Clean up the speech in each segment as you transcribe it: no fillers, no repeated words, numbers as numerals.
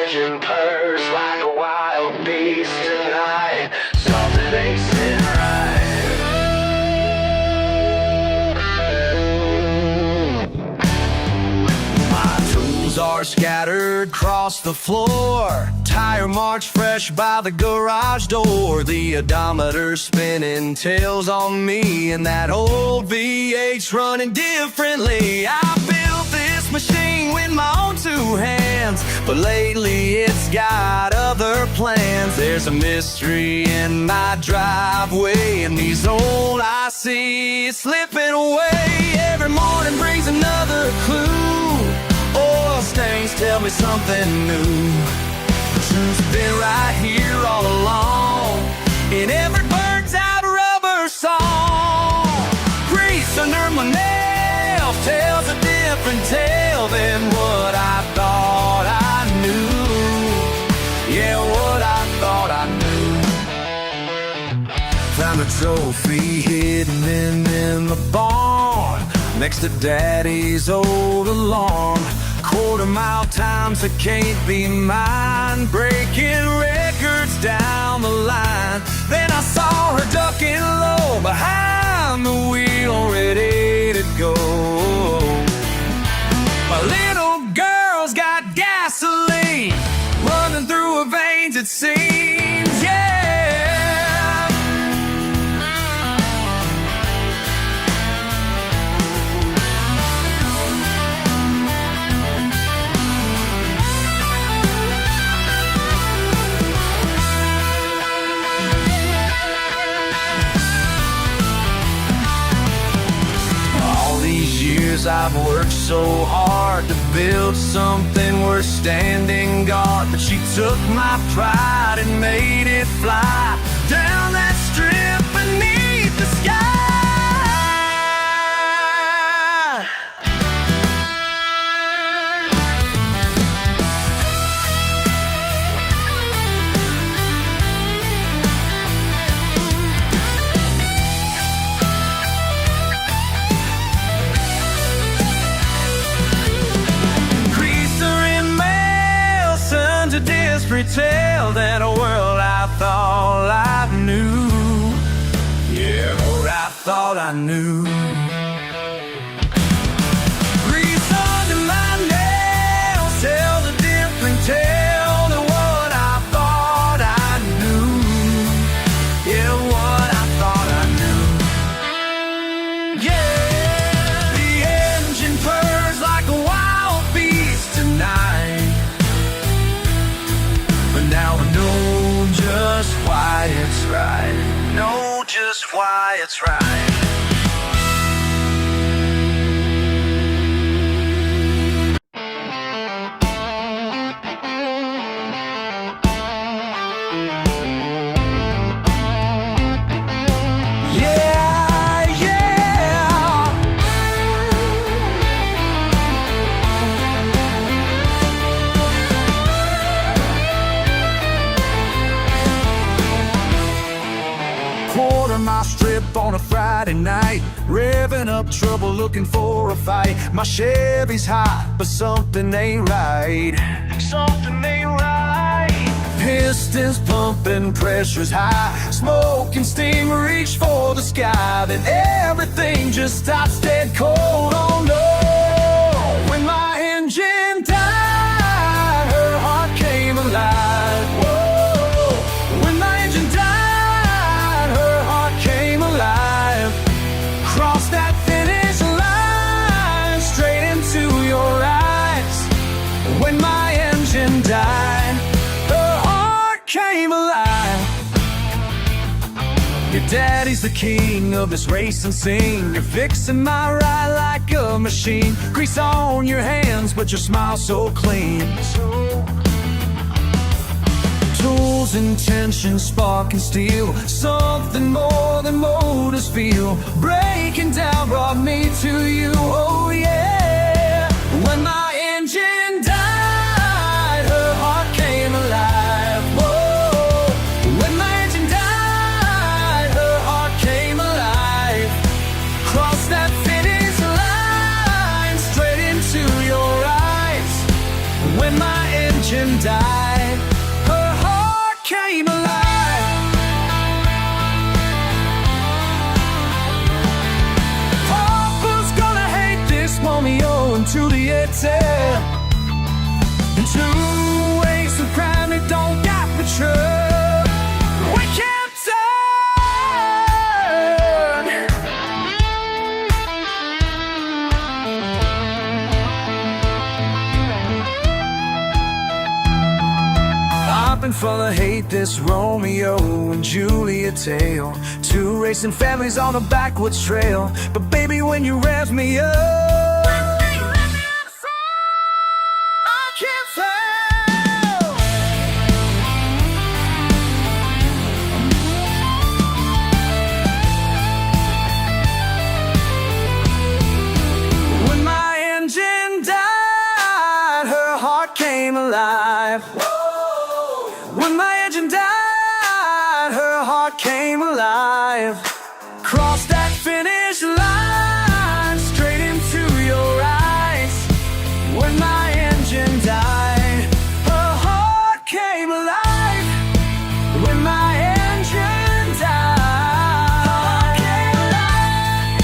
engine purrs like a wild beast tonight. Something ain't sitting right. My tools are scattered across the floor. Tire marks fresh by the garage door. The odometer's spinning, tails on me, and that old V8's running differently. I built this machine with my own two hands, but lately it's got other plans. There's a mystery in my driveway, and these old ICs slipping away. Every morning brings another clue. Oil stains tell me something new. The truth's been right here all along, in every bird's eye rubber song. Grease under my nails tells a different tale than what I thought I knew. Yeah, what I thought I knew. Found a trophy hidden in the barn, next to Daddy's old alarm. Quarter-mile times that can't be mine, breaking records down the line. Then I saw her ducking low behind the wheel, ready to go. My little girl's got gasoline running through her veins, it seems, yeah. I've worked so hard to build something worth standing guard, but she took my pride and made it fly down that strip beneath the sky. Tale than a world I thought I knew. Yeah, what I thought I knew. Grease under my nails tells a different tale than what I thought I knew. Yeah, what I thought I knew. Yeah, the engine purrs like a wild beast tonight. Now I know just why it's right. Know just why it's right. My strip on a Friday night, revving up trouble looking for a fight. My Chevy's hot, but something ain't right. Something ain't right. Pistons pumping, pressure's high. Smoke and steam reach for the sky. Then everything just stops dead cold. Oh no, when my engine died, her heart came alive. Whoa, when my engine died, cross that finish line, straight into your eyes. When my engine died, her heart came alive. Your daddy's the king of this racing scene. You're fixing my ride like a machine. Grease on your hands, but your smile so clean. Tools, intention, spark and steel, something more than motors feel. Breaking down brought me to you, oh yeah. When my engine died, her heart came alive. Whoa. When my engine died, her heart came alive. Cross that finish line, straight into your eyes. When my engine engine died, her heart came alive. Papa's gonna hate this Romeo and Juliet tale. And two ways of crime that don't got the truth. We can't turn. I've been gonna hate this Romeo and Juliet tale. Two racing families on a backwoods trail. But baby, when you rev me up, came alive. When my engine died, her heart came alive. Cross that finish line, straight into your eyes. When my engine died, her heart came alive. When my engine died, came alive.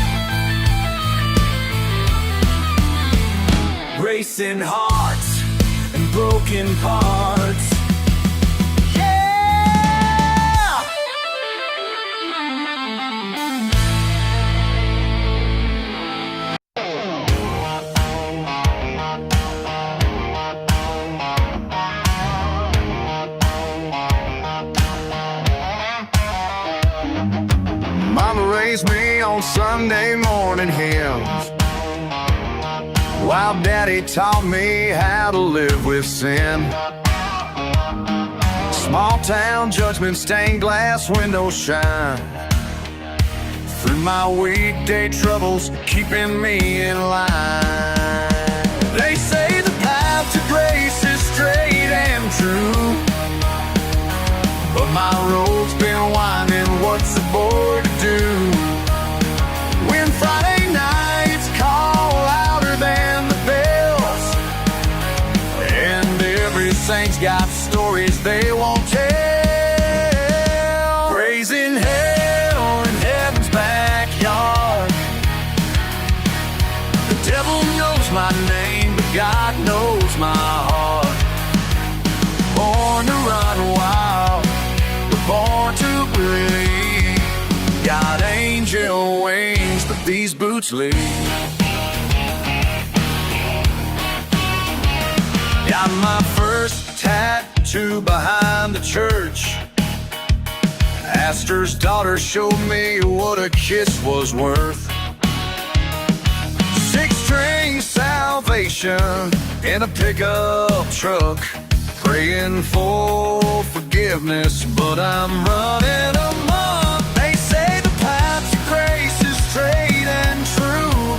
Racing hearts and broken parts. Yeah! Mama raised me on Sunday morning hymns, while Daddy taught me how to live with sin. Small town judgment, stained glass windows shine through my weekday troubles, keeping me in line. They say the path to grace is straight and true, but my road's been winding. What's a boy to do when Friday nights call louder than the bells, and every saint's got stories they won't tell? Raising hell in heaven's backyard. The devil knows my name, but God knows my heart. Born to run wild, but born to believe. Got angel wings, but these boots leave. Got my first tattoo behind the church. Pastor's daughter showed me what a kiss was worth. Six-string salvation in a pickup truck, praying for forgiveness, but I'm running amok. They say the path to grace is straight and true,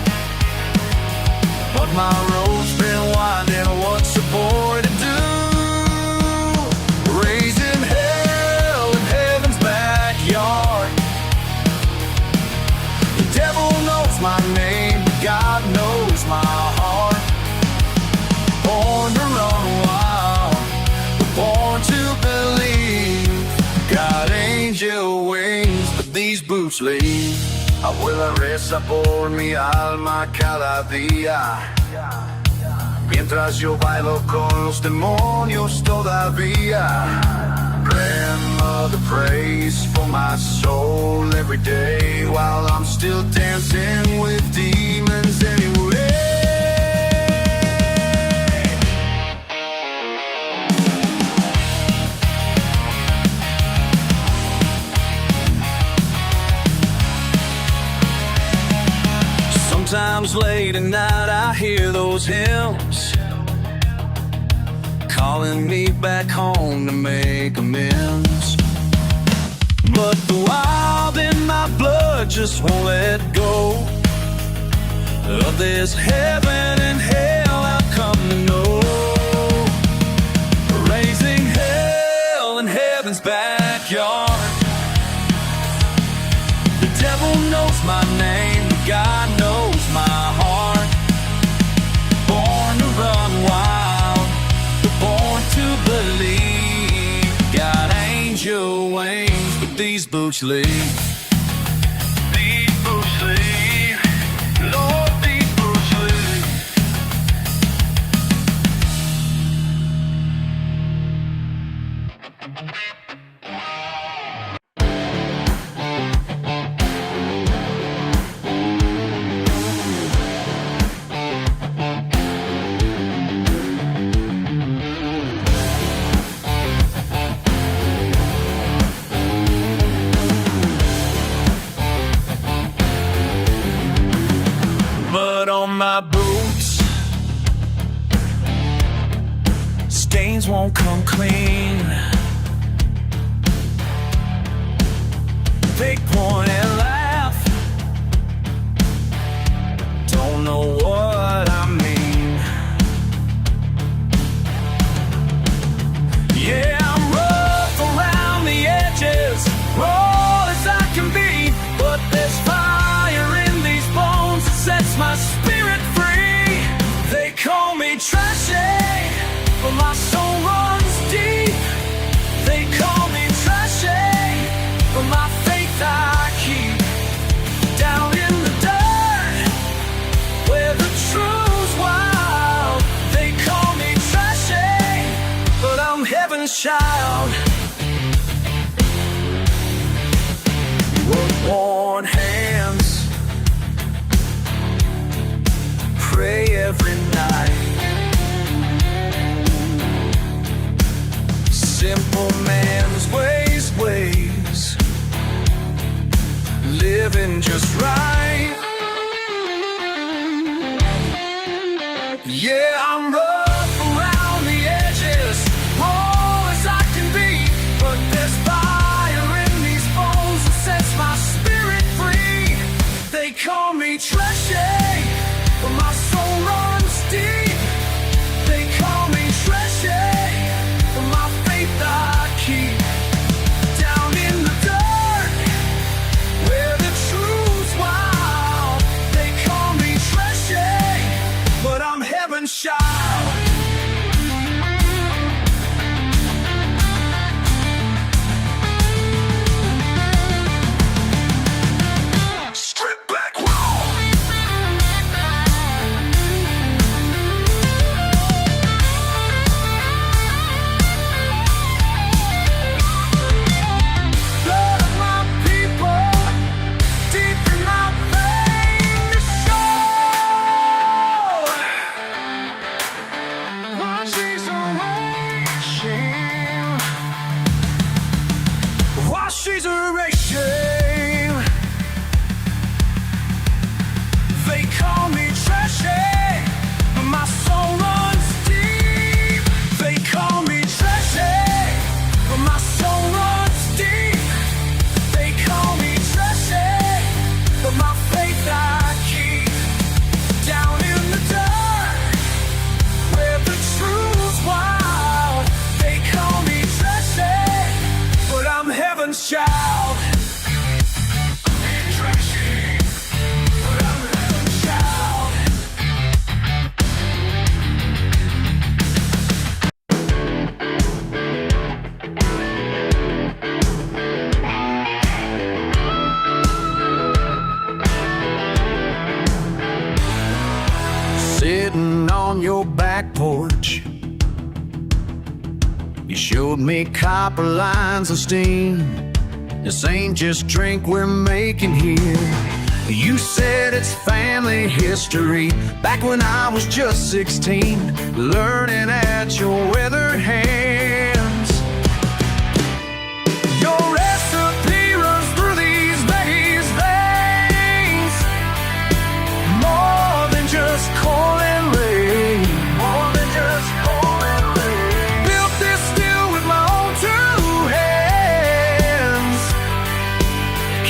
but my road's been winding. What's a boy to do? Raising hell in heaven's backyard. The devil knows my name, but God knows my heart. Born to run wild, but born to believe. Got angel wings, but these boots leave. Abuela, reza por mi alma cada día, mientras yo bailo con los demonios todavía. Grandmother prays for my soul every day, while I'm still dancing with demons anyway. Sometimes late at night I hear those hymns calling me back home to make amends. But the wild in my blood just won't let go of this heaven and hell I've come to know. Raising hell in heaven's backyard. The devil knows my name, God knows my heart. Born to run wild, but born to these boots leave. These boots leave. Lord, these boots leave. Mud on my boots, stains won't come clean. They point and laugh, don't know what I mean. Yeah, I'm rough around the edges, raw as I can be, but there's fire in these bones that sets my spirit free. They call me trashy, but my soul runs deep. They call me trashy, but my faith I keep. Down in the dirt, where the truth's wild. They call me trashy, but I'm heaven's child. Work-worn hands, pray every night. Simple man's ways, living just right. Yeah, I'm rough around the edges, raw as I can be, but there's fire in these bones that sets my spirit free. They call me trashy, but my soul runs deep. They call me trashy, but my faith I keep. Down in the dirt, where the truth's wild. They call me trashy, but I'm heaven's child. Strip back raw. Blood of my people, deep in my veins, show. Washes erasing, washes erasing. They call me trashy, but my soul runs deep. They call me trashy, but my soul runs deep. They call me trashy, but my faith I keep. Down in the dirt, where the truth's wild. They call me trashy, but I'm heaven's child. Trashy, but I'm heaven's child. Sitting on your back porch, you showed me copper lines of steam. This ain't just drink we're making here. You said it's family history. Back when I was just 16, learning at your weathered hands. Your recipe runs through these veins. More than just corn and rain. More than just corn and rain. Built this still with my own two hands.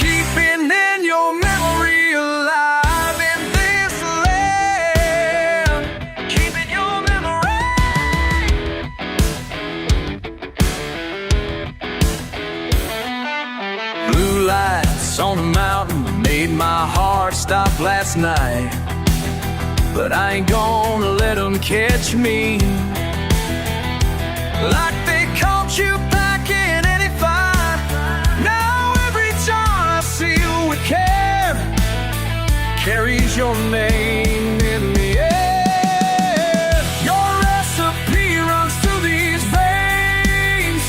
Keeping in your memory alive in this land. Keeping your memory. Blue lights on the mountain made my heart stop last night. But I ain't gonna let them catch me like they caught you back in '85. No, is your name in the air. Your recipe runs through these veins,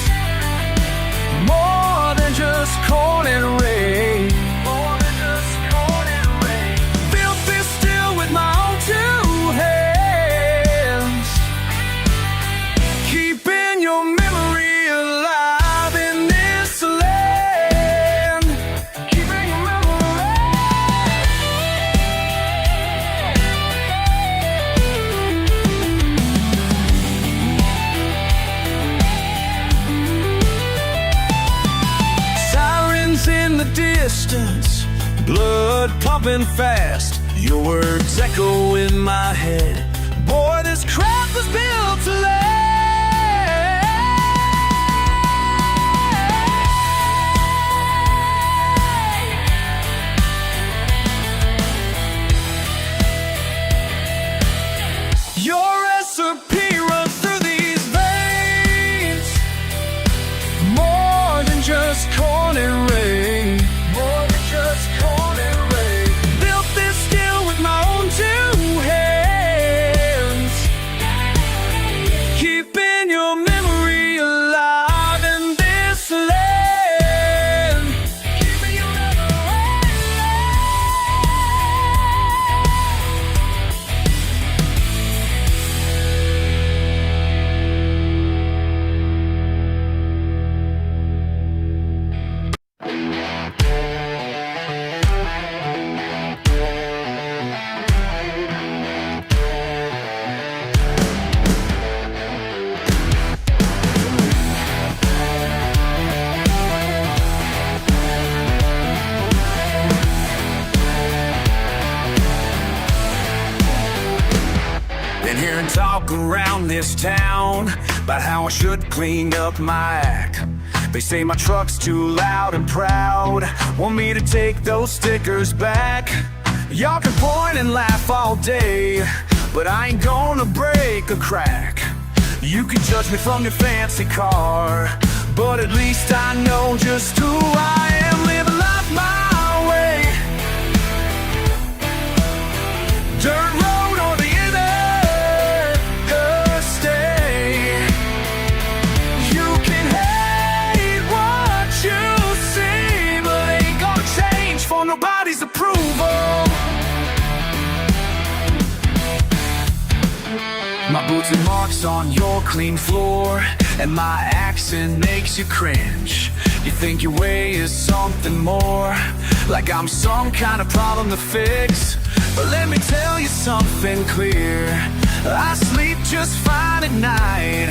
more than just corn and rain. More than just corn and rain. Built this still with my own two hands, keeping your memory alive in this land. Keeping your memory Sirens in the distance, blood pumping fast. Your words echo in my head. Boy, this craft was built to last. Your recipe runs through these veins, more than just corn and rain. More than just corn and rain. Built this still with my own two hands, keeping your memory alive in this land. Keeping your memory Been hearing talk around this town about how I should clean up my act. They say my truck's too loud and proud, want me to take those stickers back. Y'all can point and laugh all day, but I ain't gonna break a crack. You can judge me from your fancy car, but at least I know just who I am. Living life my way, dirt road or the interstate. You can hate what you see, but ain't gonna change for nobody's approval. My boots and marks on your clean floor, and my accent makes you cringe. You think your way is something more, like I'm some kind of problem to fix. But let me tell you something clear, I sleep just fine at night.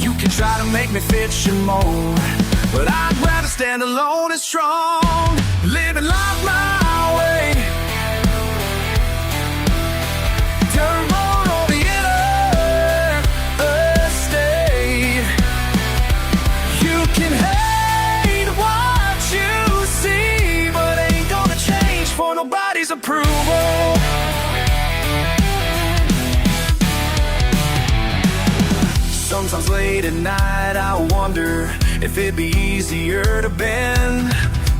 You can try to make me fit your mold, but I'd rather stand alone and strong. Living life my way, dirt road or the interstate. You can hate what you see, but ain't gonna change for nobody's approval. Sometimes late at night I wonder if it'd be easier to bend,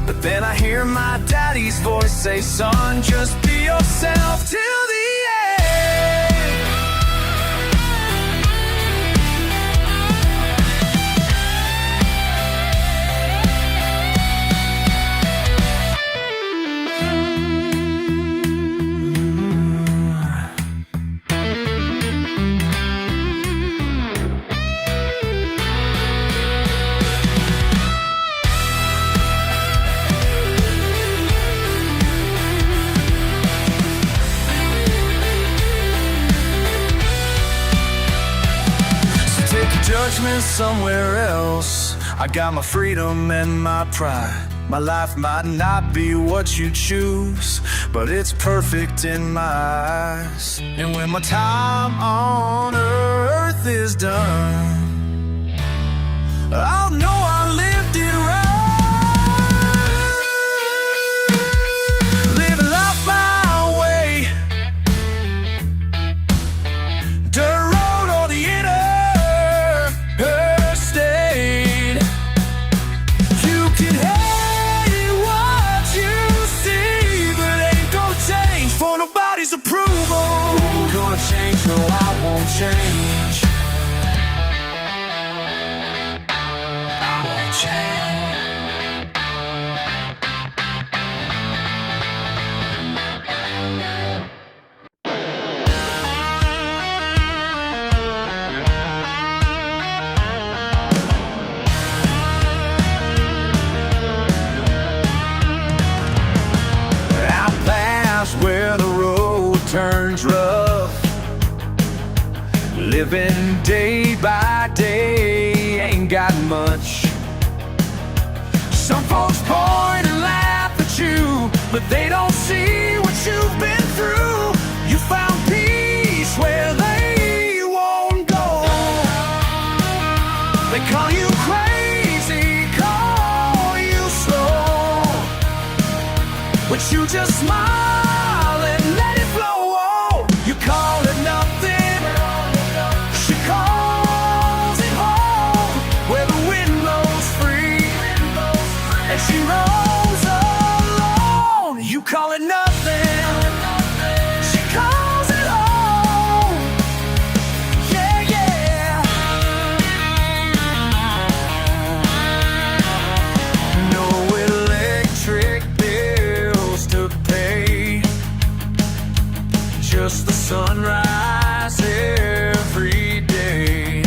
but then I hear my daddy's voice say, son, just be yourself till the end. Judgment somewhere else. I got my freedom and my pride. My life might not be what you choose, but it's perfect in my eyes. And when my time on earth is done, I'll know I lived it right. Living life my way, dirt road or the interstate. You can hate what you see, but ain't gonna change for nobody. living day by day ain't got much. Some folks point and laugh at you, but they don't see what you've been through. You found peace where they won't go. They call you crazy, call you slow, but you just smile and let it flow. You call it nothing, she calls it home, where the wind blows free and she roams alone. You call it nothing, she calls it home. Yeah, yeah. No electric bills to pay, just the sunrise every day.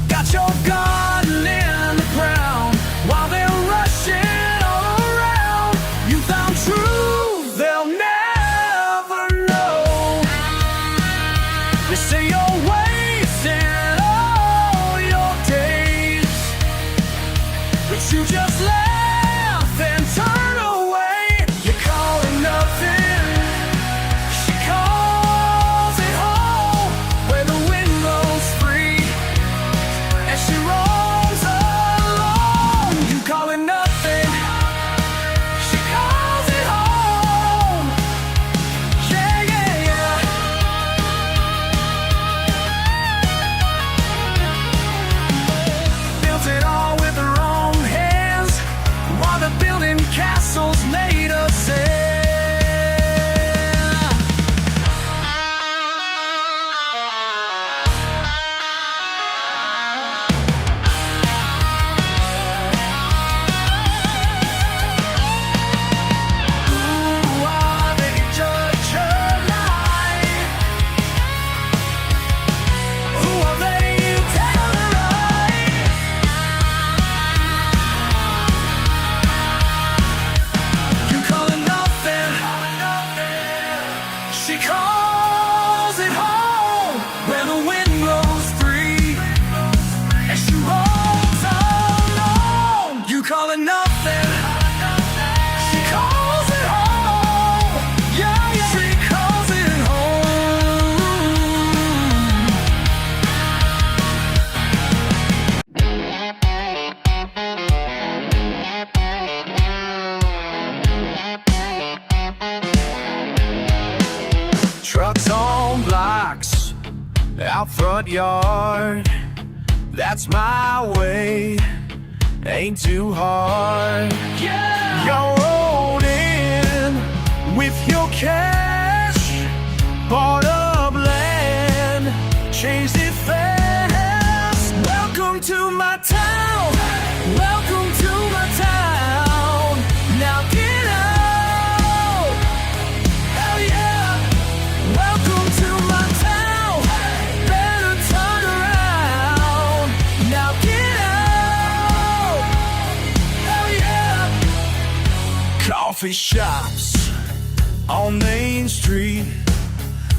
Got your garden in the ground while they're rushing all around. You found truth they'll never know. They say you're wasting all your days, but you just laugh and turn away. You call it nothing, she calls it home, where the wind blows free and she roams alone. You call it nothing, she calls it home. Yeah, yeah, yeah. Built it all with her own hands, while they're building castles made of sand. Who are they to judge her life? Who are they to tell her right? You call it nothing, she calls it home, where the wind blows free and she rolls alone. You call it nothing, she calls it home. Yeah, yeah. She calls it home. Trucks on blocks, out front yard, that's my way, ain't too hard. Yeah. You're rolling with your cash, bought up land, changed it fast. Welcome to my town, welcome to my town. Now get out, hell yeah. Welcome to my town, better turn around. Now get out, hell yeah. Coffee shops on Main Street,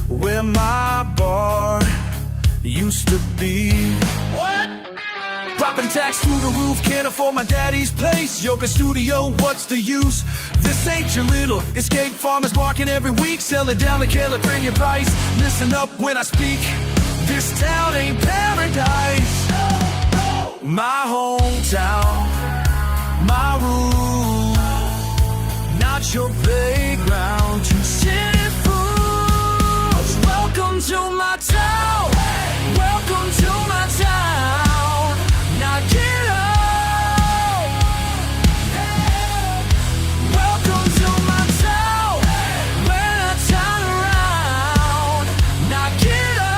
where my bar used to be. What? Dropping tax through the roof, can't afford my daddy's place. Yoga studio, what's the use? This ain't your little escape farmers market every week. Sell it down to California price. Listen up when I speak, this town ain't paradise. My hometown, my rules, not your playground to city fools. Welcome to my town, welcome to my town. Now get out, welcome to my town, when I turn around. Now get out.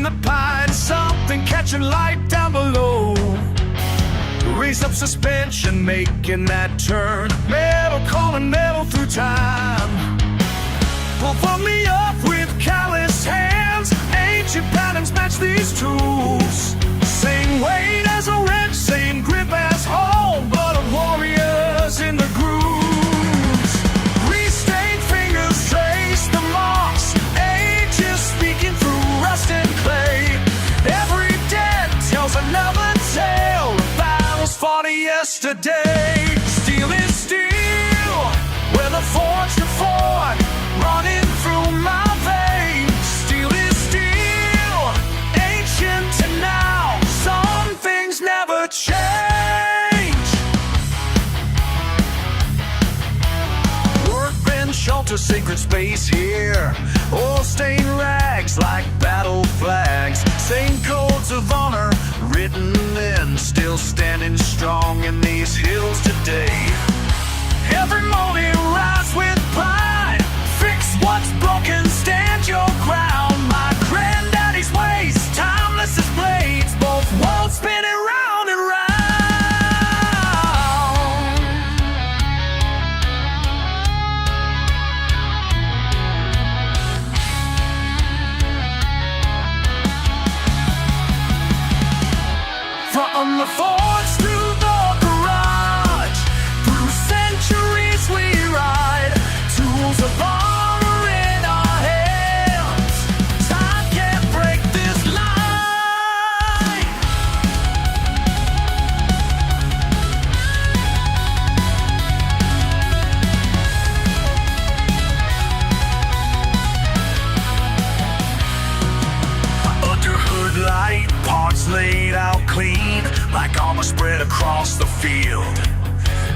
in the pine, something catching light down below. Raise up suspension, making that turn. Metal calling metal through time. Pull me up with callous hands. Ancient patterns match these tools. Same weight as a wrench, same grip as home, but a warrior's in the grooves. Restained fingers trace the marks, ages speaking through rust and clay. Every dead tells another tale of battles fought yesterday. Steel is steel, where the forged are fought, running through my veins. Steel is steel, ancient and now. Some things never change. Workbench, shelter, sacred space here. Oil-stained rags like battle flags. Same codes of honor written then, still standing strong in these hills today. Every morning rise with pride. Fix what's broken, stand your ground. My granddaddy's ways, timeless as blades, both worlds spinning round and round. From the forge to the garage, through centuries we ride. Tools of honor in our hands. Time can't break this line. Under hood light, parts laid out clean, like armor spread across the field.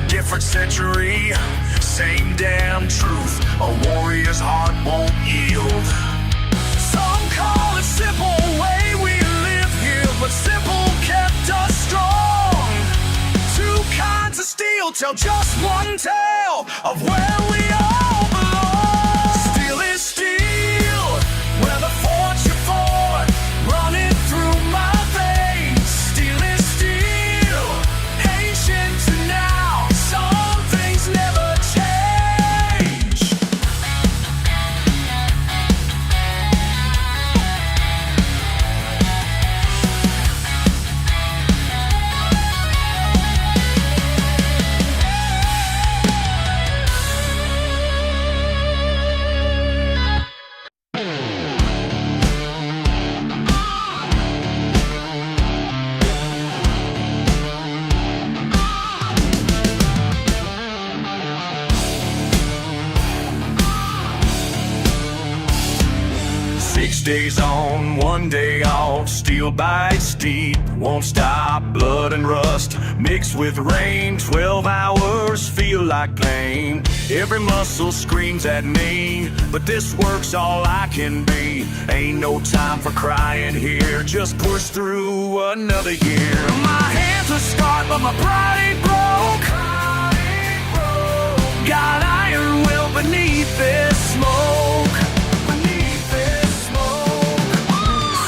Different century, same damn truth. A warrior's heart won't yield. Some call it simple way we live here, but simple kept us strong. Two kinds of steel tell just one tale of where we all belong. Steel is steel, where the forged are fought, running through my veins. Steel is steel, ancient to now. Some things never change. Days on, one day off, steel bites deep, won't stop, blood and rust, mixed with rain, 12 hours feel like pain. Every muscle screams at me, but this work's all I can be. Ain't no time for crying here, just push through another year. My hands are scarred, but my pride ain't broke. Got iron will beneath this smoke.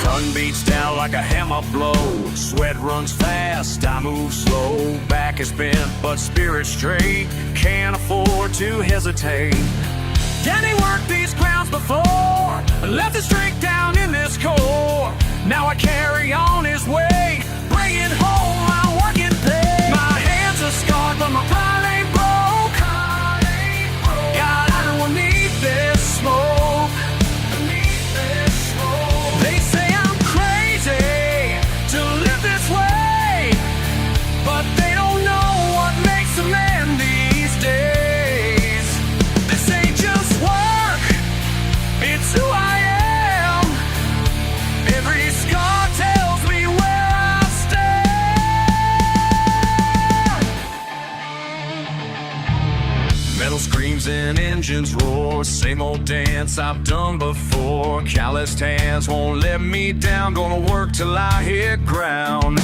Sun beats down like a hammer blow. Sweat runs fast, I move slow. Back is bent, but spirit straight. Can't afford to hesitate. Danny worked these grounds before, left his strength down in this core. Now I carry on his way, bringing home my working pay. My hands are scarred, but my pride ain't broke. God, I don't need this smoke. They say I'm crazy to live this way, but they don't know what makes a man these days. This ain't just work, it's who I am. Every scar tells me where I stand. Metal screams and engines roar, same old dance I've done before. Calloused hands won't let me down, gonna work till I hit ground.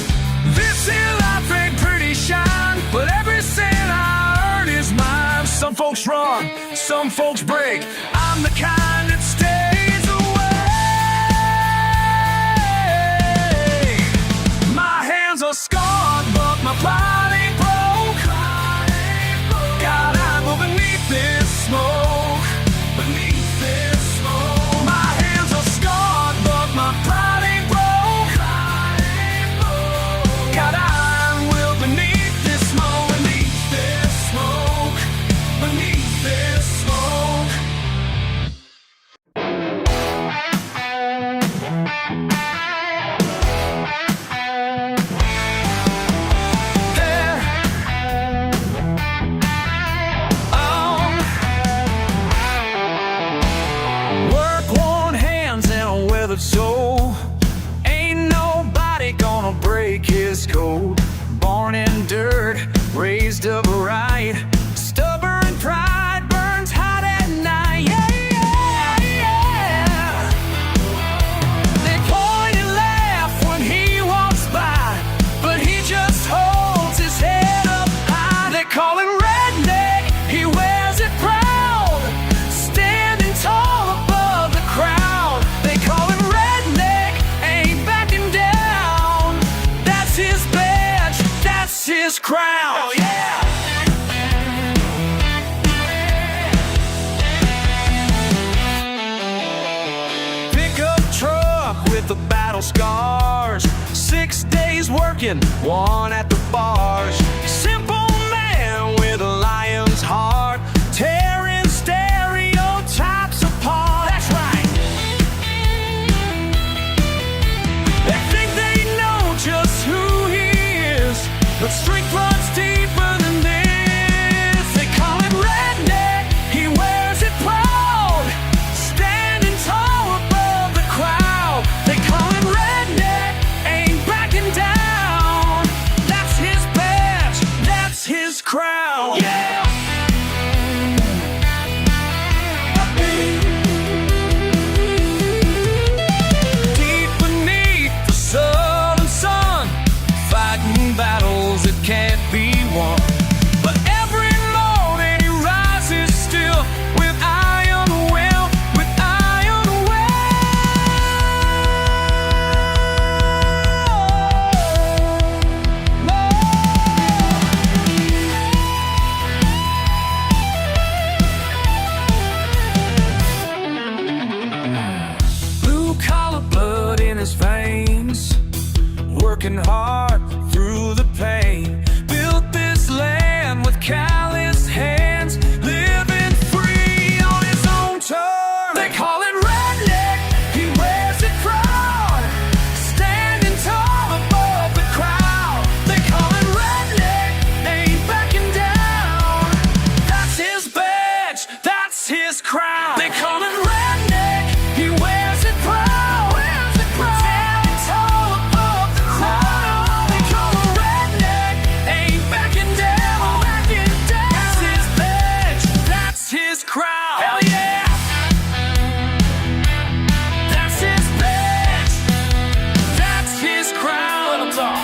This here life ain't pretty shine, but every cent I earn is mine. Some folks run, some folks break, I'm the kind that stays away. scars. 6 days working, 1 at the bars. Simple man with a lion's heart, tearing stereotypes apart. That's right. They think they know just who he is, but strength runs deeper than this. They call him Redneck, he wears it proud, standing tall above the crowd. They call him Redneck, ain't backing down. That's his badge, that's his crown. Yeah! Deep beneath the southern sun, fighting battles that can't be won. But every morning he rises still with iron will, with iron will. Blue collar blood in his veins, working hard through the pain. Built this land with calloused hands, living free on his own terms. They call him Redneck, he wears it proud, standing tall above the crowd. They call him Redneck, ain't backing down. That's his badge, that's his crown. They call him Redneck, he wears it proud, standing tall above the crowd. They call him Redneck, ain't backing down. That's his badge, that's his crown. Hell yeah! That's his badge, that's his crown. Let 'em talk.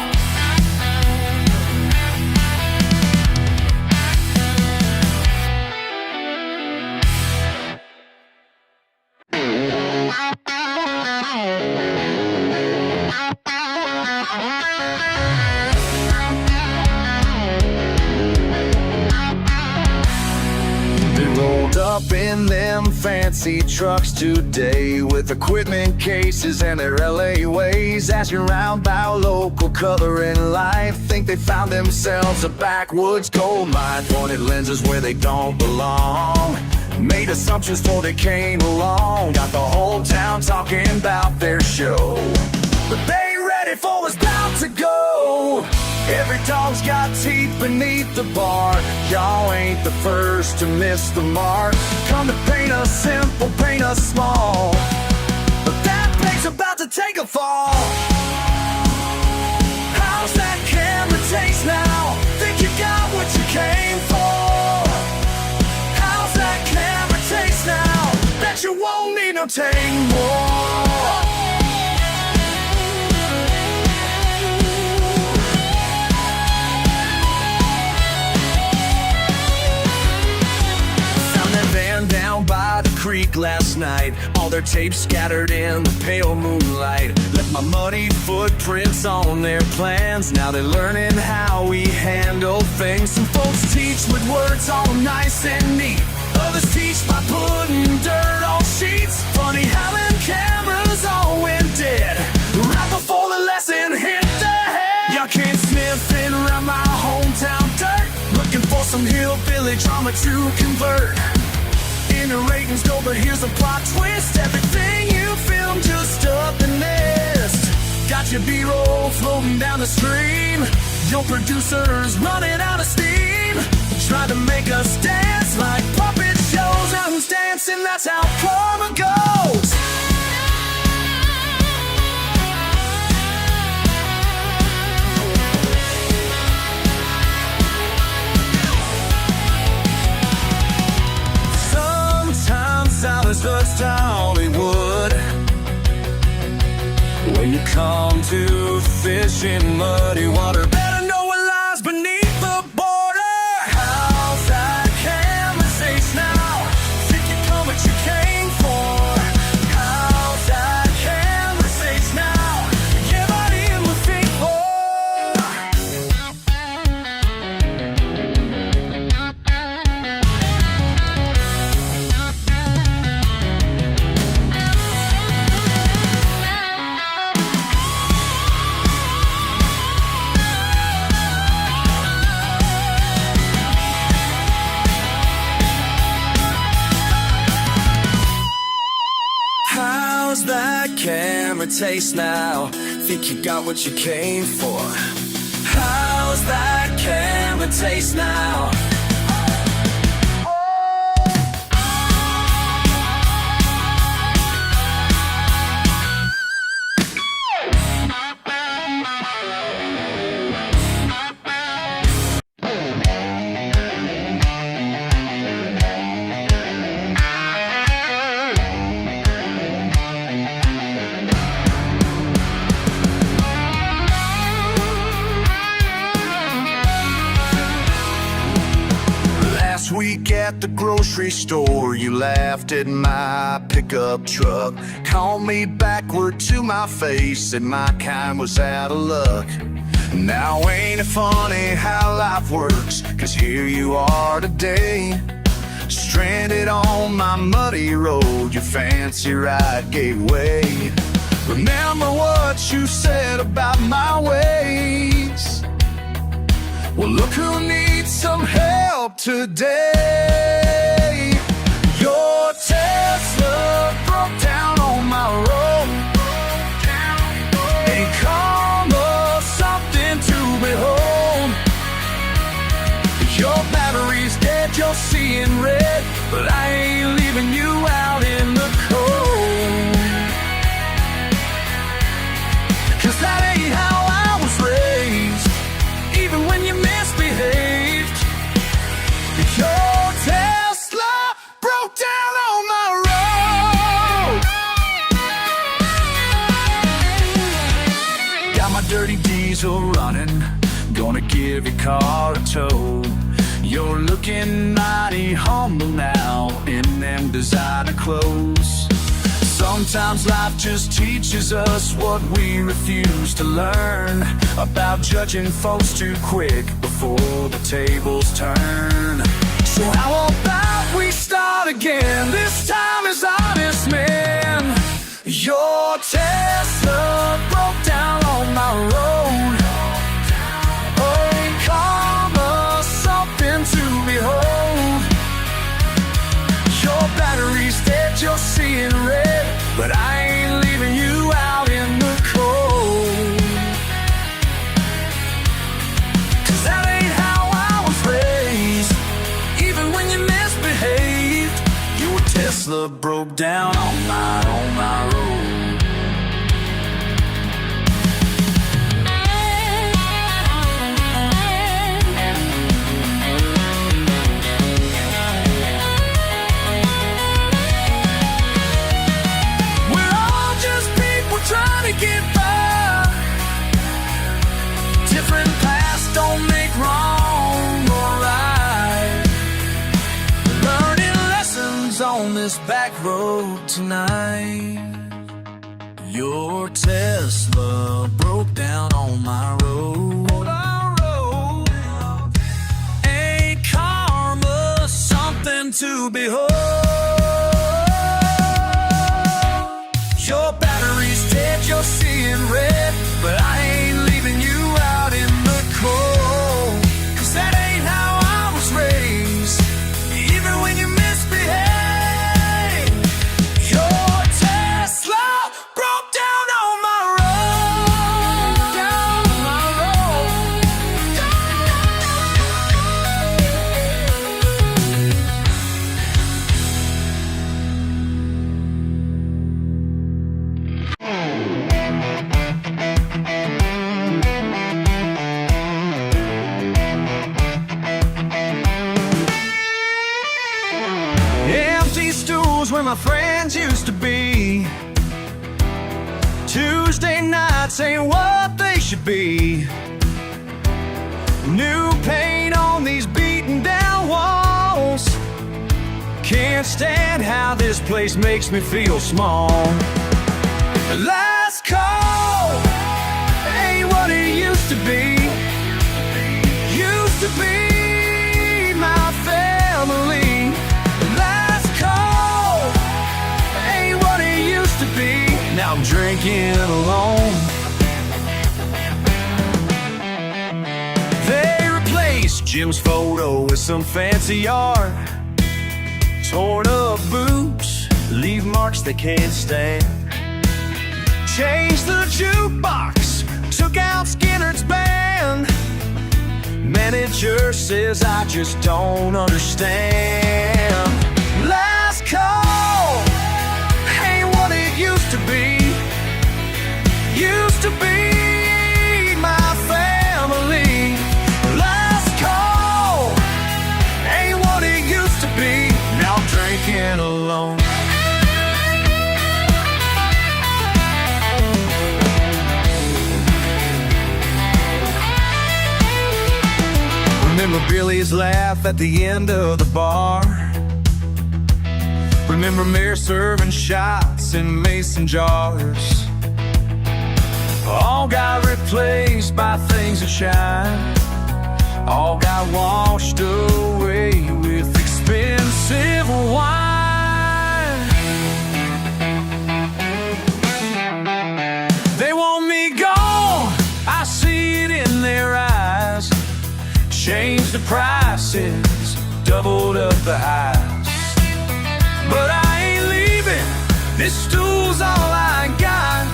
They rolled up in them fancy trucks today, with equipment cases and their LA ways. Asking around about local color and life, think they found themselves a backwoods gold mine. Pointed lenses where they don't belong, made assumptions till they came along. Got the whole town talking about their show, but they ain't ready for what's about to go. Every dog's got teeth beneath the bark. Y'all ain't the first to miss the mark. Come to paint us simple, paint us small, but that bank's about to take a fall. How's that camera taste now? Think you got what you came for? How's that camera taste now? Bet you won't need no take more. Down by the creek last night, all their tapes scattered in the pale moonlight. Left my muddy footprints on their plans. Now they're learning how we handle things. Some folks teach with words all nice and neat, others teach by putting dirt on sheets. Funny how them cameras all went dead right before the lesson hit the head. Y'all came sniffing around my hometown dirt, looking for some hillbilly drama to convert. In the ratings go, but here's a plot twist. Everything you filmed just up the nest. Got your B-roll floating down the stream. Your producer's running out of steam. Tried to make us dance like puppet shows. Now who's dancing? That's how karma goes. Southern touch to Hollywood. When you come to fish in muddy water, better know what lies beneath the border. How's that camera face now? Think you come what you came for? How's that camera face now? Yeah, but it was fake taste now? Think you got what you came for? How's that camera taste now? Week at the grocery store, you laughed at my pickup truck, called me backward to my face, said my kind was out of luck. Now ain't it funny how life works, 'cause here you are today, stranded on my muddy road, your fancy ride gave way. Remember what you said about my ways? Well, look who needs some help today. Your Tesla broke down on my road. Ain't karma something to behold? Your battery's dead, you're seeing red, but I ain't leaving you out in the cold. 'Cause that ain't how I was raised, even when you misbehaved. Your Tesla broke down on my road. Got my dirty diesel running, gonna give your car a tow. You're looking mighty humble now in them designer clothes. Sometimes life just teaches us what we refuse to learn, about judging folks too quick before the tables turn. So how about we start again, this time as honest men? Your Tesla broke down on my road. Oh, ain't karma something to behold? Your battery's dead, you're seeing red, but I ain't leaving you out in the cold. 'Cause that ain't how I was raised, even when you misbehaved. Your Tesla broke down on my road. Trying to get by. Different paths don't make wrong or right. Learning lessons on this back road tonight. Your Tesla broke down on my road. Ain't karma something to behold? Your battery's dead, you're seeing red, but I ain't leaving you out in the cold. 'Cause that ain't how I was raised, even when you misbehave. Your Tesla broke down on my road. Down on my road. Where my friends used to be. Tuesday nights ain't what they should be. New paint on these beaten down walls. Can't stand how this place makes me feel small. Last call ain't what it used to be. Used to be my family. Now I'm drinking alone. They replaced Jim's photo with some fancy art. Torn up boots leave marks they can't stand. Changed the jukebox, took out Skinner's band. Manager says I just don't understand. Last call ain't what it used to be. Used to be my family. Last call ain't what it used to be. Now I'm drinking alone. Remember Billy's laugh at the end of the bar. Remember Mayor serving shots in mason jars. All got replaced by things that shine. All got washed away with expensive wine. They want me gone, I see it in their eyes. Changed the prices, doubled up the highs. But I ain't leaving, this stool's all I got.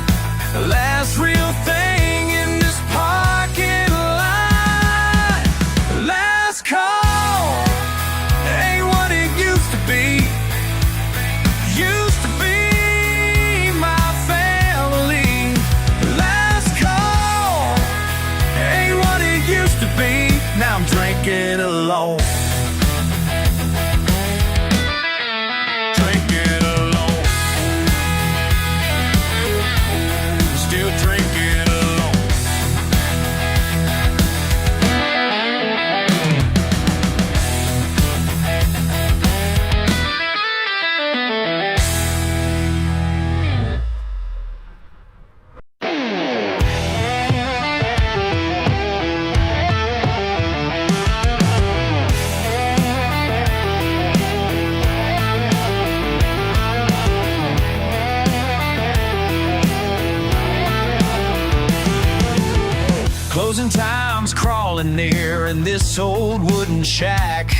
The last real thing in this parking lot. Last call ain't what it used to be. Used to be my family. Last call ain't what it used to be. Now I'm drinking alone. Drinking alone. Still drinking alone. Closing time's crawling near in this old wooden shack.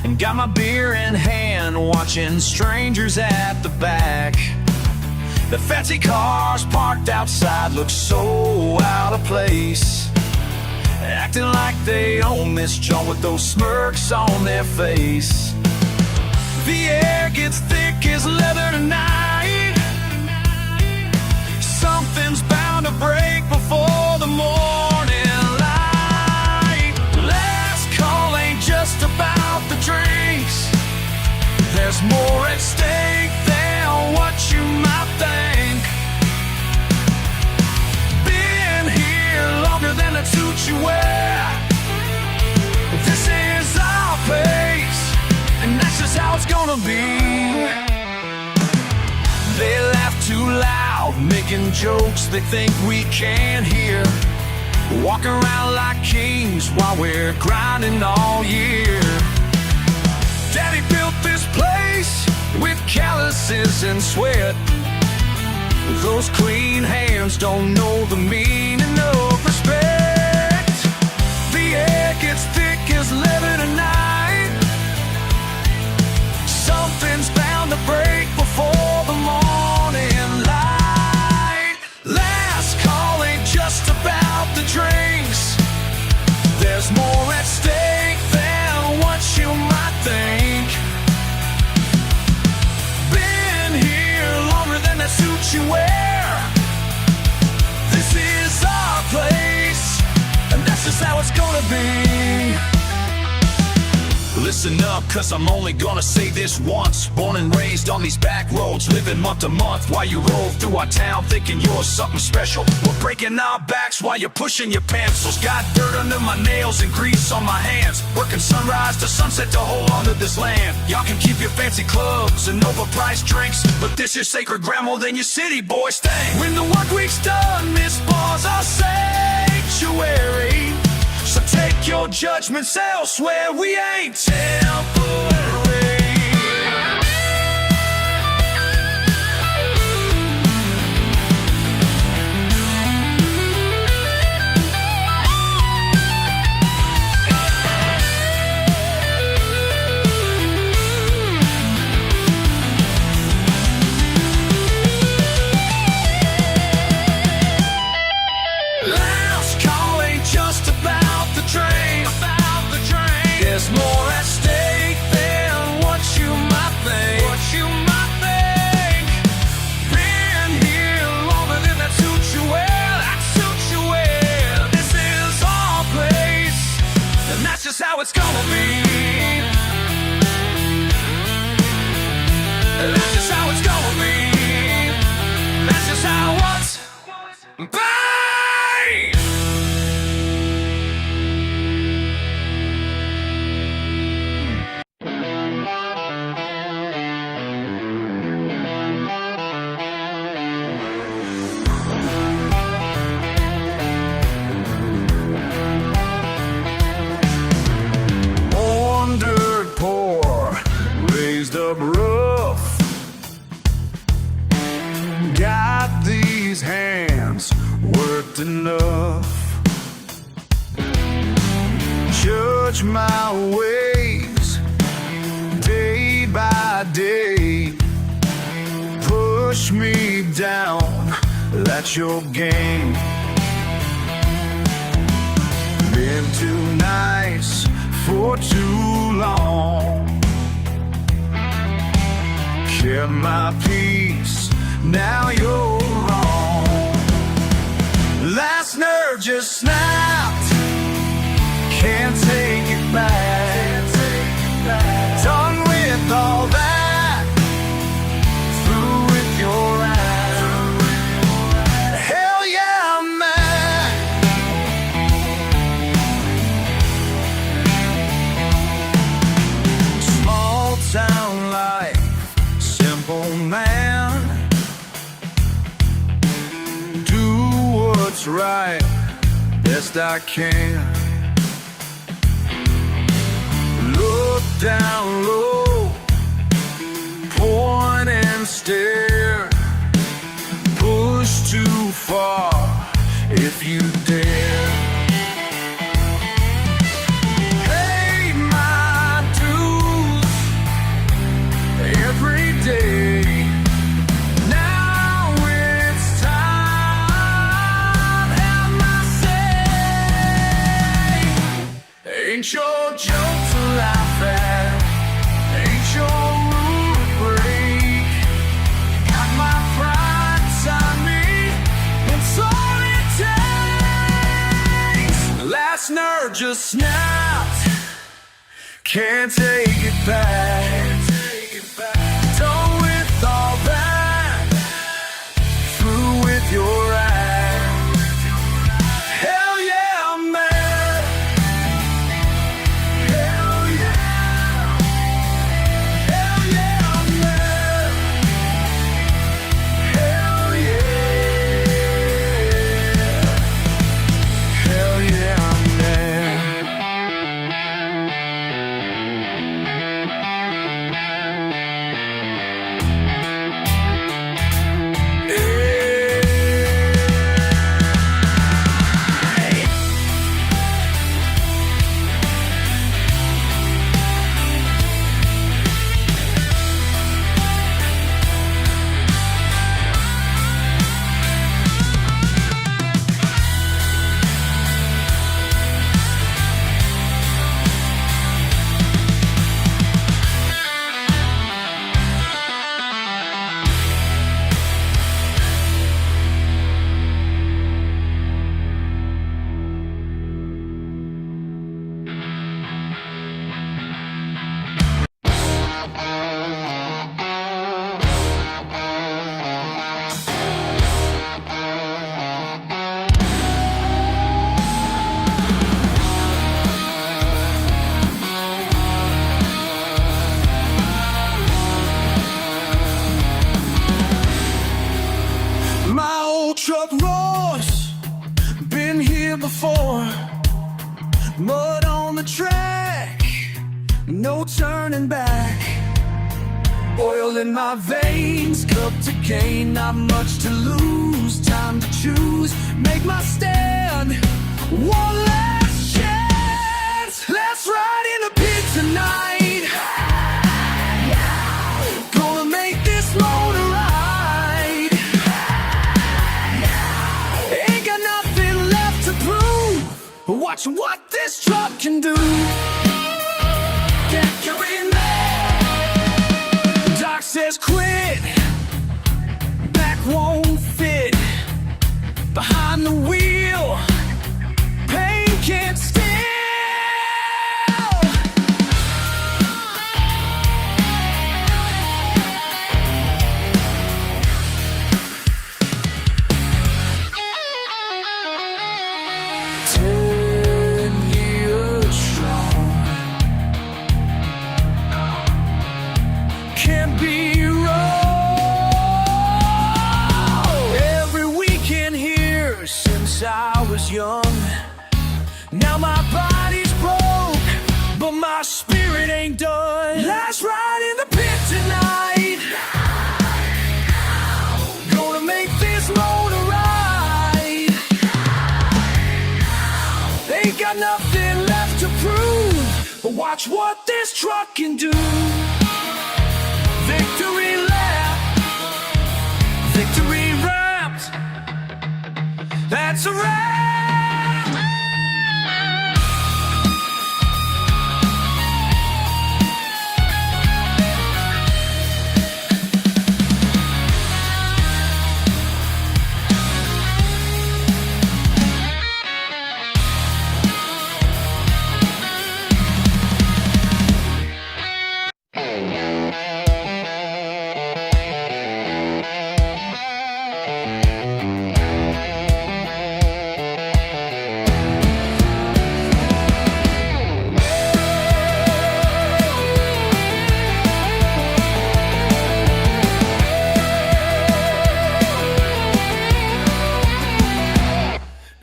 And got my beer in hand, watching strangers at the back. The fancy cars parked outside look so out of place, acting like they own this joint with those smirks on their face. The air gets thick as leather tonight. Something's bound to break before the morning light. Last call ain't just about the drinks. There's more at stake than what you might think. Been here longer than the suit you wear. This is our place, and that's just how it's gonna be. They laugh too loud, making jokes they think we can't hear. Walk around like kings while we're grinding all year. Daddy built this place with calluses and sweat. Those clean hands don't know the meaning of respect. The air gets thick as leather tonight. Something's bound to break before the morning light. Last call ain't just about the drinks. There's more at stake than what you might think. Been here longer than the suit you wear. This is our place, and that's just how it's gonna be. Listen up, cause I'm only gonna say this once. Born and raised on these back roads, living month to month while you roll through our town thinking you're something special. We're breaking our backs while you're pushing your pencils. Got dirt under my nails and grease on my hands. Working sunrise to sunset to hold on to this land. Y'all can keep your fancy clubs and overpriced drinks, but this is sacred ground more than your city boys think. When the work week's done, this bar's our sanctuary. So take your judgments elsewhere, we ain't temporary. at your game. Been too nice for too long. Kept my peace, now you're wrong. Last nerve just snapped, can't take it back. Done with all that, through with your act. Hell yeah, I'm mad. Small town life, simple man. Do what's right, best I can. Look down low, point and stare. Push too far if you dare. Pay my dues every day. Now it's time, have my say. Ain't your joke to laugh at, ain't your rule to break. Got my pride inside me, it's all it takes. Last nerve just snapped, can't take it back. Done with all that, through with your act. Hell yeah, I'm mad. Hell yeah. Hell yeah, I'm mad. Hell yeah. Hell yeah, I'm mad. My old truck roars, been here before. Mud on the track, no turning back. Oil in my veins, cup to gain, not much to lose. Time to choose, make my stand. One last chance, let's ride in the pit tonight. Gonna make this motor ride. Ain't got nothing left to prove. Watch what this truck can do. Can't carry that. Doc says quit, back won't fit. Behind the wheel, pain can't steal. Young, now my body's broke, but my spirit ain't done. Let's ride in the pit tonight. Gonna make this motor ride. Ain't got nothing left to prove, but watch what this truck can do. Victory lap, victory wrapped dance around.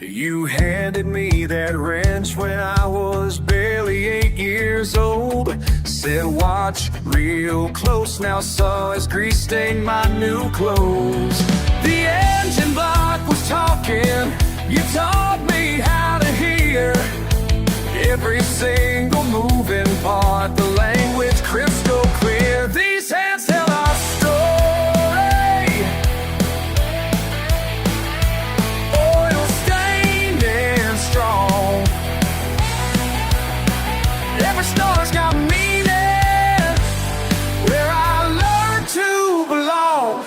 You handed me that wrench when I was barely 8 years old. Said watch real close now, saw as grease stained my new clothes. The engine block was talking, you taught me how to hear every single moving part, the language crystal clear. These hands tell our story, oil stained and strong. Every star's got meaning, where I learned to belong.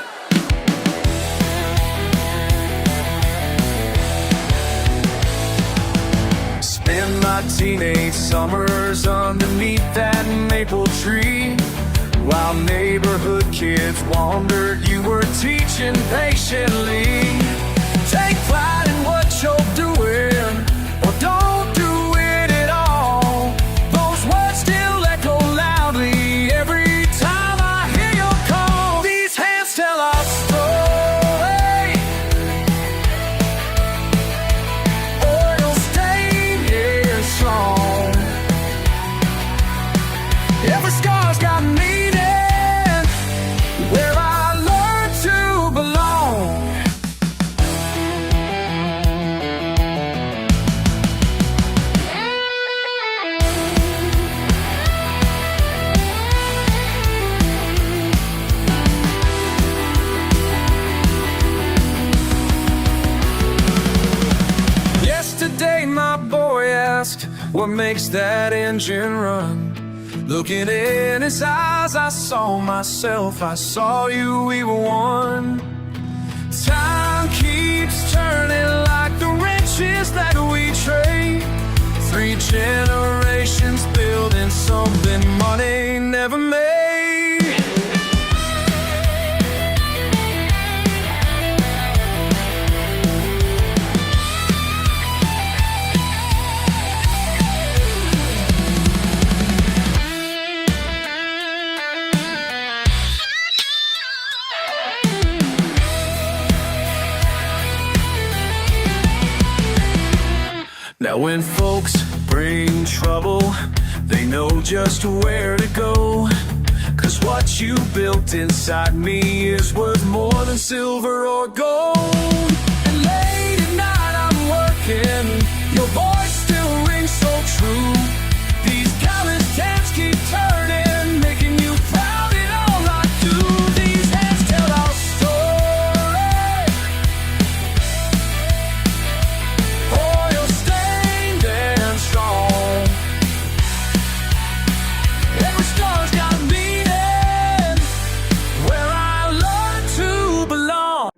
Spend my teenage summers underneath that maple tree, while neighborhood kids wandered. You were teaching patiently. Take pride in what you're doing, or don't do it at all. Those words still echo loudly every time I hear your call. These hands tell our story, oil stained and strong. Every scar's got meaning, where I learned to belong. Yesterday my boy asked, what makes that engine run? Looking in his eyes, I saw myself, I saw you, we were one. Time keeps turning like the wrenches that we trade. 3 generations building something money never made. Now when folks bring trouble, they know just where to go. 'Cause what you built inside me is worth more than silver or gold. And late at night I'm working, your voice still rings so true. These countless hands keep turning, making you proud in all I do. These hands tell our story, oil stained and strong. Every star's got meaning, where I learned to belong.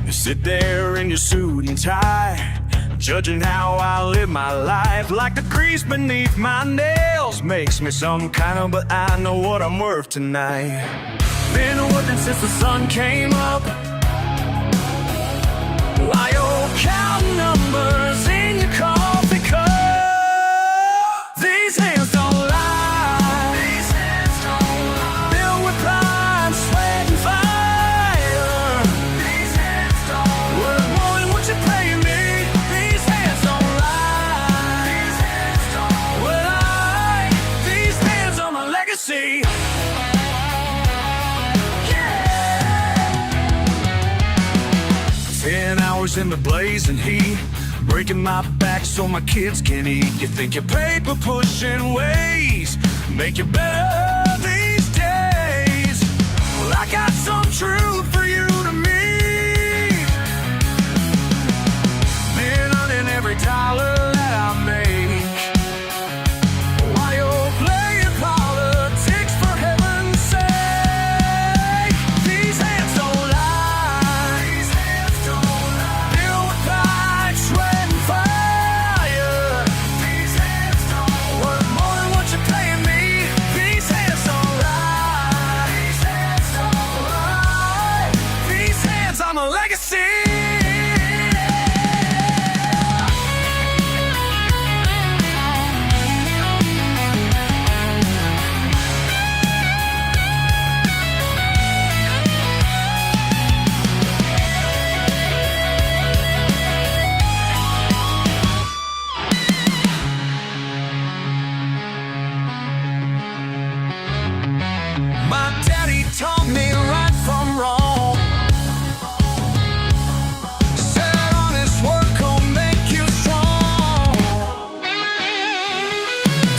You sit there in your suit and tie, judging how I live my life. Like the grease beneath my nails makes me some kind of, but I know what I'm worth tonight. Been working since the sun came up, while you're counting numbers in your coffee cup. These hands don't lie, these hands don't lie. Filled with pride, sweat and fire. These hands don't lie. Worth more than what you pay me. These hands don't lie, these hands don't lie. These hands are my legacy. hours in the blazing heat, breaking my back so my kids can eat. You think your paper pushing ways make you better these days? Well, I got some truth for you to meet. Been earning every dollar that I make. While you're playing politics, for heaven's sake, these hands don't lie. These hands don't lie. Built with pride, sweat, and fire. These hands don't worth more than what you're paying me. These hands don't lie. These hands don't lie. These hands, I'm a legacy. My daddy taught me right from wrong. Said honest work will make you strong.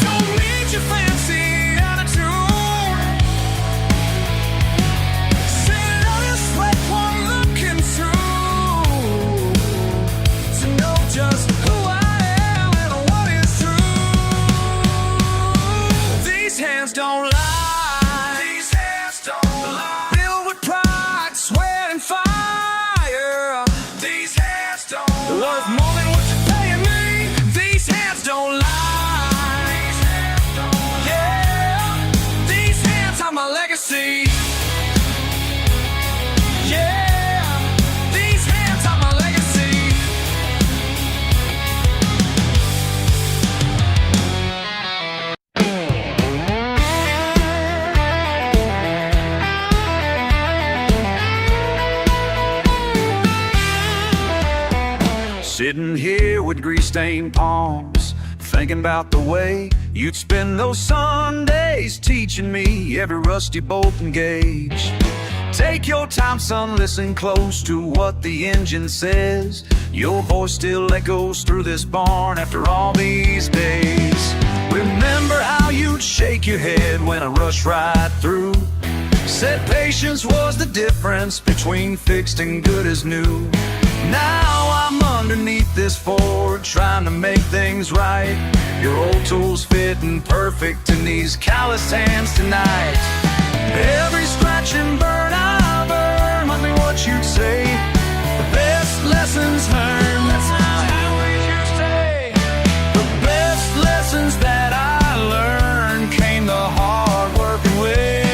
Don't need your fancy attitude. Said honest sweat one looking through to know just who I am and what is true. These hands don't lie. Worth more than what you're paying me. These hands don't lie. Yeah, these hands are my legacy. Yeah, these hands are my legacy. Sitting here with grease-stained palms, thinking about the way you'd spend those Sundays teaching me every rusty bolt and gauge. Take your time, son, listen close to what the engine says. Your voice still echoes through this barn after all these days. Remember how you'd shake your head when I rushed right through. Said patience was the difference between fixed and good as new. Now I'm underneath this Ford, trying to make things right. Your old tools fitting perfect in these calloused hands tonight. Every scratch and burn I've earned must be what you'd say. The best lessons learned, that's how always you stay. The best lessons that I learned came the hard working way.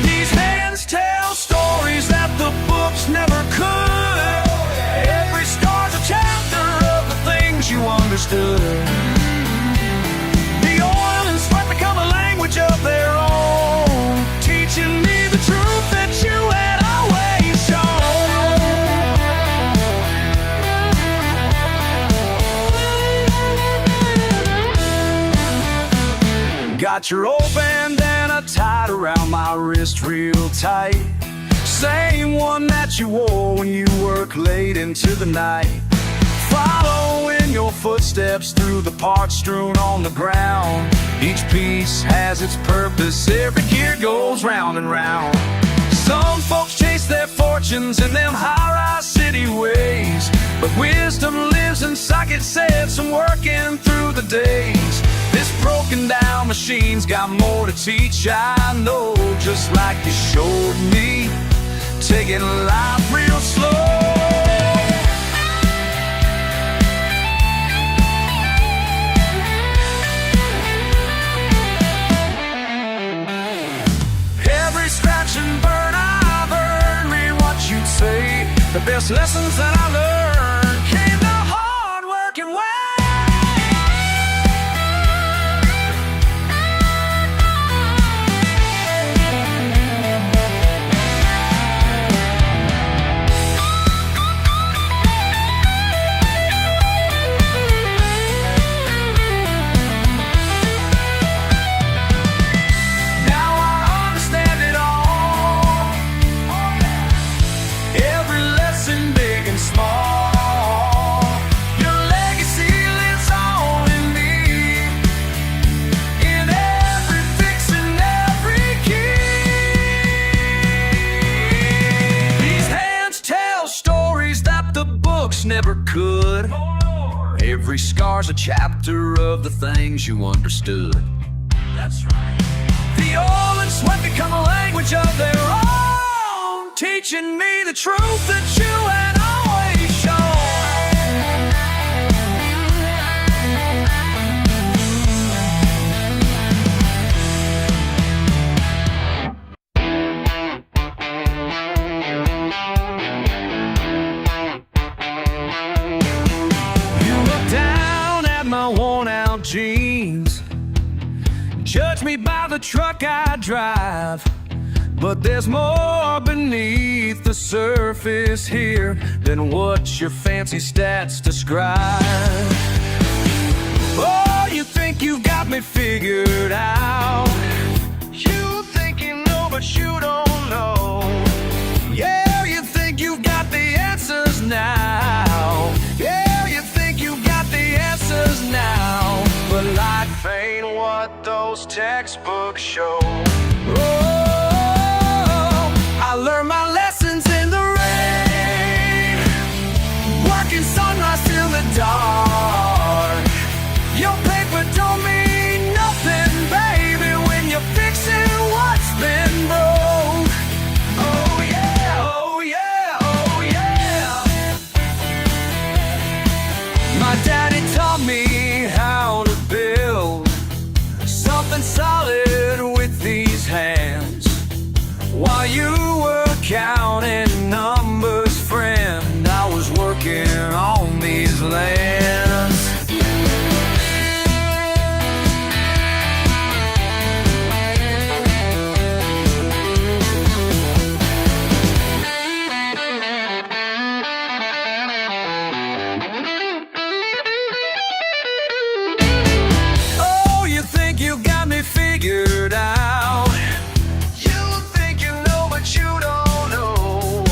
These hands tell stories that the books never could. Every star's a chapter of the things you understood. The oil and sweat become a language of their own, teaching me the truth that you had always shown. Got your old bandana tied around my wrist real tight. Same one that you wore when you work late into the night. Following your footsteps through the parts strewn on the ground. Each piece has its purpose, every gear goes round and round. Some folks chase their fortunes in them high-rise city ways, but wisdom lives in sockets sets and working through the days. This broken down machine's got more to teach, I know, just like you showed me, taking life real slow. Every scratch and burn I've earned me what you'd say. The best lessons that I learned came the hard working way. Every never could. Every scar's a chapter of the things you understood. That's right. The old and sweat become a language of their own, teaching me the truth that you had always shown. You look down at my worn-out jeans, judge me by the truck I drive, but there's more beneath the surface here than what your fancy stats describe. Oh, you think you've got me figured out. You think you know, but you don't know. Yeah, you think you've got the answers now. Yeah, you think you've got the answers now. But life ain't what those textbooks show. Oh, I learned my lessons in the rain, working sunrise till the dark. Your paper don't mean nothing, baby, when you're fixing what's been broke. Oh yeah, oh yeah, oh yeah. My daddy taught me how to build something solid with these hands. While you were counting numbers, friend, I was working on these lands. Oh, you think you got me figured out. You think you know, but you don't know.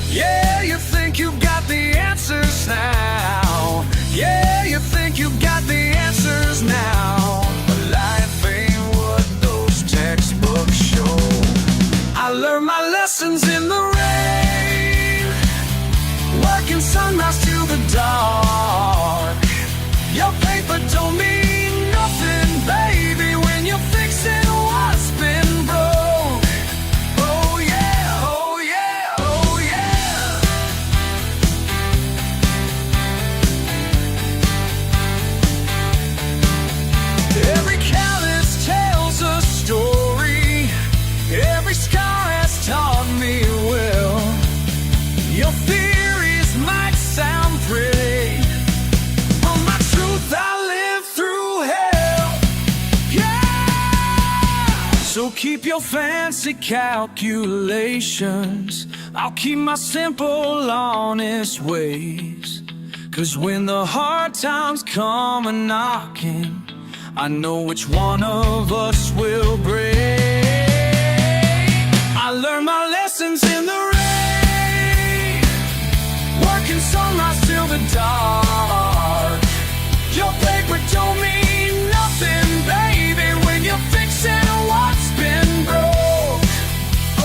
Yeah, you think you got the answers now. Yeah, you think you got the answers now. But life ain't what those textbooks show. I learned my lessons in the rain, working sunrise till the dark. Your paper don't mean nothing, baby, when you're fixing what's been broke. Oh yeah, oh yeah, oh yeah. Every callus tells a story, every scar has taught me well. Your theories might sound pretty, but my truth I live through hell. Yeah. So keep your fancy calculations, I'll keep my simple, honest ways. 'Cause when the hard times come a-knocking, I know which one of us will break. I learned my lessons in the rain, working sunrise till the dark. Your paper don't mean nothing, baby, when you're fixing what's been broke.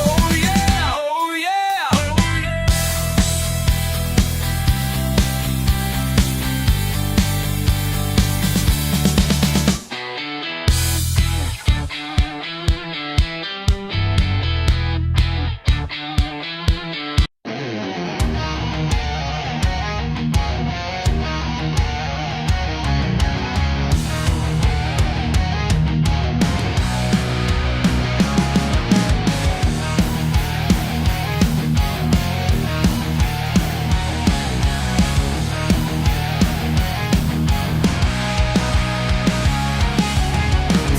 Oh yeah, oh yeah, oh yeah.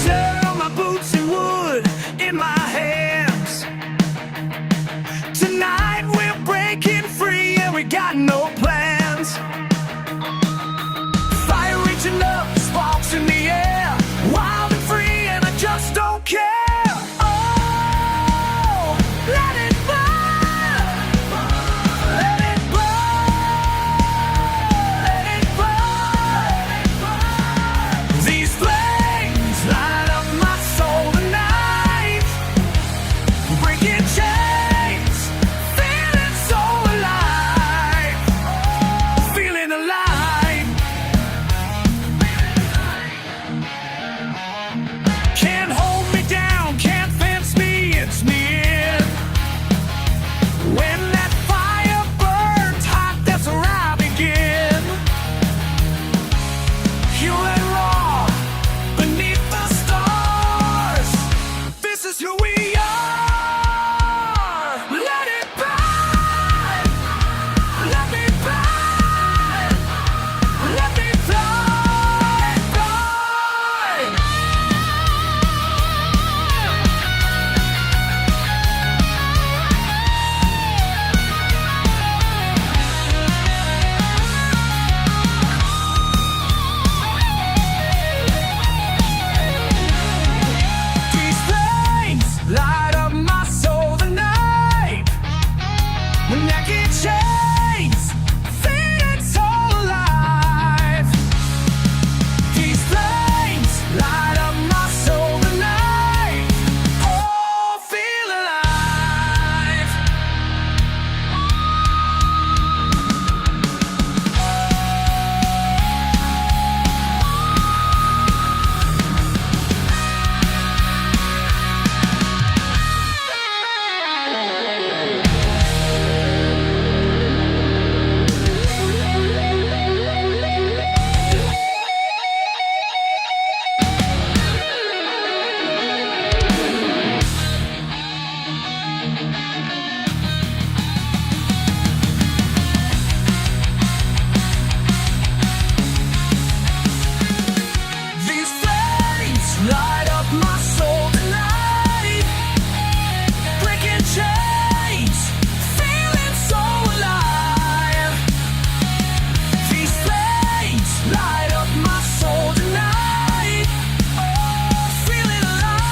Turn my boots and wood in my hands. Tonight we're breaking free and we got no plans. Fire reaching up, sparks in the air, wild and free, and I just don't care. Oh, let it burn, let it burn, let it burn. These flames light up my soul tonight, breaking chains, feeling so alive. chains, feeling so alive. These flames light up my soul tonight. Oh, feel alive. These flames light up my soul tonight. Breaking chains, feeling so alive. These flames light up my soul tonight. Oh, feeling alive.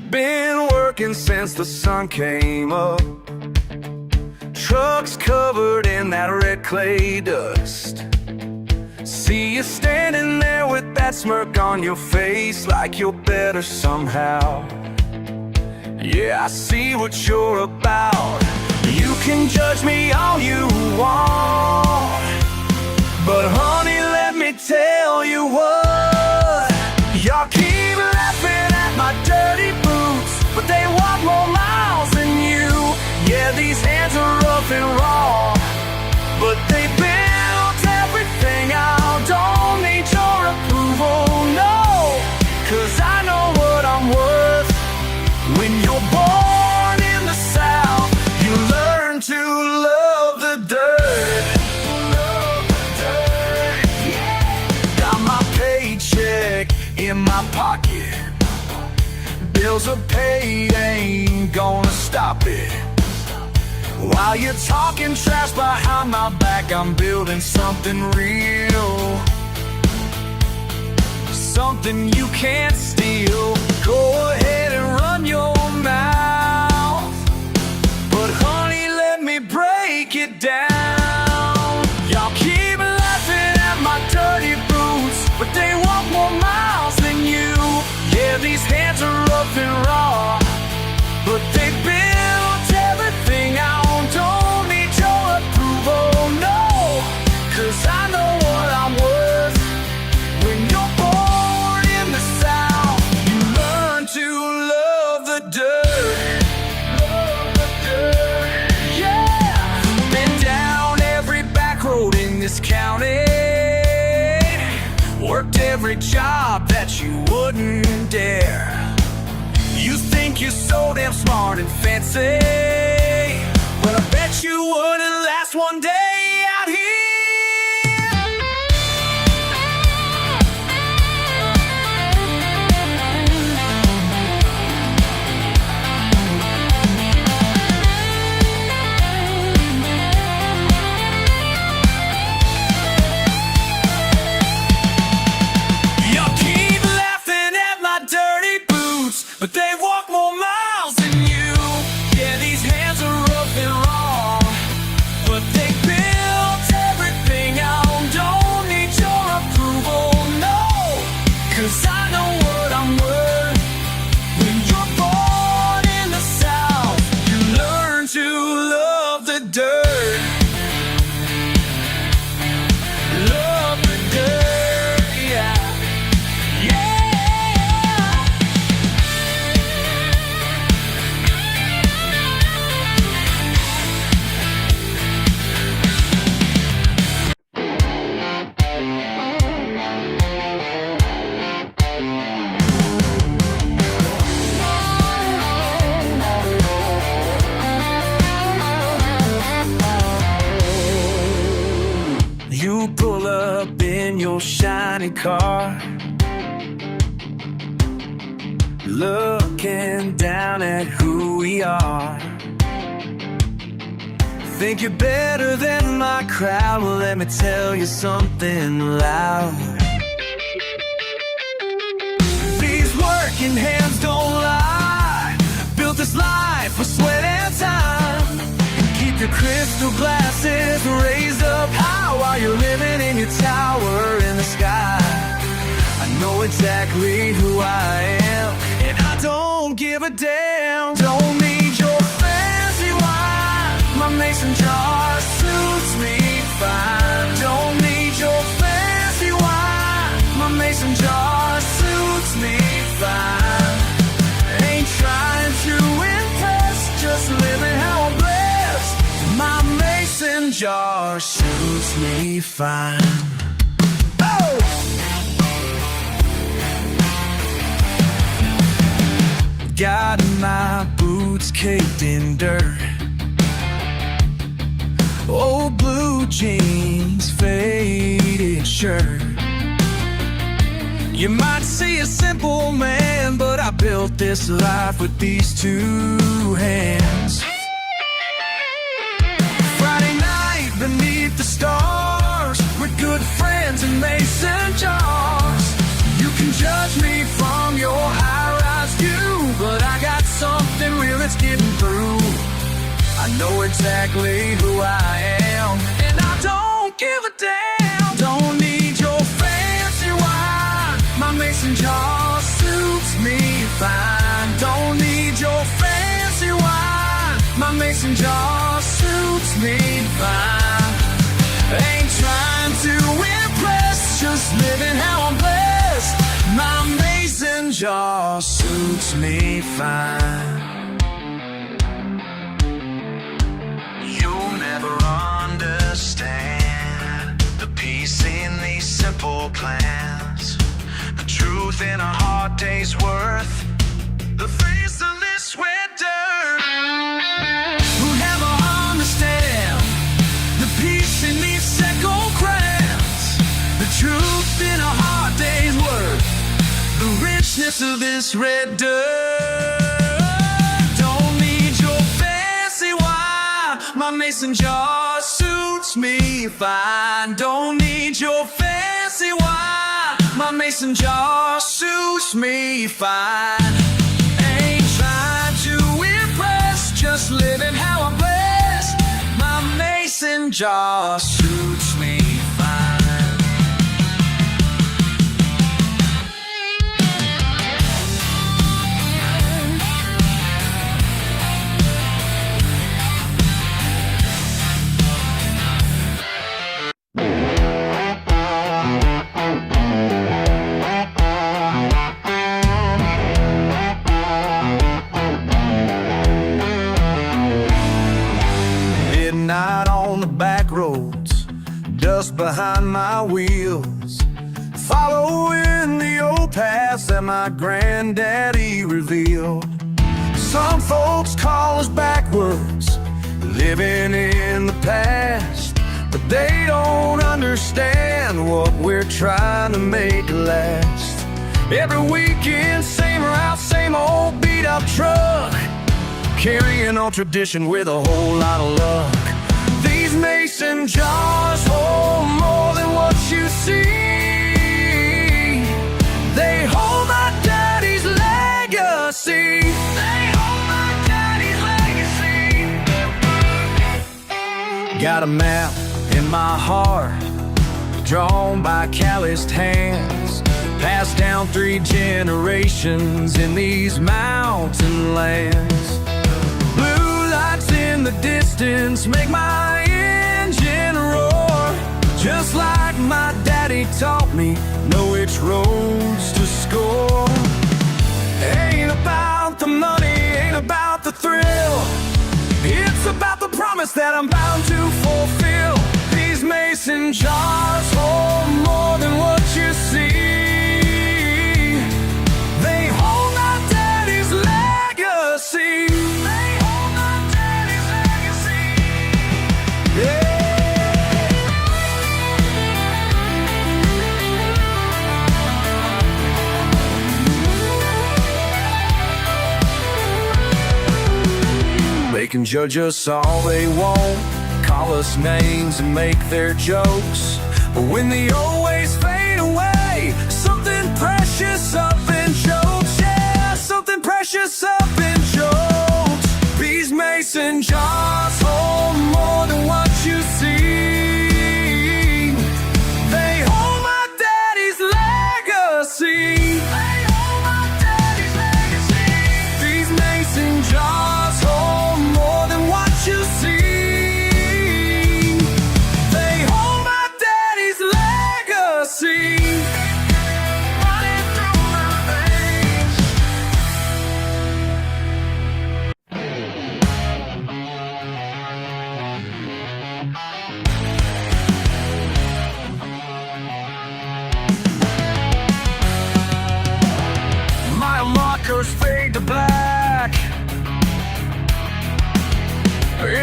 Been working since the sun came up. Trucks covered in that red clay dust. See you standing there with that smirk on your face, like you're better somehow. Yeah, I see what you're about. You can judge me all you want, but honey, let me tell you what. Y'all keep laughing at my dirty boots, but they walk more miles than you. Yeah, these hands are rough and raw, but they built everything out. Don't need your approval, no, 'cause I know what I'm worth. When you're born in the South, you learn to love the dirt. Love the dirt, yeah. Got my paycheck in my pocket. Bills are paid, ain't gonna stop it. While you're talking trash behind my back, I'm building something real, something you can't steal. Go ahead and run your mouth, but honey, let me break it down. Y'all keep laughing at my dirty boots, but they walk more miles than you. Yeah, these hands are rough and raw, but they built everything out. Don't need your approval, no, 'cause I know what I'm worth. When you're born in the South, you learn to love the dirt. Love the dirt, yeah. Been down every back road in this county. Worked every job that you wouldn't dare. You think you're so damn smart and fancy, but I bet you wouldn't last one day out here. Y'all keep laughing at my dirty boots, but they walk more miles than you. Yeah, these hands are rough and raw, but they built everything out. Don't need your approval, no, 'cause I know what I'm worth. When you're born in the South, you learn to love the dirt. Love the dirt, yeah. You pull up in your shiny car, looking down at who we are. Think you're better than my crowd? Well, let me tell you something loud. These working hands don't lie. Built this life with sweat and time. Keep your crystal glasses raised up high while you're living in your tower in the sky. I know exactly who I am, and I don't give a damn. Don't need your fancy wine, my mason jar suits me fine. Don't need your fancy wine, my mason jar suits me fine. Ain't trying to impress, just living how I'm blessed. My mason jar suits me fine. Oh! Got my boots caked in dirt, old blue jeans, faded shirt. You might see a simple man, but I built this life with these two hands. Friday night beneath the stars, with good friends and mason jars. You can judge me from your high-rise view, but I got something real that's getting through. I know exactly who I am, and I don't give a damn. Don't need your fancy wine, my mason jar suits me fine. Don't need your fancy wine, my mason jar suits me fine. Ain't trying to impress, just living how I'm blessed. My mason jar suits me fine. You'll never understand the peace in these simple plans, the truth in a hard day's worth, the face of this wet dirt. Who'll never understand the peace in these second crowns, the truth in a hard day's work, the richness of this red dirt. Don't need your fancy wine, my mason jar suits me fine. Don't need your fancy wine, my mason jar suits me fine. Ain't trying to impress, just living how I'm blessed. My mason jar suits me fine. Midnight on the back roads, dust behind my wheels, following the old paths that my granddaddy revealed. Some folks call us backwards, living in the past, but they don't understand what we're trying to make last. Every weekend, same route, same old beat-up truck, carrying on tradition with a whole lot of luck. These mason jars hold more than what you see. They hold my daddy's legacy. They hold my daddy's legacy. Got a map in my heart, drawn by calloused hands, passed down 3 generations in these mountain lands. Blue lights in the distance make my engine roar, just like my daddy taught me, know which roads to score. Ain't about the money, ain't about the thrill, it's about the promise that I'm bound to fulfill. These mason jars hold more than what you see. They hold my daddy's legacy. They hold my daddy's legacy. Yeah. can judge us all they want, call us names and make their jokes, but when the old ways fade away, something precious up in jokes. Yeah, something precious up in jokes. These mason jars hold more than what you see. They hold my daddy's legacy. They hold my daddy's legacy. These mason jars hold more than what you see. They hold my daddy's legacy. Running through my veins. Mile markers fade to black.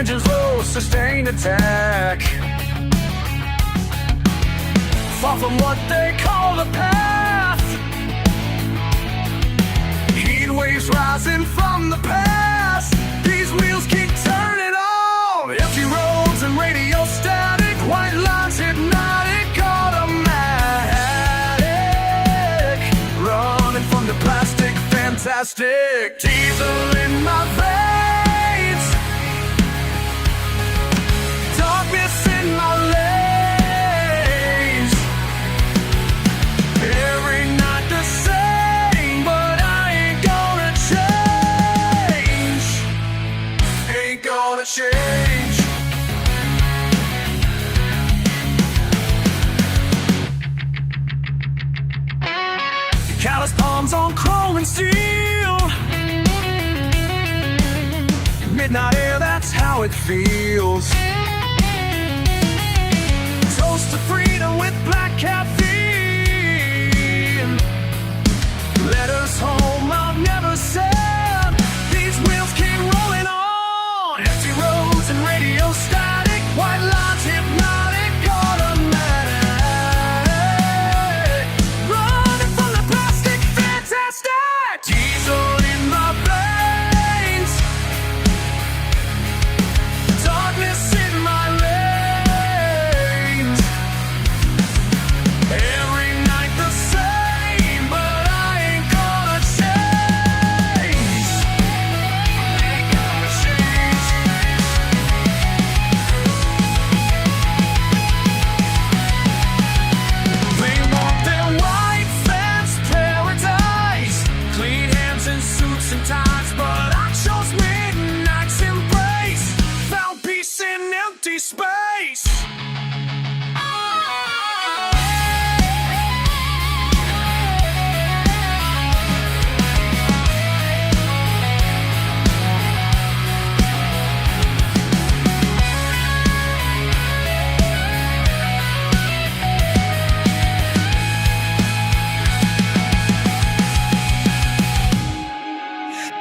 Engines low, sustained attack. Far from what they call the path. Heat waves rising from the past. These wheels keep turning on. Empty roads and radio static. White lines hypnotic, automatic. Running from the plastic, fantastic. Diesel in my veins. Darkness in my lanes. Every night the same, but I ain't gonna change. Ain't gonna change. Callous palms on chrome and steel. Midnight air, that's how it feels. Toast to freedom with black caffeine. Letters home I've never said. These wheels keep rolling on. Empty roads and radio static. White lines hypnotic, automatic. Running from the plastic, fantastic. Diesel in my veins. Darkness in my lanes. Every night the same, but I ain't gonna change. Ain't gonna change. They want their white fence paradise, clean hands and suits and ties, but I chose midnight's embrace. Found peace in empty space.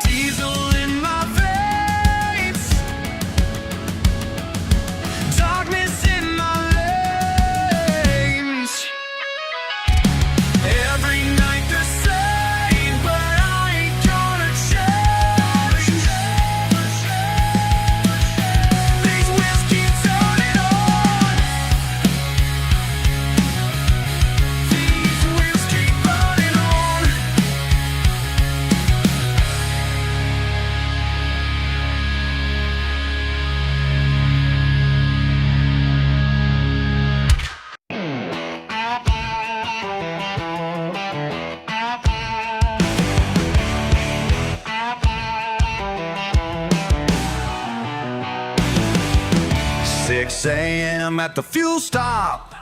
Diesel in my veins. Darkness in my lanes. Every night the same, but I ain't gonna change. These wheels keep turning on. These wheels keep running on. Six a.m. at the fuel stop.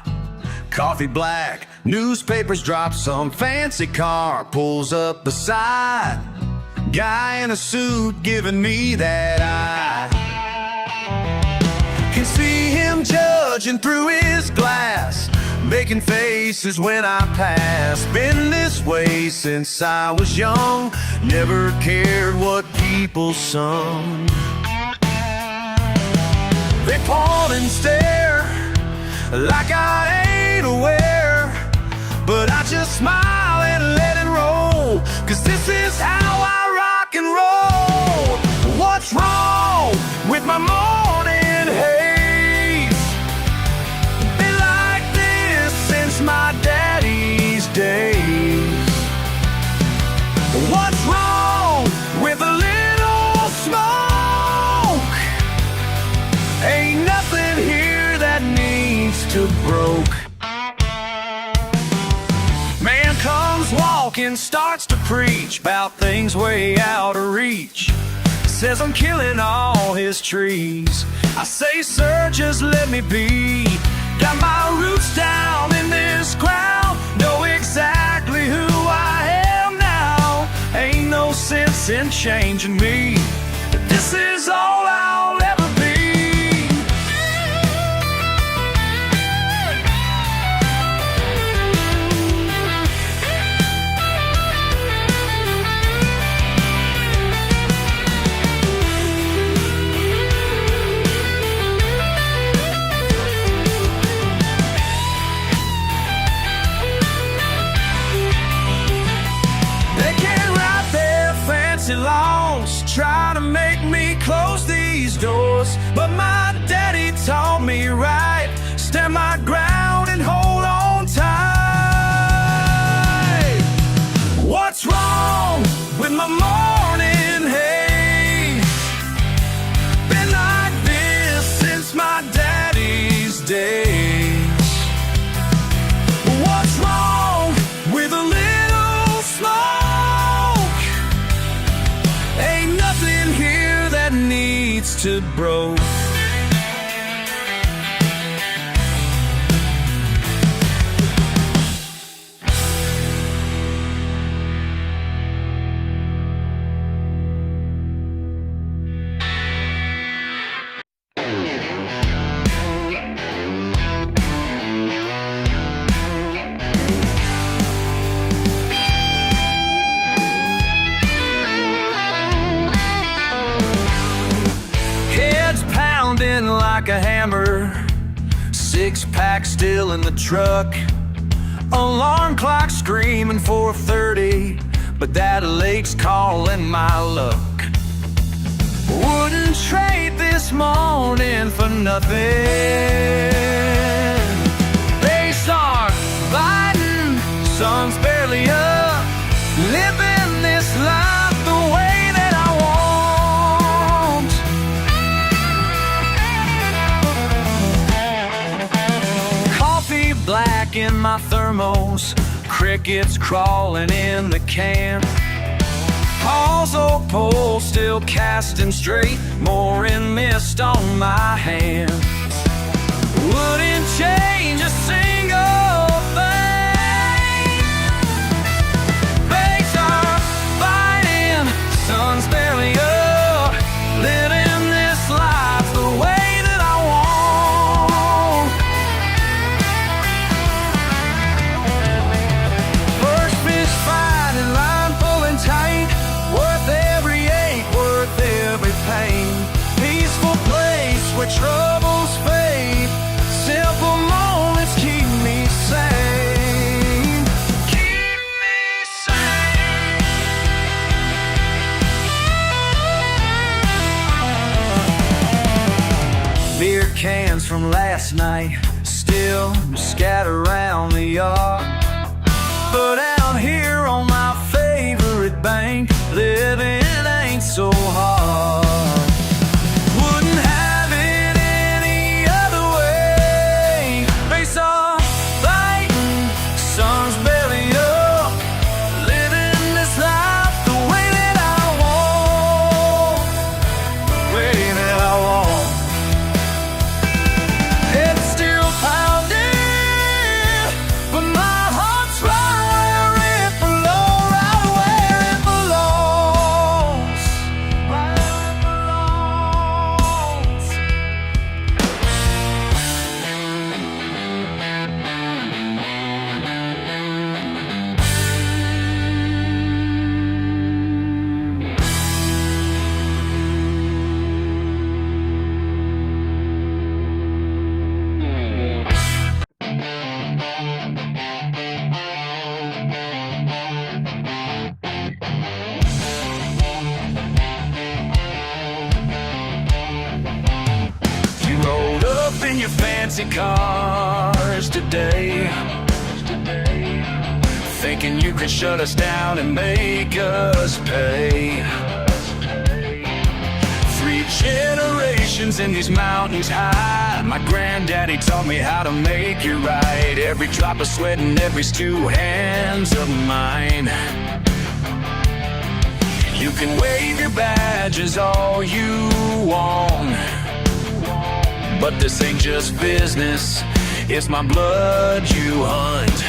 Coffee black, newspapers drop. Some fancy car pulls up beside. Guy in a suit giving me that eye. Can see him judging through his glass, making faces when I pass. Been this way since I was young, never cared what people sung. They pause and stare like I ain't aware, but I just smile and let it roll, 'cause this is how I rock and roll. What's wrong talking, starts to preach about things way out of reach. Says I'm killing all his trees. I say, sir, just let me be. Got my roots down in this ground, know exactly who I am now. Ain't no sense in changing me. This is all I'll ever be. Longs try to make me close these doors, but my daddy taught me right. Stand my ground and hold on tight. What's wrong with my morning haze? Been like this since my daddy's days. What's wrong with a little smoke? Needs to broke. Like a hammer, six-pack still in the truck. Alarm clock screaming 4:30, but that lake's calling my luck. Wouldn't trade this morning for nothing. They start fighting, sun's barely up, living this life the way that I want. Black in my thermos, crickets crawling in the can. Paul's old pole still casting straight, more in mist on my hand. Wouldn't change a single thing. Bakes are fighting, sun's barely up, living this life the way that I want. Where troubles fade, simple moments keep me sane. Keep me sane. Beer cans from last night still scattered around the yard, but out here on my favorite bank, living ain't so hard. Fancy cars today, thinking you could shut us down and make us pay. 3 generations traditions in these mountains high. My granddaddy taught me how to make it right. Every drop of sweat and every two hands of mine. You can wave your badges all you want, but this ain't just business, it's my blood you hunt.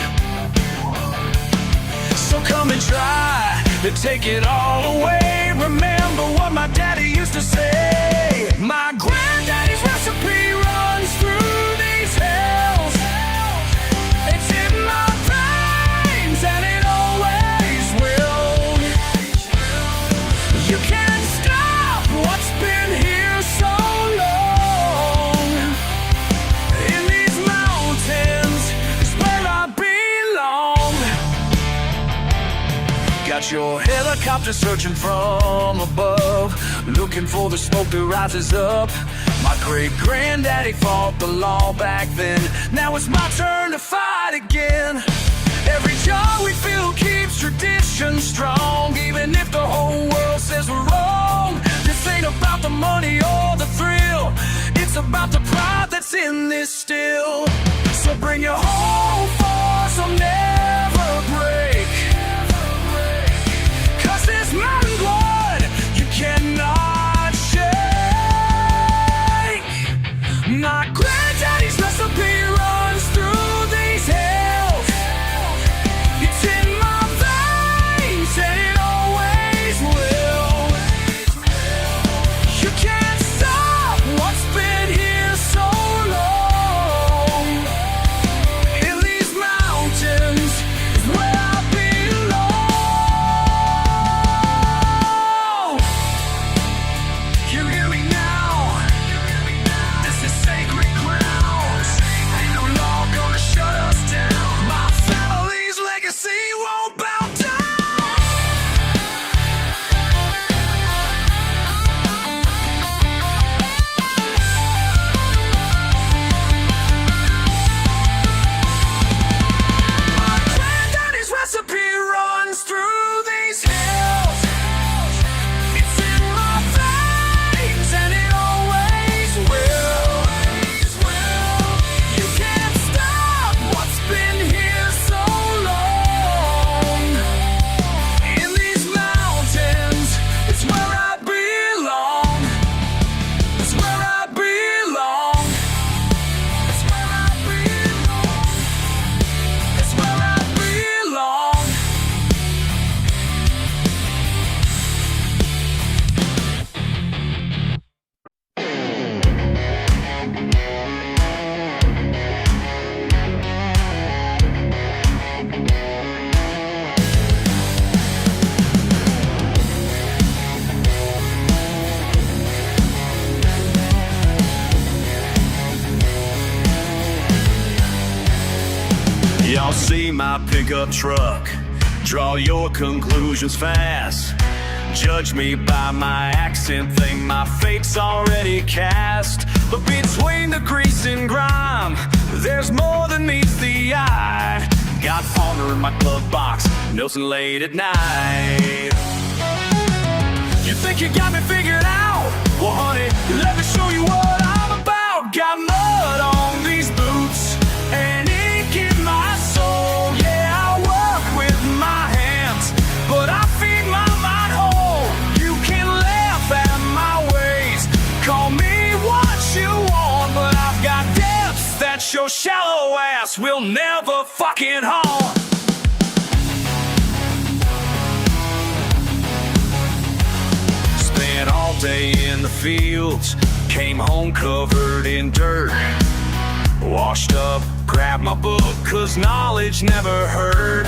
So come and try to take it all away. Remember what my daddy used to say. My granddaddy's recipe runs through these hills. It's in my veins and it always will. You can't stop what's been here so long. In these mountains is where I belong. Got your helicopter searching from above, looking for the smoke that rises up. My great-granddaddy fought the law back then. Now it's my turn to fight again. Every jar we fill keeps tradition strong, even if the whole world says we're wrong. This ain't about the money or the thrill, it's about the pride that's in this still. So bring your whole force, I'll never break. Cause this mountain blood you cannot shake. My granddaddy's recipe runs through these hills. It's in my veins and it always will. You can't stop what's been here so long. In these mountains is where I belong. You hear me now? This is sacred ground. Ain't no law gonna shut us down. My family's legacy won't bow down. My granddaddy's recipe runs through these hills. It's in my veins and it always will. You can't stop what's been here so long. In these mountains, it's where I belong. It's where I belong. It's where I belong. It's where I belong. Y'all see my pickup truck, draw your conclusions fast. Judge me by my accent, think my fate's already cast. But between the grease and grime, there's more than meets the eye. Got honor in my glove box, Nelson late at night. You think you got me figured out? Well honey, let me show you what I'm about. Got mud on these boots and ink in my soul. Yeah, I work with my hands, but I feed my mind whole. You can laugh at my ways, call me what you want, but I've got depths that your shallow ass will never fucking haunt. Spent all day in the fields, came home covered in dirt. Washed up, grabbed my book, cause knowledge never hurt.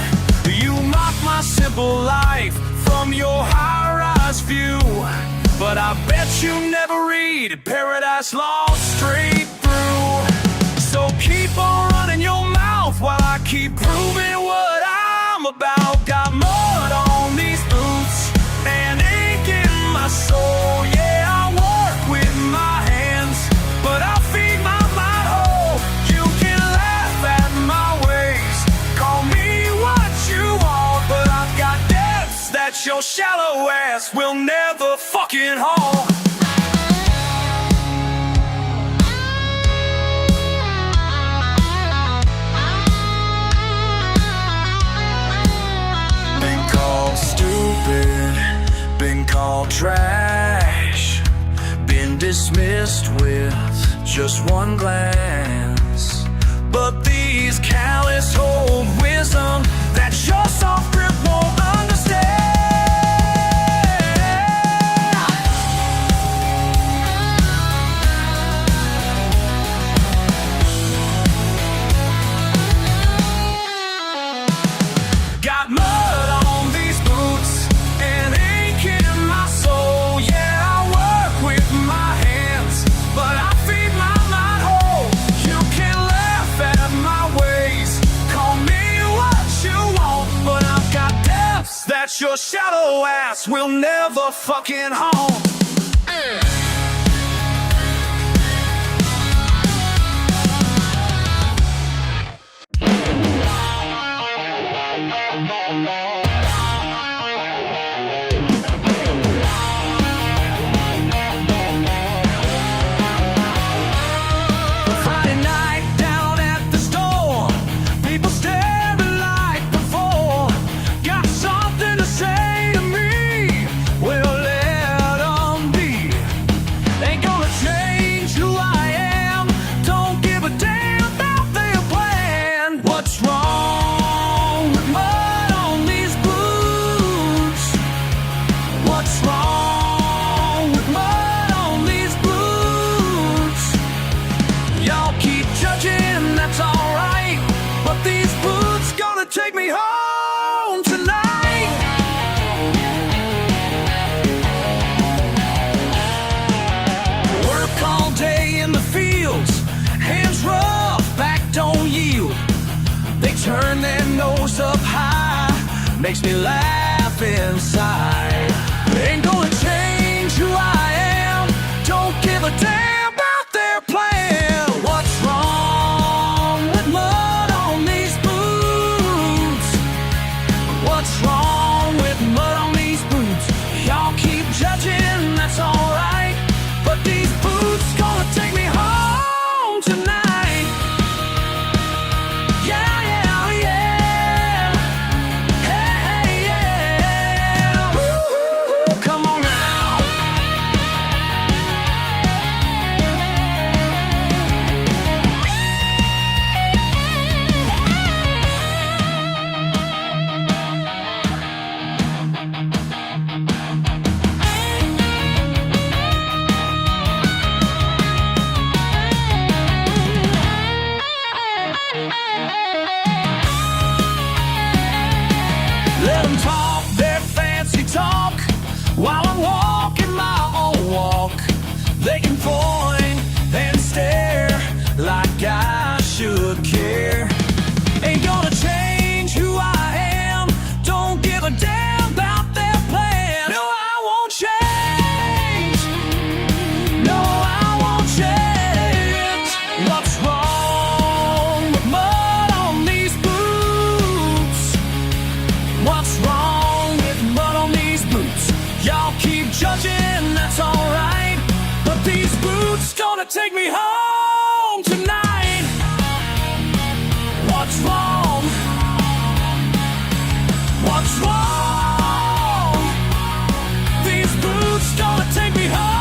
You mock my simple life from your high-rise view, but I bet you never read Paradise Lost straight through. So keep on running your mouth while I keep proving what I'm about. Got mud on these boots and ink in my soul. Yeah, I work with my hands, but I feed my mind whole. You can laugh at my ways, call me what you want, but I've got depths that your shallow ass will never fucking haul. trash, been dismissed with just one glance. But these callous hold wisdom that your soft grip won't understand. Got mud on these boots and ache in my soul. Yeah, I work with my hands, but I feed my mind whole. You can laugh at my ways, call me what you want, but I've got depths that your shallow ass will never fucking haunt. Take me home tonight. Work all day in the fields, hands rough, back don't yield. They turn their nose up high, makes me laugh inside. Ain't gonna change who I am, don't give a damn about their plan. What's wrong with mud on these boots? What's wrong with mud on these boots? Y'all keep judging, that's alright, but these boots gonna take me home tonight. Yeah, yeah, yeah. Hey, yeah. Woo, come on now. Let them talk their fancy talk while I'm walking my own walk. They can point and stare like I should care. Ain't gonna change who I am, don't give a damn about their plan. No, I won't change. No, I won't change. What's wrong with mud on these boots? What's wrong with mud on these boots? Y'all keep judging, that's alright, but these boots gonna take me home tonight. What's wrong? What's wrong? These boots gonna take me home.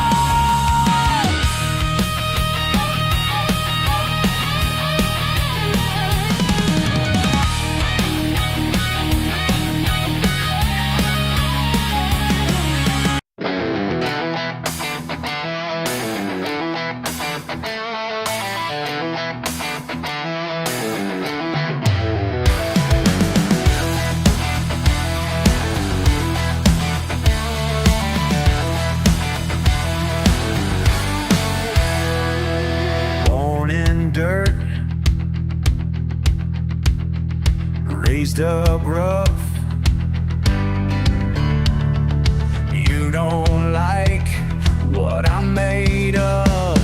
Born in dirt, raised up rough. You don't like what I'm made of.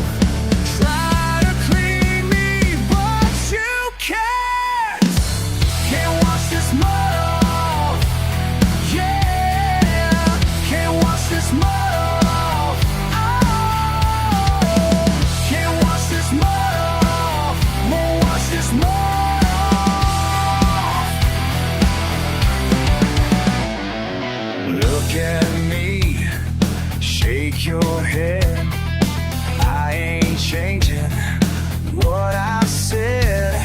Try to clean me, but you can't. Can't wash this mud off. Yeah, can't wash this mud off. Oh, can't wash this mud off. Won't wash this mud off. your head. I ain't changing what I said.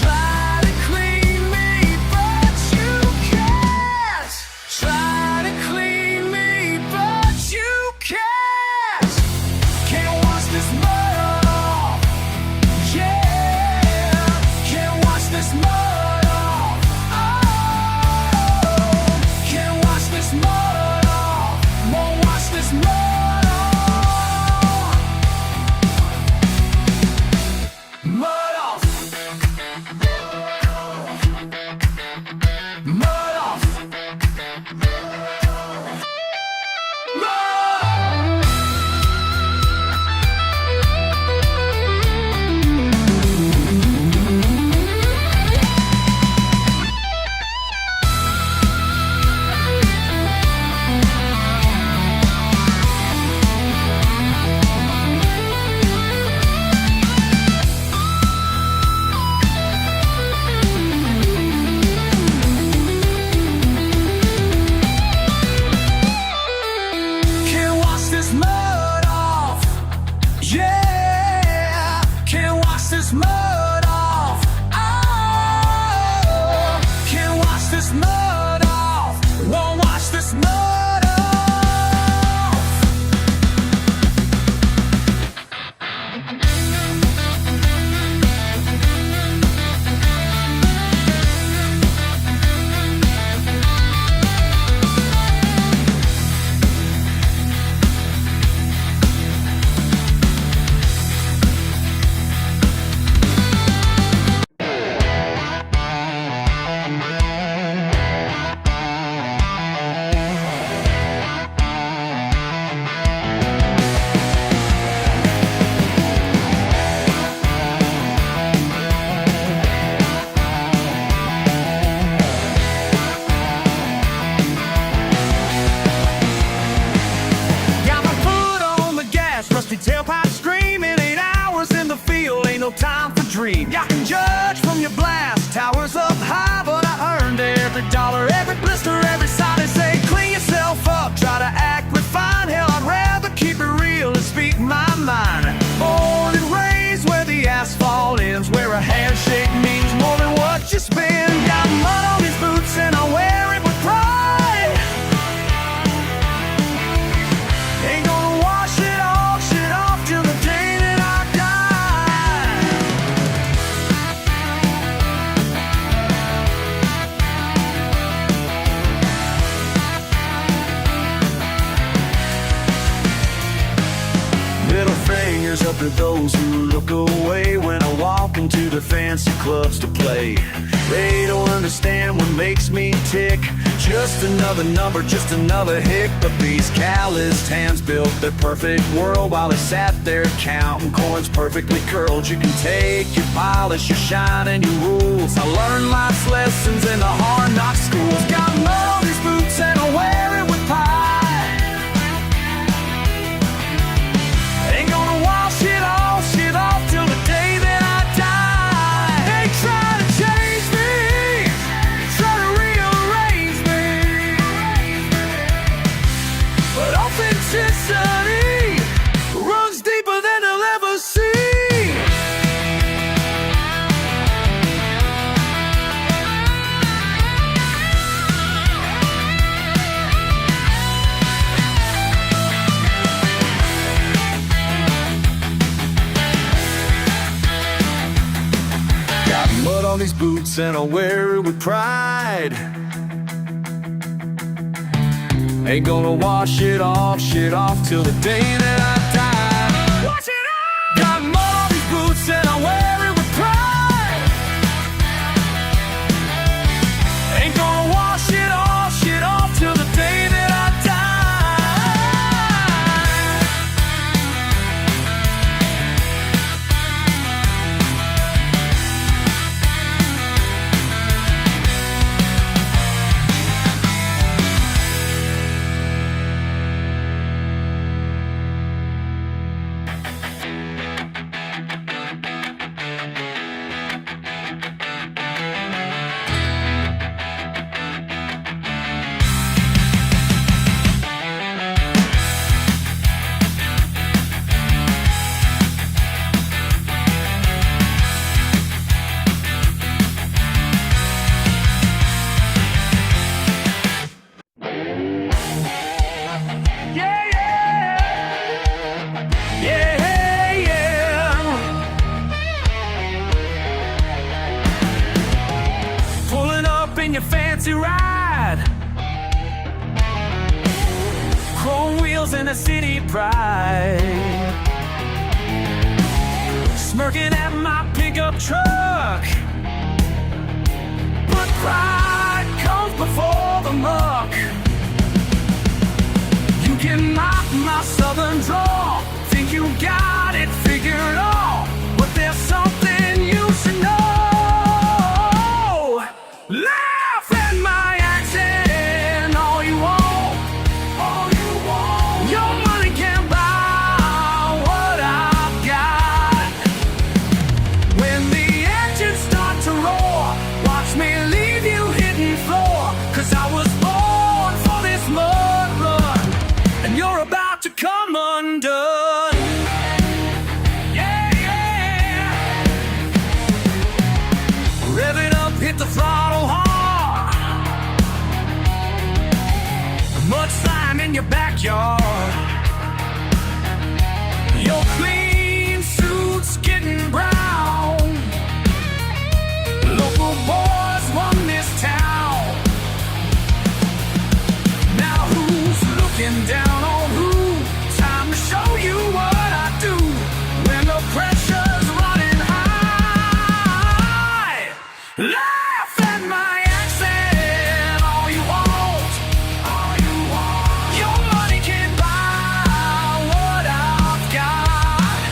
Try to clean me, but you can't. Try to clean me, but you can't. Can't wash this mud off. Yeah, can't wash this mud off. Oh, can't wash this mud off. Won't wash this mud off. Mud off. Mud off. Can't wash this mud off. Yeah, can't wash this mud off. Oh, can't wash this mud off. Won't wash this mud off. Got my foot on the gas, rusty tailpipe screaming. 8 hours in the field, ain't no time for dream. I can judge from your blast, towers up high, but I earned every dollar, every blister, every sign. They say clean yourself up, try to act refined. Hell, I'd rather keep it real and speak my mind. Born and raised where the asphalt ends, where a handshake means more than what you spend. Got mud on these boots and I wear it with pride. Ain't gonna wash it off, shit off till the day that I die. Middle fingers up to those who look away when I walk into the fancy clubs to play. They don't understand what makes me tick. Just another number, just another hick. But these calloused hands built their perfect world while they sat there counting coins perfectly curled. You can take your polish, your shine, and your rules. I learned life's lessons in the hard knock schools. Got mud on these boots and I wear it with pride. Ain't gonna wash it off till the day that I die. They try to change me, try to rearrange me, but authenticity runs deeper than they'll ever see. Got mud on these boots and I wear it with pride. Ain't gonna wash it off, shit off till the day that I die. Wash it off! Got mud on these boots and I wear it with pride. Ain't gonna wash it off, shit off till the day that I die. a city pride, smirking at my pickup truck. But pride comes before the muck. You can mock my southern drawl, think you got it figured out, but there's something you should know. Laugh at my accent all you want, all you want. Your money can't buy what I've got. When the engines start to roar, watch me leave you hitting floor, 'cause I was born for this mud run, and you're about to come undone. Yeah, yeah. Rev it up, hit the throttle hard. Mud slime in your backyard. Your clean suit's getting brown. Local boys run this town. Now who's looking down on who? Time to show you what I do when the pressure's running high. Laugh at my accent all you want, all you want. Your money can't buy what I've got.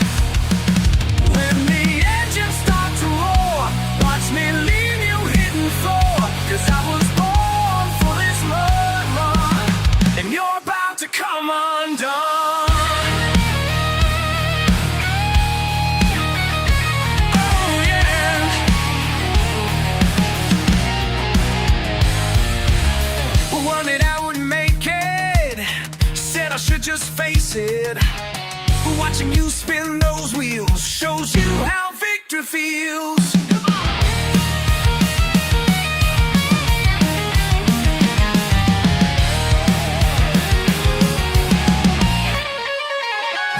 When the engines start to roar, watch me leave you hitting floor, 'cause I was born for this mud run, and you're about to come undone. Oh yeah. One that I wouldn't make it, said I should just face it. Watching you spin those wheels shows you how victory feels.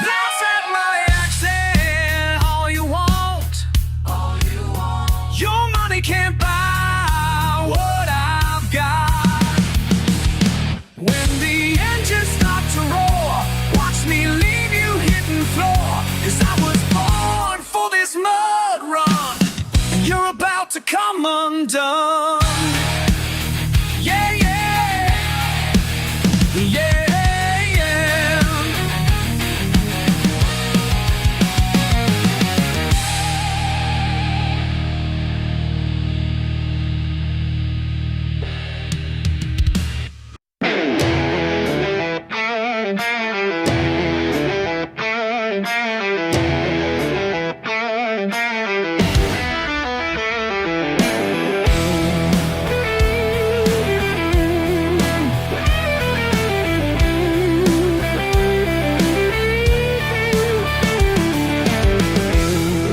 Laugh at my accent all you want, all you want. Your money can't buy what I've got. When the engines start to roar, watch me leave you hitting floor, 'cause I was born for this mud run, and you're about to come undone. Yeah, yeah. Yeah, yeah.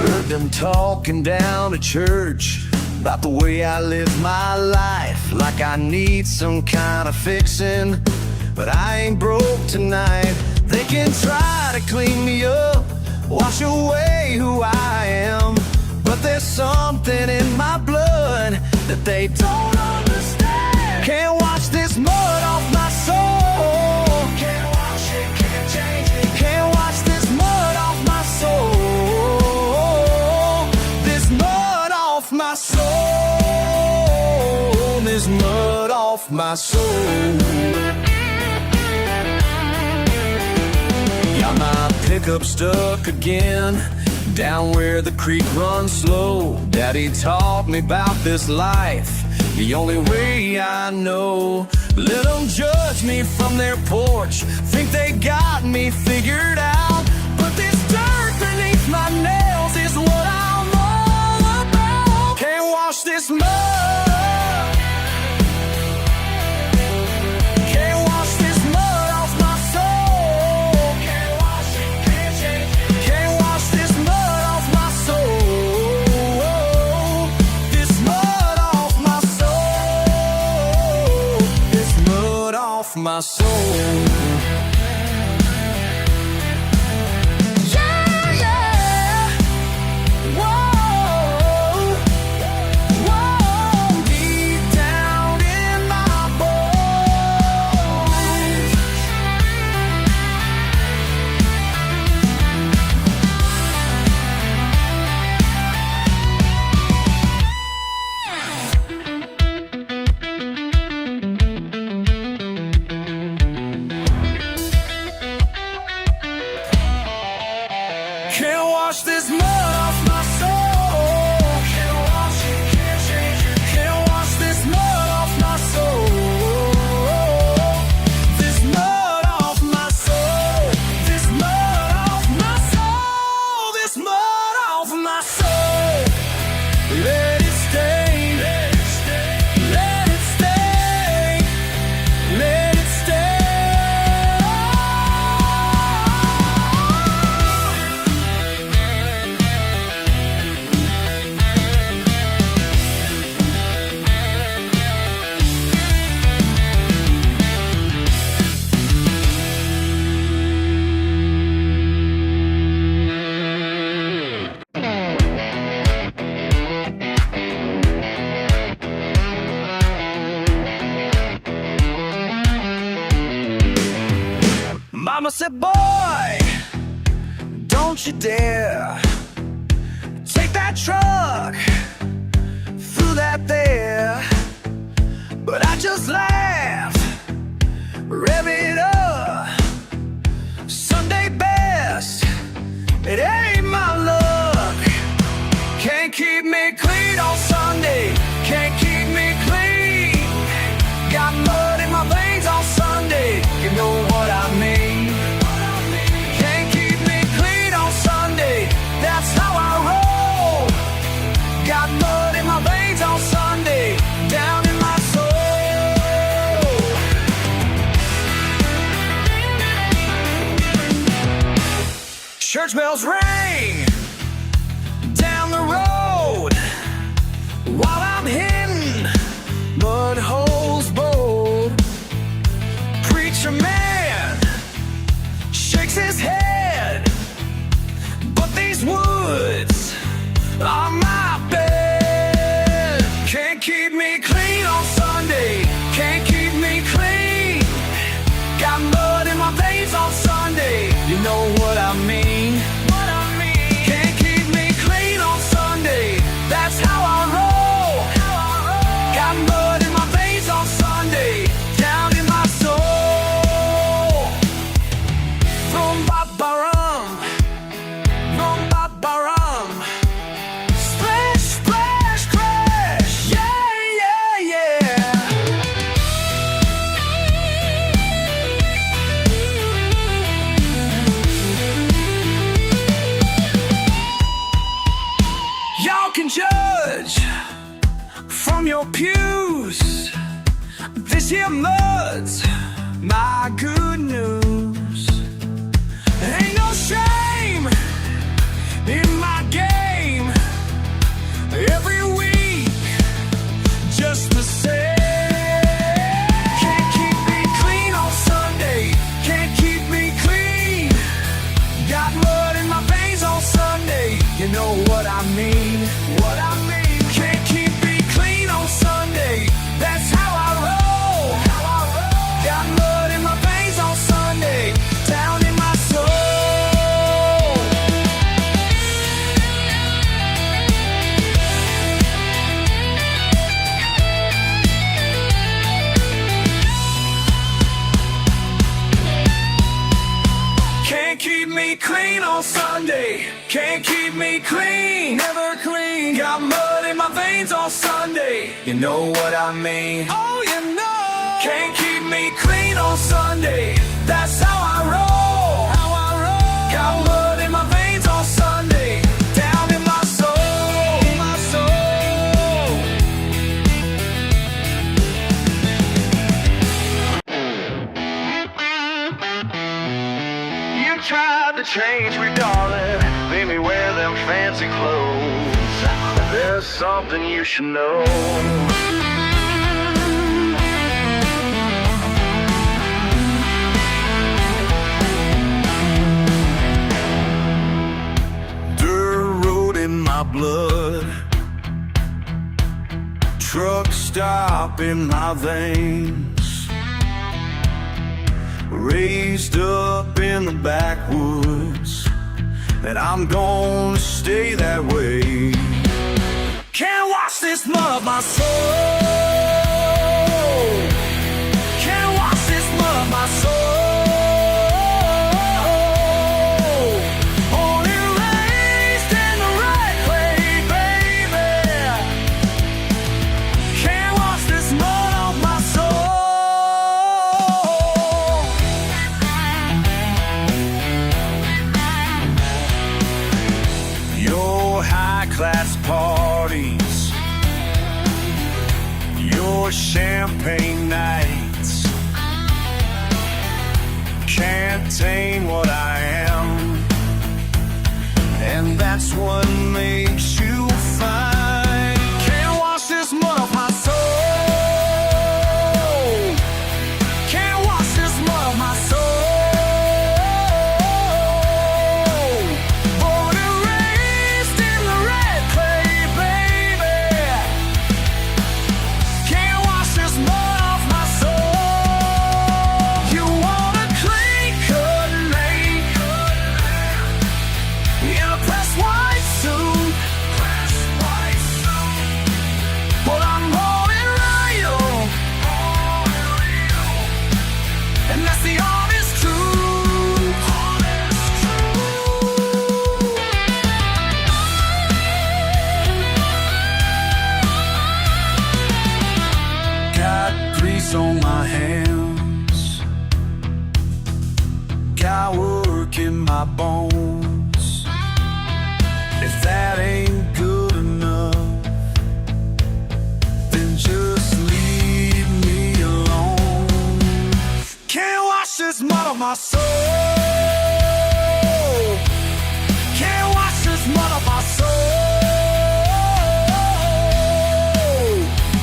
Heard them talking down to church about the way I live my life, like I need some kind of fixing, but I ain't broke tonight. They can try to clean me up, wash away who I am, but there's something in my blood that they don't understand. Can't wash this mud off my soul. Can't wash it, can't change it. Can't wash this mud off my soul. This mud off my soul. This mud off my soul. Got my pickup stuck again, down where the creek runs slow. Daddy taught me about this life, the only way I know. Let them judge me from their porch, think they got me figured out, but this dirt beneath my nails is what I'm all about. Can't wash this mud. Can't wash this mud off my soul. Can't wash it, can't change it. Can't wash this mud off my soul. This mud off my soul. This mud off my soul. Yeah, yeah. Whoa, whoa. Deep down in my bones, wash this mud off my soul. Can't wash it, can't change it. Can't wash this mud off my soul. This mud off my soul. This mud off my soul. This mud off my soul. Let it stay. Let it stay. Let it stay. Let it stay. Mama said, boy, don't you dare take that truck through that there. But I just laughed, rev it up. Sunday best, it ain't my luck. Can't keep me clean on Sunday, can't keep me clean. Got mud in my veins on Sunday, you know what I mean. Can't keep me clean on Sunday, that's how I roll. Got mud in my veins on Sunday, down in my soul. Church bells ring down the road while I'm hitting mud holes bold. Preacher man shakes his head, but these woods are my bed. Can't keep me clean on Sunday, can't keep me clean. Got mud in my veins on Sunday, you know what I mean. Can't keep me clean on Sunday, that's how I roll. Got mud in my veins on Sunday, down in my soul. Rum ba ba rum, rum ba ba rum. Splash, splash, crash, yeah, yeah, yeah. Y'all can judge from your pews. This here mud's my good news. Ain't no shame in my game. Every week, just the same. Can't keep me clean on Sunday, can't keep me clean. Got mud in my veins on Sunday, you know what I mean. What I mean. Can't keep me clean on Sunday, that's how I roll. Got mud in my veins on Sunday, down in my soul. Can't keep me clean on Sunday, can't keep me clean, never clean. Got mud in my veins on Sunday, you know what I mean. Oh, you know. Can't keep me clean on Sunday, that's how I roll. Got mud in my veins on Sunday, down in my soul. My soul. You tried to change me, darling, made me wear them fancy clothes. There's something you should know. Dirt road in my blood, truck stop in my veins, raised up in the backwoods, and I'm gonna stay that way. Can't wash this mud off my soul. Can't wash this mud off my soul. Only rain champagne nights can't tame what I am, and that's what makes you fine. Can't wash this mud off my soul. Can't wash this mud off my soul. Born and raised in the red clay, baby. Can't wash this mud off my soul. You want a clean cut mate in a pressed white suit. But I'm born and real, and that's the honest truth. Got grease on my hands, got work in my bones. If that ain't good enough, then just leave me alone. Can't wash this mud off my soul. Can't wash this mud off my soul.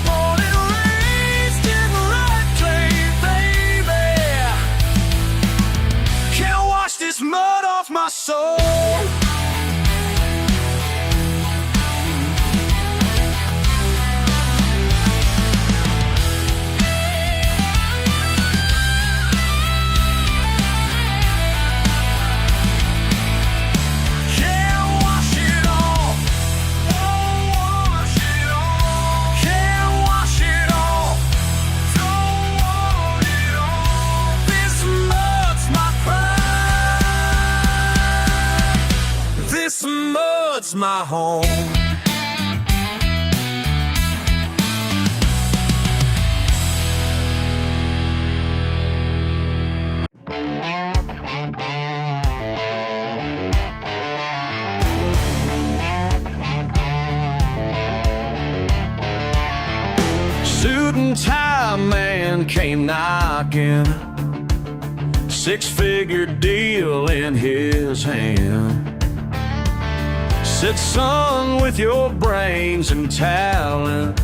Born and raised in the red clay, baby. Can't wash this mud off my soul. Can't wash it off. Don't wash it off. Can't wash it off. Don't want it off. This mud's my pride. This mud's my home. Suit and tie man came knocking, six-figure deal in his hand. Said, son, with your brains and talent,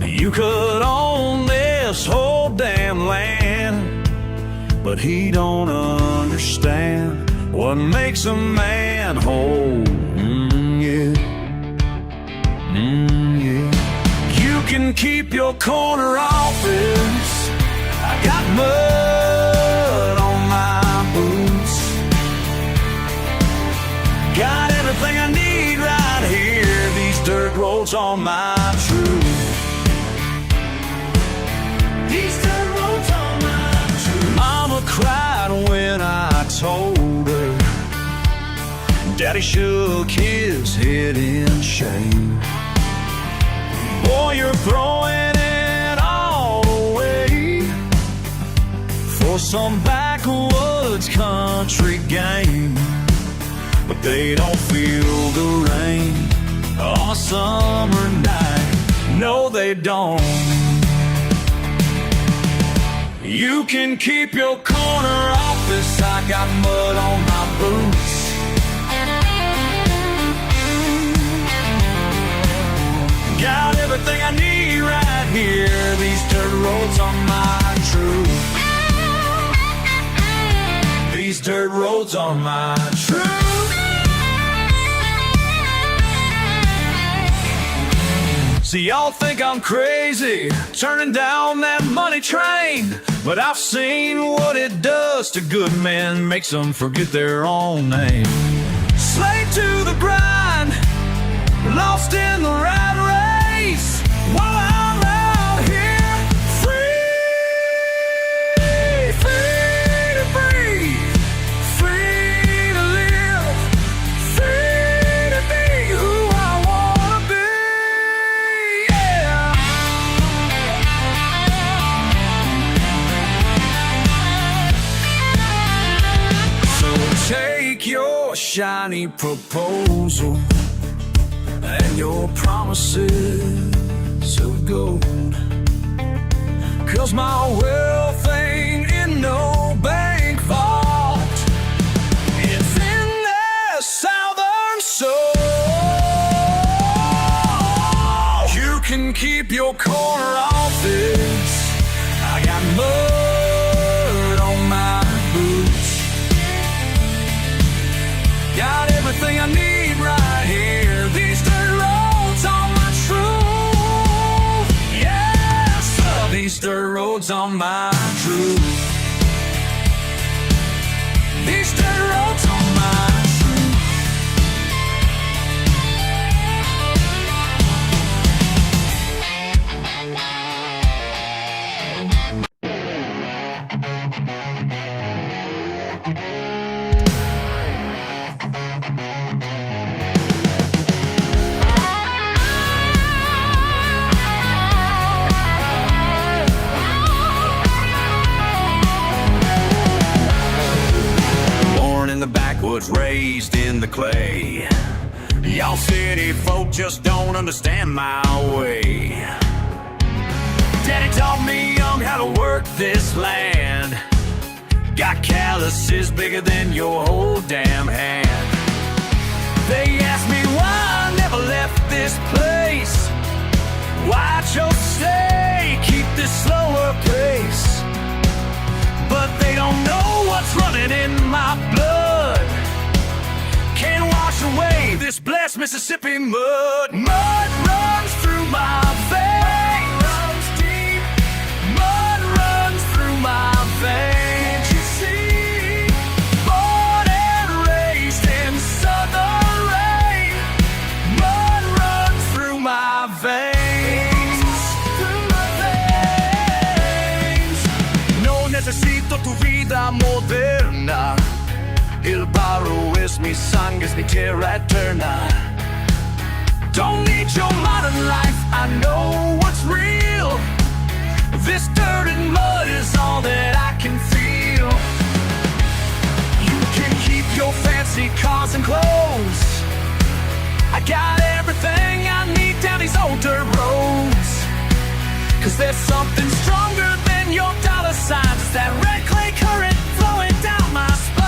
you could own this whole damn land. But he don't understand what makes a man whole. Yeah. Yeah. You can keep your corner office. I got mud on my boots. Got everything I need right here. These dirt roads on my truth. These dirt roads on my truth. Mama cried when I told her. Daddy shook his head in shame. Boy, you're throwing it all away for some backwoods country game. But they don't feel the rain on a summer night. No, they don't. You can keep your corner office. I got mud on my boots. Got everything I need right here. These dirt roads on my truth. These dirt roads on my truth. See, y'all think I'm crazy, turning down that money train. But I've seen what it does to good men, makes them forget their own name. Slave to the grind, lost in the rat race, while I'm out here free, free to breathe, free to live, free to be who I wanna be, yeah. So take your shiny proposal and your promises of gold, 'cause my wealth ain't in no bank vault. It's in their southern soul. You can keep your corner office. I got mud on my boots. Got everything I need right here. These dirt roads on my truth. Yes, these dirt roads on my truth. These dirt roads on my truth. Raised in the clay. Y'all city folk just don't understand my way. Daddy taught me young how to work this land. Got calluses bigger than your whole damn hand. They asked me why I never left this place, why I chose to stay, keep this slower pace. But they don't know what's running in my blood. Can't wash away this blessed Mississippi mud. Mud runs through my veins. Mud runs deep. Mud runs through my veins. Can't you see? Born and raised in southern rain. Mud runs through my veins. Through my veins. No necesito tu vida moderna. El barro es mi sangre, es mi tierra eterna. Don't need your modern life, I know what's real. This dirt and mud is all that I can feel. You can keep your fancy cars and clothes. I got everything I need down these old dirt roads. 'Cause there's something stronger than your dollar signs. It's that red clay current flowing down my spine.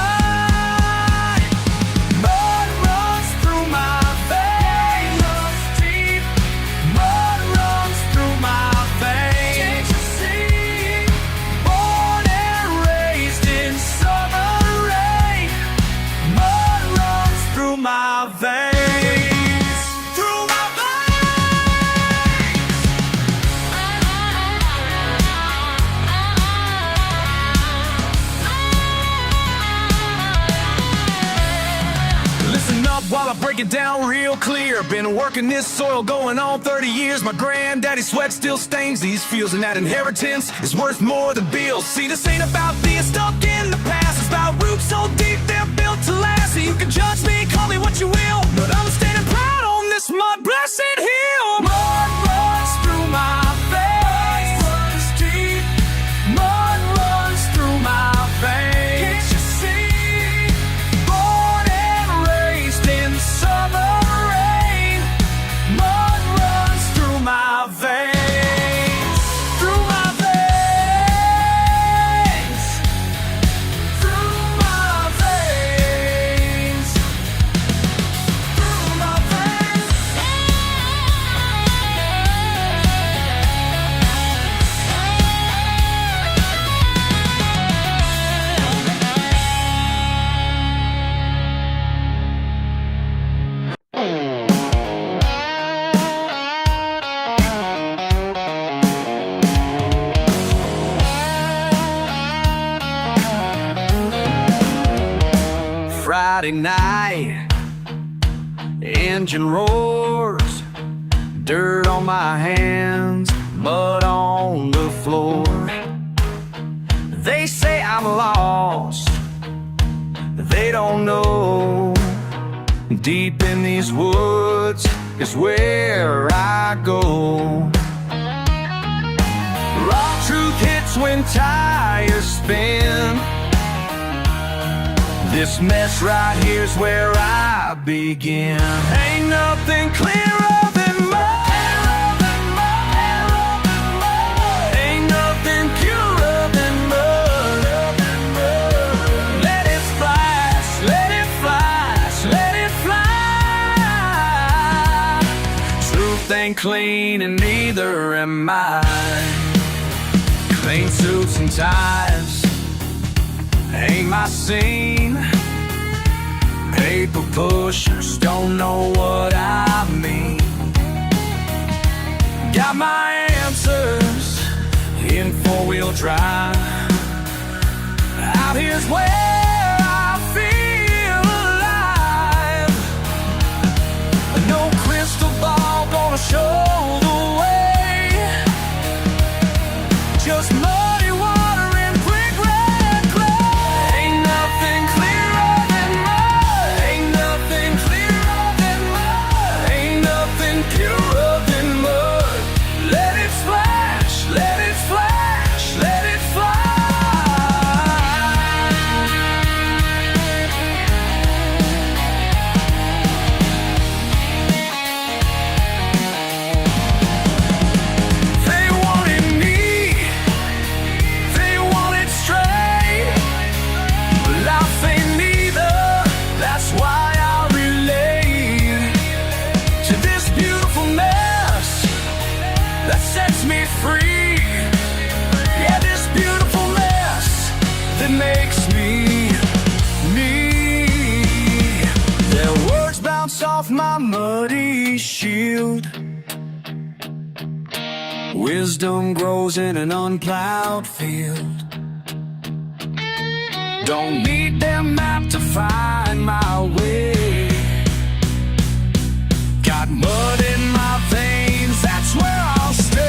While I break it down real clear, been working this soil going on 30 years. My granddaddy's sweat still stains these fields, and that inheritance is worth more than bills. See, this ain't about being stuck in the past. It's about roots so deep they're built to last. So you can judge me, call me what you will, but I'm standing proud on this mud-blessed hill. Mud runs through my veins. Mud runs deep. Mud runs through my veins. Can't you see? Born and raised in summer rain. Mud runs through my veins. Through my veins. Through my veins. Through my veins. Friday night, engine roars, dirt on my hands, mud on the floor. They say I'm lost, they don't know. Deep in these woods is where I go. Raw truth hits when tires spin. This mess right here's where I begin. Ain't nothing clearer than mud. Ain't nothing Truth ain't clean and neither am I. Clean suits and ties ain't my scene. Paper pushers don't know what I mean. Got my answers in four-wheel drive. Out here's where I feel alive. No crystal ball gonna show the way. Just muddy water and quick red clay. Ain't nothing clearer than mud. Ain't nothing clearer than mud. Ain't nothing purer than mud. Let it splash, let it flash, let it fly. They wanted me, they wanted straight. Life ain't neither, that's why I relate to this beautiful mess that sets me free. Yeah, this beautiful mess that makes me me. Their words bounce off my muddy shield. Wisdom grows in an unplowed field. Don't need their map to find my way. Got mud in my veins, that's where I'll stay.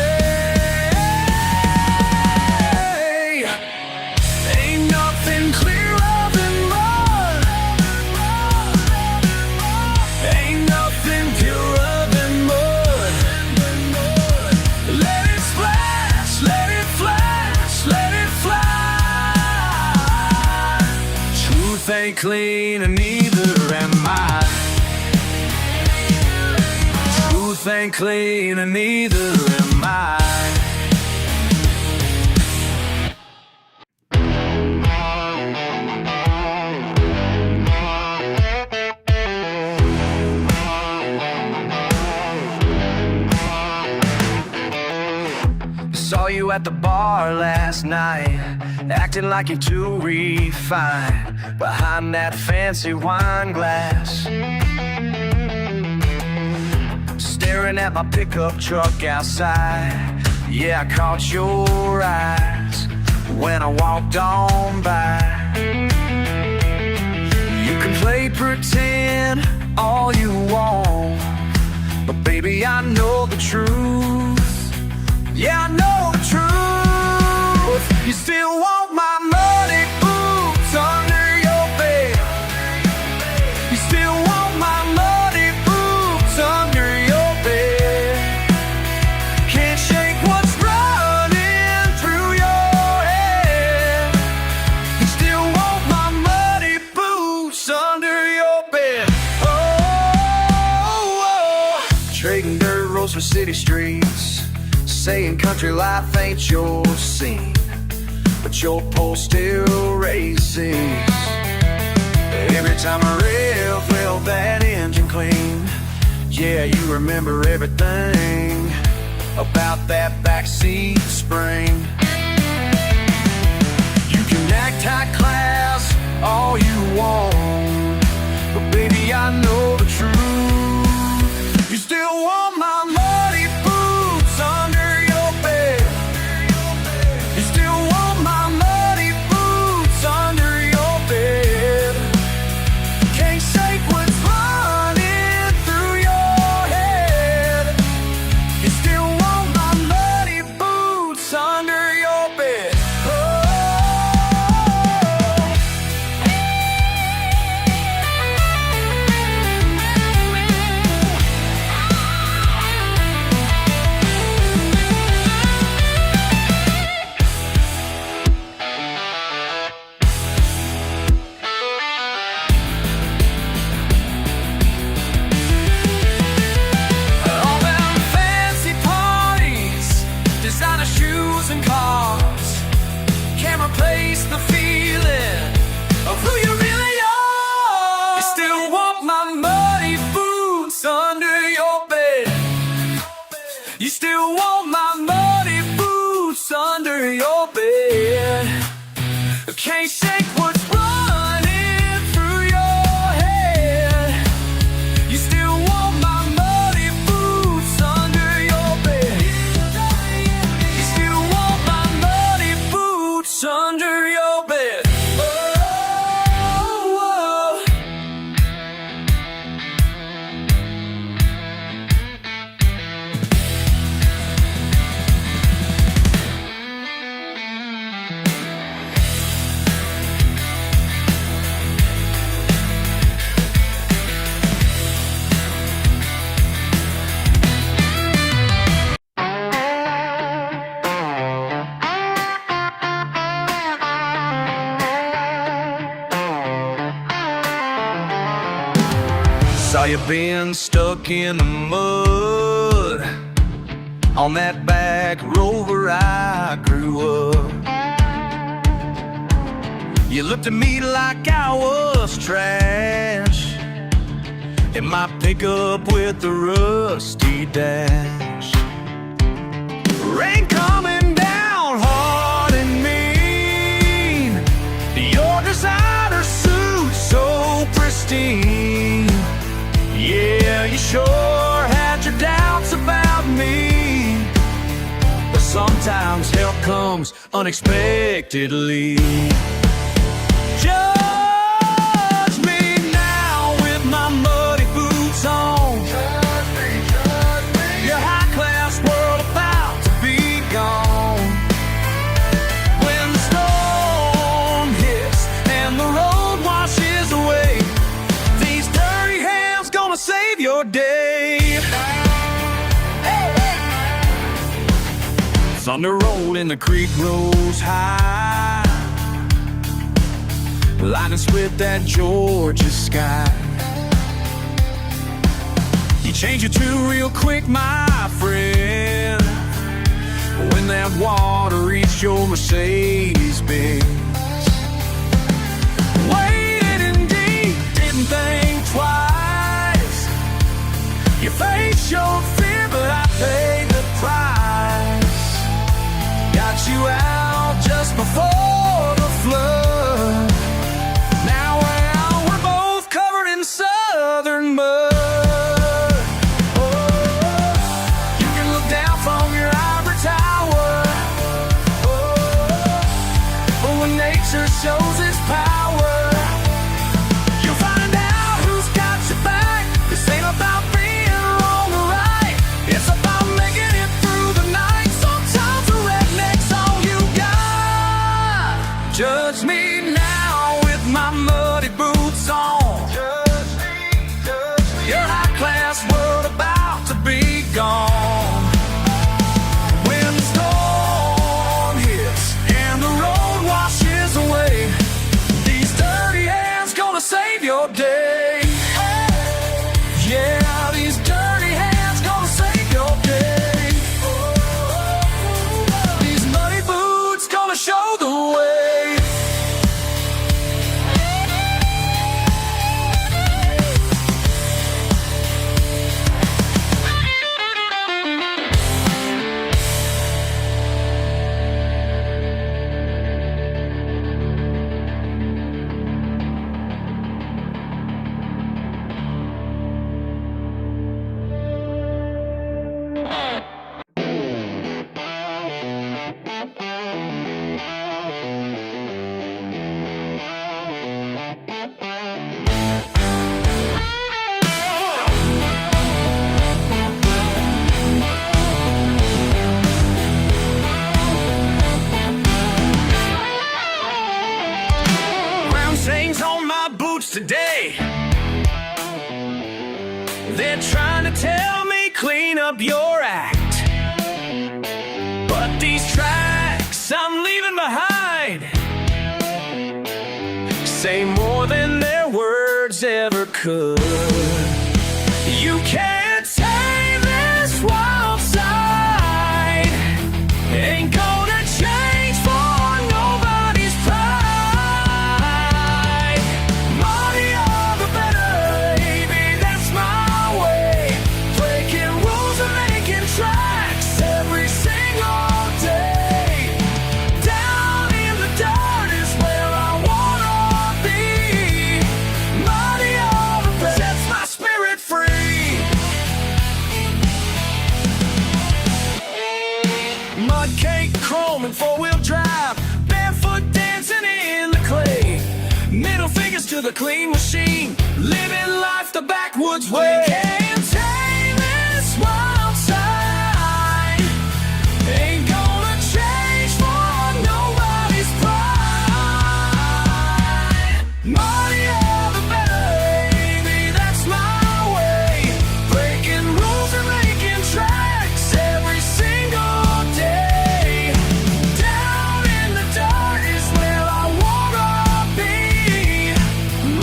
Ain't nothing clearer than mud. Ain't nothing purer than mud. Let it splash, let it flash, let it fly. Truth ain't clean and neither am I. Truth ain't clean and neither am I. Saw you at the bar last night, acting like you're too refined behind that fancy wine glass. Staring at my pickup truck outside. Yeah, I caught your eyes when I walked on by. You can play pretend all you want, but baby, I know the truth. Yeah, I know the truth. You still want my muddy boots under your bed. You still want my muddy boots under your bed. Can't shake what's running through your head. You still want my muddy boots under your bed. Oh. Trading dirt roads for city streets, saying country life ain't your scene, but your pulse still races. Every time I rev that engine clean, yeah, you remember everything about that backseat spring. You can act high class all you want, but baby, I know the truth. You still want my muddy boots under your bed. You still want my muddy boots under your bed. Can't shake what's running through your head. You still want my muddy boots under your bed. All them fancy parties, designer shoes and cars, can't replace the feeling of who you really are. You still want my muddy boots under your bed. still want my muddy boots under your bed. Can't shake what's running through your head. You still want my muddy boots under your bed. You still want my muddy boots under your bed. Saw you been stuck in the mud on that back road where I grew up. You looked at me like I was trash in my pickup with the rusty dash. Rain coming down hard and mean, your designer suit so pristine. Yeah, you sure had your doubts about me, but sometimes help comes unexpectedly. Judge me now with my muddy boots on. Judge me, judge me. Your high-class world about to be gone. When the storm hits and the road washes away, these dirty hands gonna save your day. Hey, hey. Thunder rolling, the creek rose high, lighting us with that Georgia sky. You change your tune real quick, my friend, when that water reached your Mercedes-Benz. Waded in deep, didn't think twice. Your face showed fear, but I paid the price. Got you out just before the flood. Now, well, we're both covered in southern mud. Oh, you can look down from your ivory tower. Oh, but when nature shows its power, you'll find out who's got your back. This ain't about being wrong or right, it's about making it through the night. Sometimes a redneck's all you got. Judge me now with my muddy boots on. Judge me, judge me. Your high-class world about to be gone. When the storm hits and the road washes away, these dirty hands gonna save your day. Yeah, these dirty hands gonna save your day. These muddy boots gonna show the way. Chains on my boots today. They're trying to tell me clean up your act, but these tracks I'm leaving behind say more than their words ever could. You can't tame this wild side. Ain't gonna change for nobody's pride. Money or the better, baby, that's my way. Breaking rules and making tracks, clean machine, living life the backwoods way. We can't tame this wild side, ain't gonna change for nobody's pride. Money all the better, baby, that's my way. Breaking rules and making tracks every single day. Down in the dark is where I wanna be.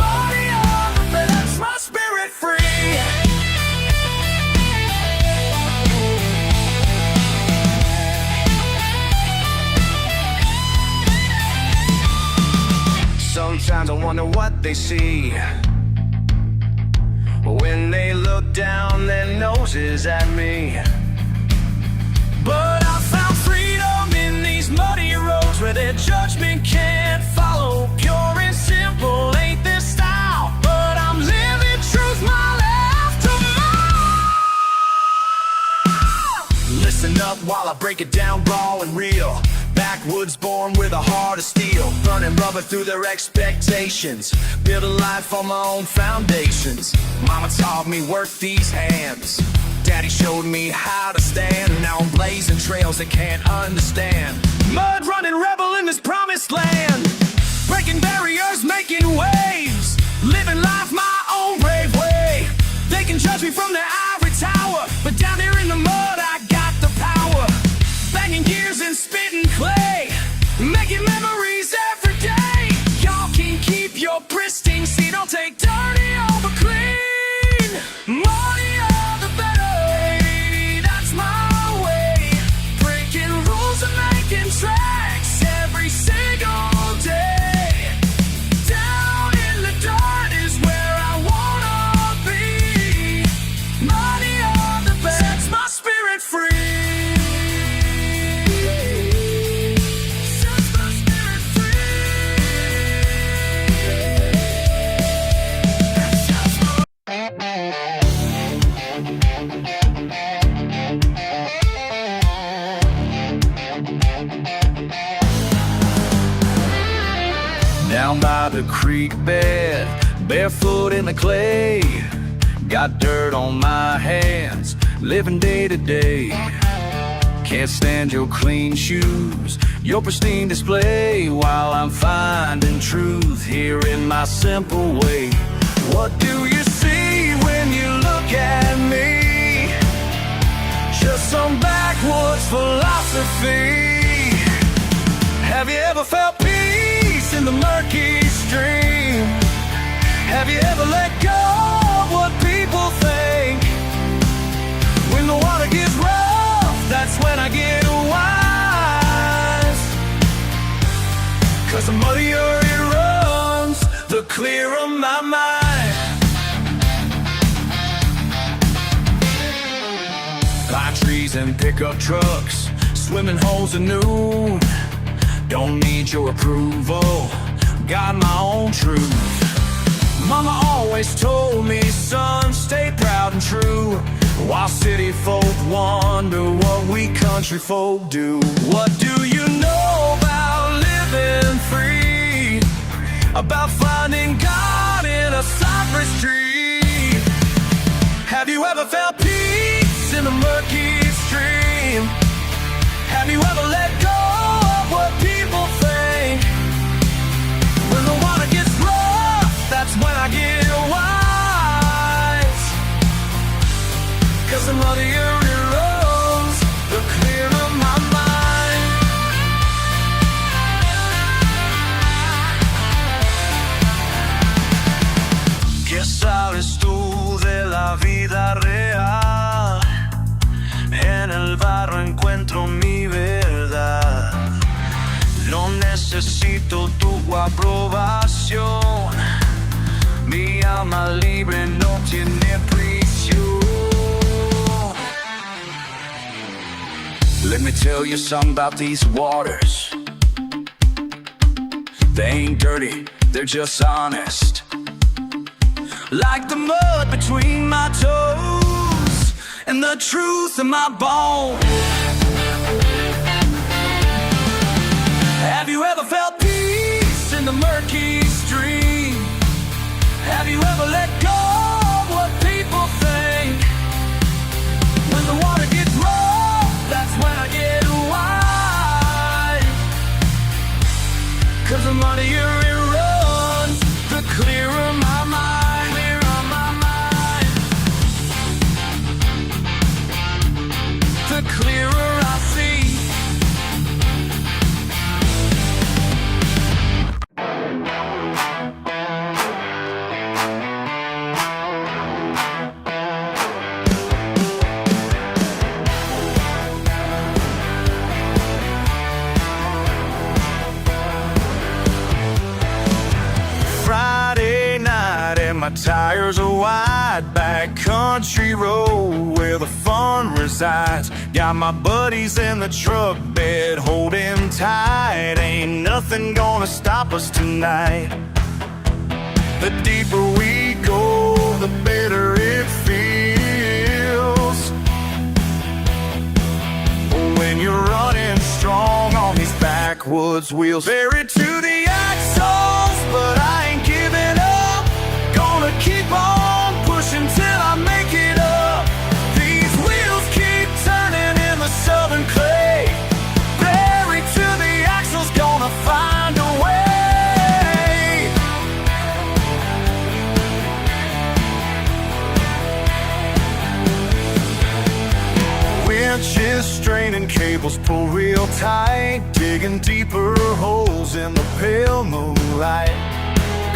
Money all the better, that's my spirit free. Sometimes I wonder what they see when they look down their noses at me. But I found freedom in these muddy roads where their judgment can't follow. Pure and simple, ain't this style? But I'm living truth, my left to mine. Listen up while I break it down raw and real. Backwoods born with a heart of steel, burning rubber through their expectations, build a life on my own foundations. Mama taught me work these hands, Daddy showed me how to stand. Now I'm blazing trails they can't understand. Mud running rebel in this promised land, breaking barriers, making waves, living life my own brave way. They can judge me from their ivory tower, but down here in the mud I got the power. Banging gears and spitting clay, making memories every day. Y'all can keep your pristine seat, I'll take dirty over clean. Money all the better, lady, that's my way. Breaking rules and making tracks every single day. Down in the dirt is where I wanna be. Money all the better, sets my spirit free. Down by the creek bed, barefoot in the clay, got dirt on my hands, living day to day. Can't stand your clean shoes, your pristine display, while I'm finding truth here in my simple way. What do you see when you look at me? Just some backwoods philosophy. Have you ever felt peace in the murky stream? Have you ever let go of what people think? When the water gets rough, that's when I get wise. 'Cause the muddier it runs, the clearer my mind. Climb trees and pickup trucks, swimming holes at noon. Don't need your approval, got my own truth. Mama always told me, son, stay proud and true, while city folk wonder what we country folk do. What do you know about living free? About finding God in a cypress tree? Have you ever felt peace in the murky stream? Have you ever let go of what people think? When the water gets rough, that's when I get wise. 'Cause the muddier it runs, the clearer my mind. ¿Qué sabes tú de la vida real? En el barro encuentro mi verdad. No necesito tu aprobación. Mi alma libre no tiene prisión. Let me tell you something about these waters. They ain't dirty, they're just honest. Like the mud between my toes and the truth in my bones. Have you ever felt peace in the murky stream? tires a wide back country road where the fun resides. Got my buddies in the truck bed holding tight. Ain't nothing gonna stop us tonight. The deeper we go, the better it feels. When you're running strong on these backwoods wheels. Buried to the axles, but I ain't giving up. Gonna keep on pushing till I make it up. These wheels keep turning in the southern clay. Buried to the axles, gonna find a way. Winches straining, cables pull real tight, digging deeper holes in the pale moonlight.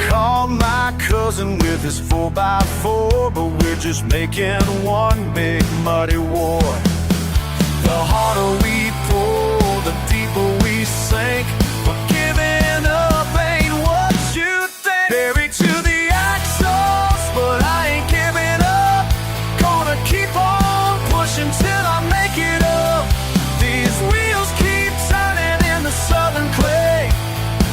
Called my cousin with his 4x4, but we're just making one big muddy war. The harder we pull, the deeper we sink, but giving up ain't what you think. Buried to the axles, but I ain't giving up. Gonna keep on pushing till I make it up. These wheels keep turning in the southern clay.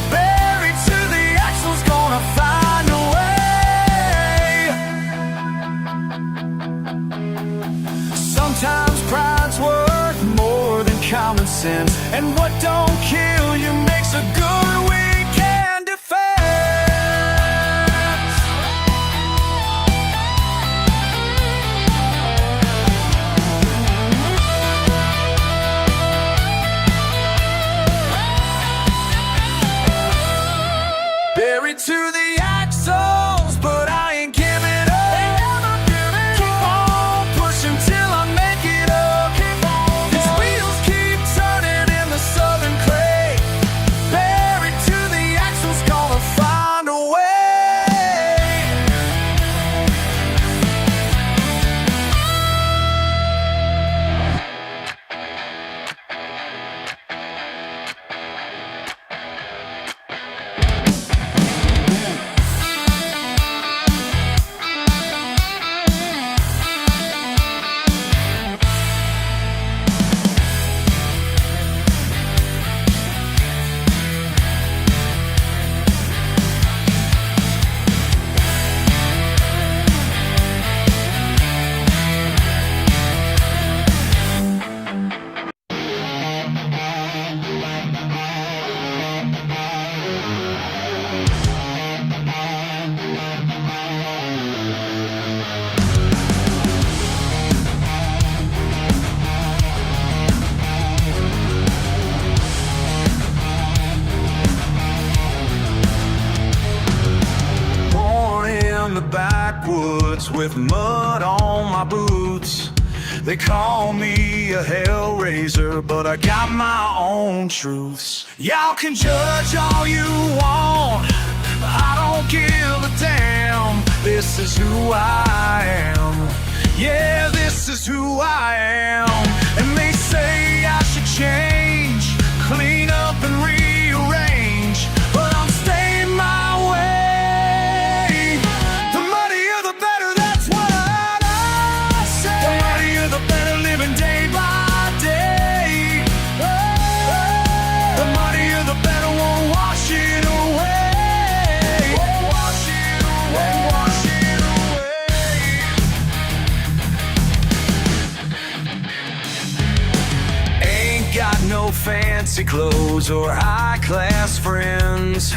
Buried to the axles, gonna find a way. Sometimes pride's worth more than common sense, and what don't kill you makes a good weekend defense. Buried to the axles, but I ain't giving up. Keep on pushing till I make it up. These wheels keep turning in the southern clay. Buried to the axles, gonna find a way. The backwoods with mud on my boots. They call me a hellraiser, but I got my own truths. Y'all can judge all you want, but I don't give a damn. This is who I am. Yeah, this is who I am. And they say I should change, clean up and rearrange, but I'm staying my way. Fancy clothes or high-class friends,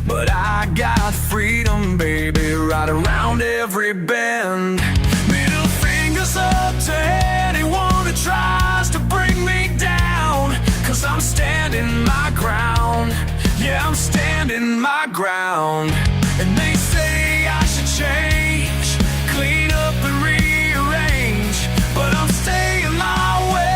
but I got freedom, baby, right around every bend. Middle fingers up to anyone that tries to bring me down, 'cause I'm standing my ground. Yeah, I'm standing my ground. And they say I should change, clean up and rearrange, but I'm staying my way.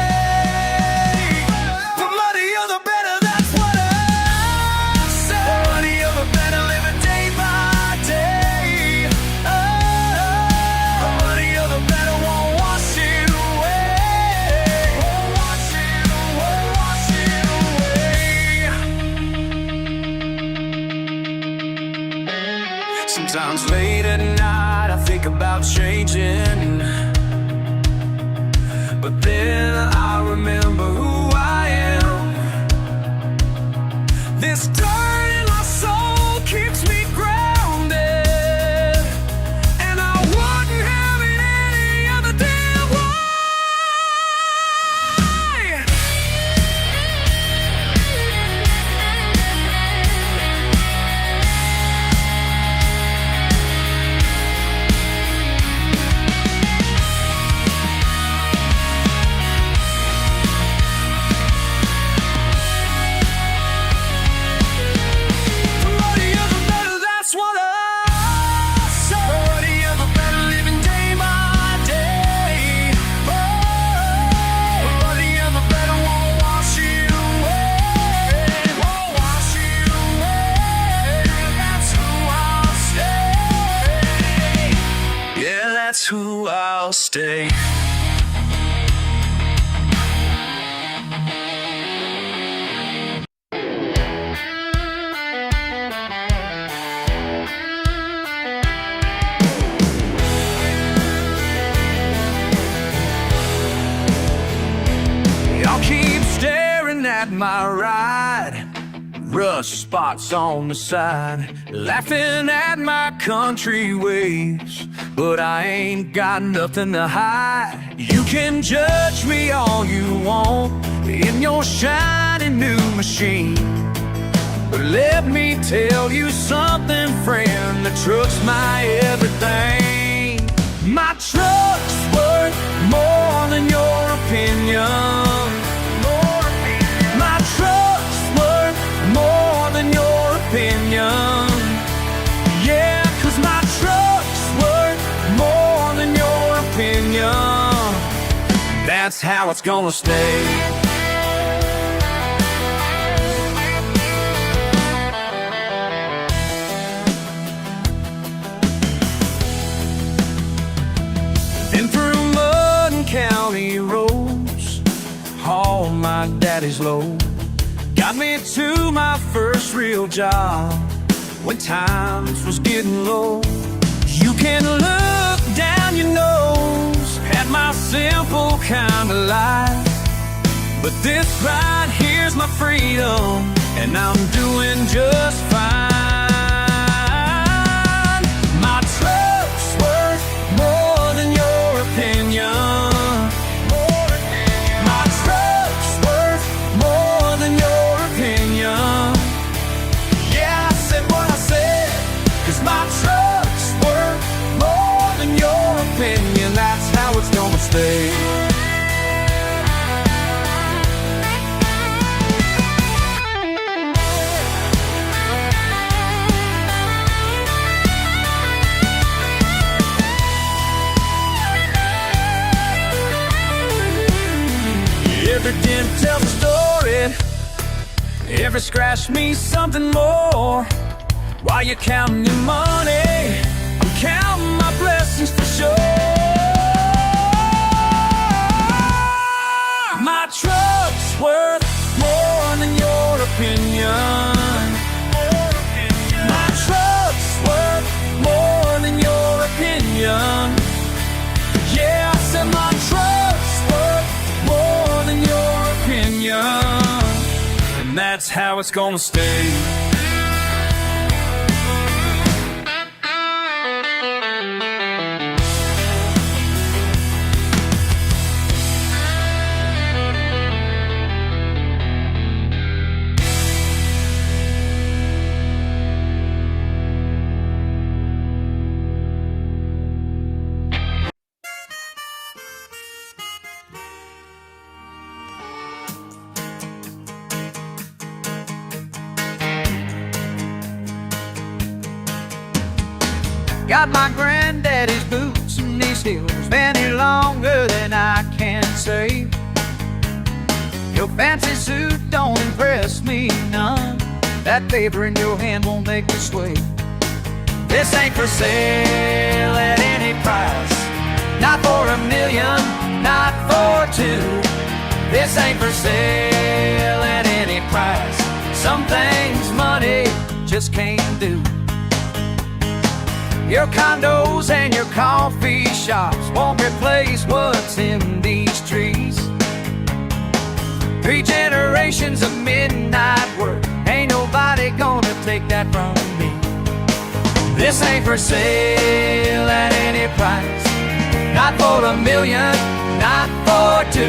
about changing, but then I remember who I am. This dirt in my soul keeps me grounded, and I wouldn't have it any other damn way. That's who I'll stay. Y'all keep staring at my ride, rust spots on the side, laughing at my country ways, but I ain't got nothing to hide. You can judge me all you want in your shiny new machine, but let me tell you something, friend, the truck's my everything. My truck's worth more than your opinion. My truck's worth more than your opinion. Yeah, 'cause my truck's worth more than your opinion. That's how it's gonna stay. Been through mud and county roads, hauled my daddy's load, got me to my first real job when times was getting low. You can look down your nose at my simple kind of life, but this right here's my freedom, and I'm doing just fine. My truck's worth more than your opinion. My truck's worth more than your opinion. Yeah, I said what I said, 'cause my truck's worth more than your opinion. That's how it's gonna stay. Every dent tells a story, every scratch means something more. While you're counting your money, I'm counting my blessings for sure. My truck's worth more than your opinion. My truck's worth more than your opinion. Yeah, I said my truck's worth more than your opinion, and that's how it's gonna stay. Got my granddaddy's boots and these heels many longer than I can say. Your fancy suit don't impress me none. That paper in your hand won't make me sway. This ain't for sale at any price, not for $1 million, not for two. This ain't for sale at any price. Some things money just can't do. Your condos and your coffee shops won't replace what's in these trees. 3 generations of midnight work, ain't nobody gonna take that from me. This ain't for sale at any price, not for $1 million, not for 2.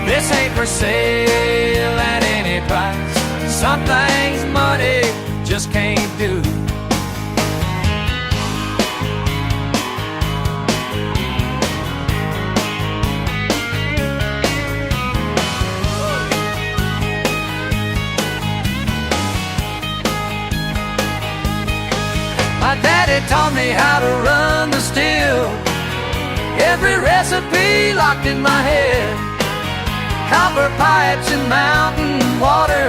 This ain't for sale at any price. Some things money just can't do. My daddy taught me how to run the still, every recipe locked in my head. Copper pipes and mountain water,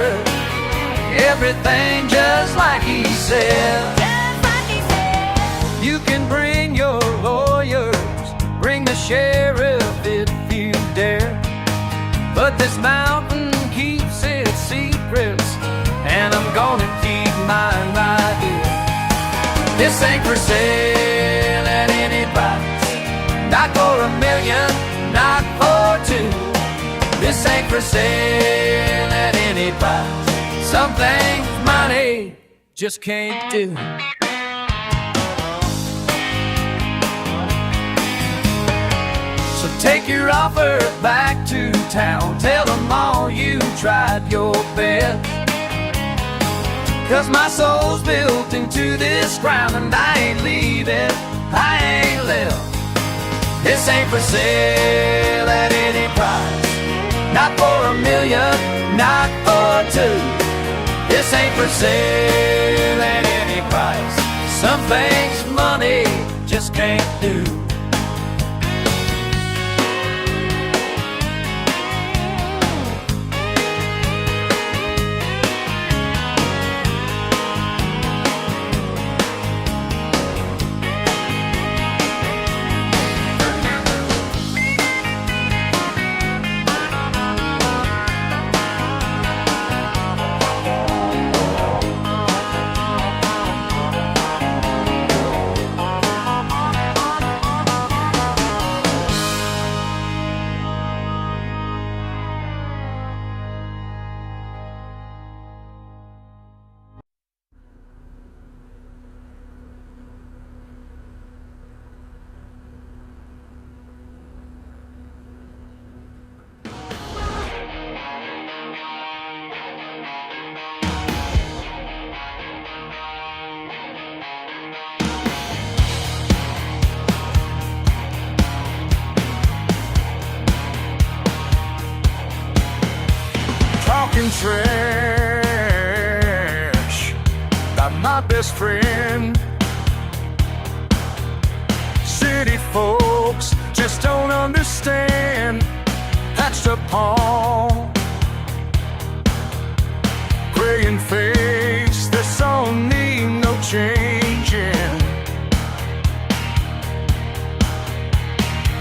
everything just like he said. Just like he said. You can bring your lawyers, bring the sheriff if you dare, but this mountain keeps its secrets, and I'm gonna keep mine right here. This ain't for sale at any price, not for $1 million, not for 2. This ain't for sale at any price. Some things money just can't do. So take your offer back to town, tell them all you tried your best. 'Cause my soul's built into this ground, and I ain't leaving, I ain't left. This ain't for sale at any price, not for $1 million, not for 2. This ain't for sale at any price. Some things money just can't do. Talking trash about my best friend. City folks just don't understand. Hatched upon praying face, this song need no changing.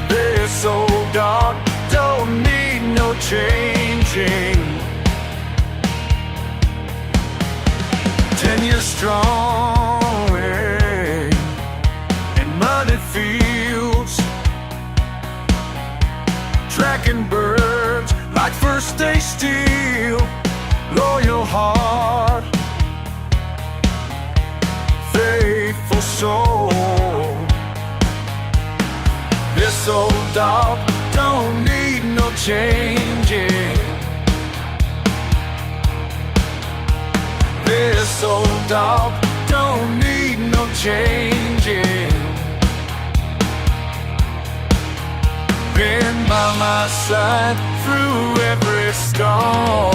This so dark, don't need no changing. 10 years strong in muddy fields, tracking birds like first day steel. Loyal heart, faithful soul. This old dog don't need no changing. This old dog don't need no changing. Been by my side through every storm.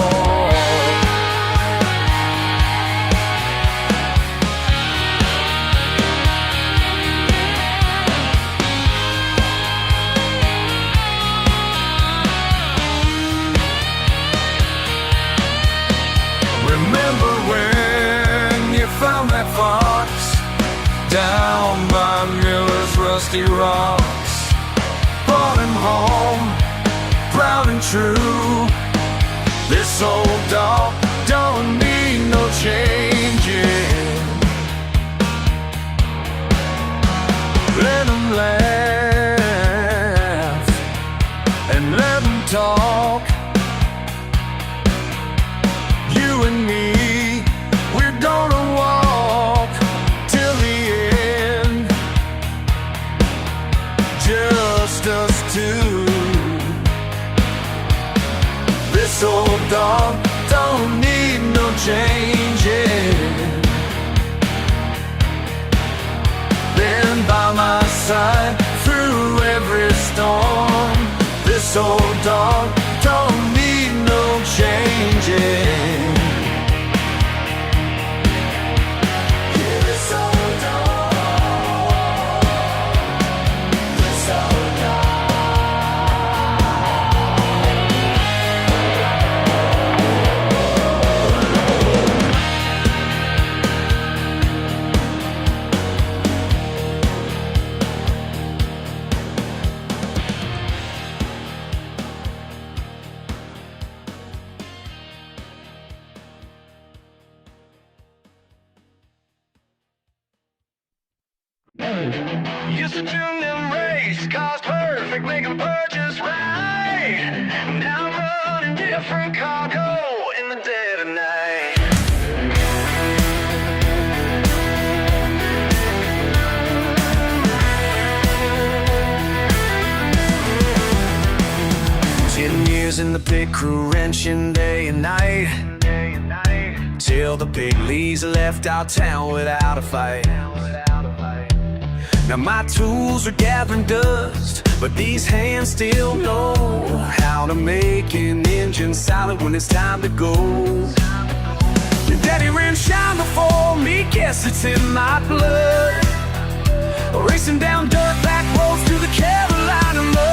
Remember when you found that fox down by Miller's rusty rocks? Brought him home, proud and true. This old dog don't need no changing. Let him laugh. just us two. This old dog don't need no changing. Been by my side through every storm. This old dog don't need no changing. Yeah, this old dog, this old dog. Used to tune them race cars perfect, make them purchase right. Now I'm running different cargo in the dead of night. In the pit crew wrenching day and night, till the big leagues left our town without a fight. Now my tools are gathering dust, but these hands still know how to make an engine solid when it's time to go. Daddy ran shine before me, guess it's in my blood. Racing down dirt back roads to the Carolina mud.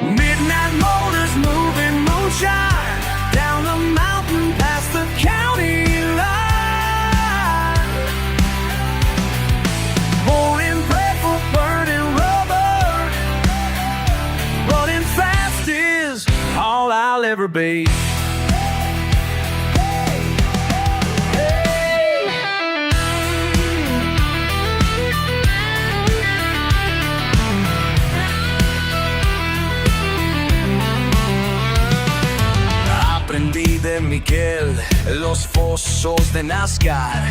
Midnight motors moving moonshine down the mountain past the county line. Pouring bread for burning rubber. Running fast is all I'll ever be. Aprendí de Miguel los fosos de NASCAR.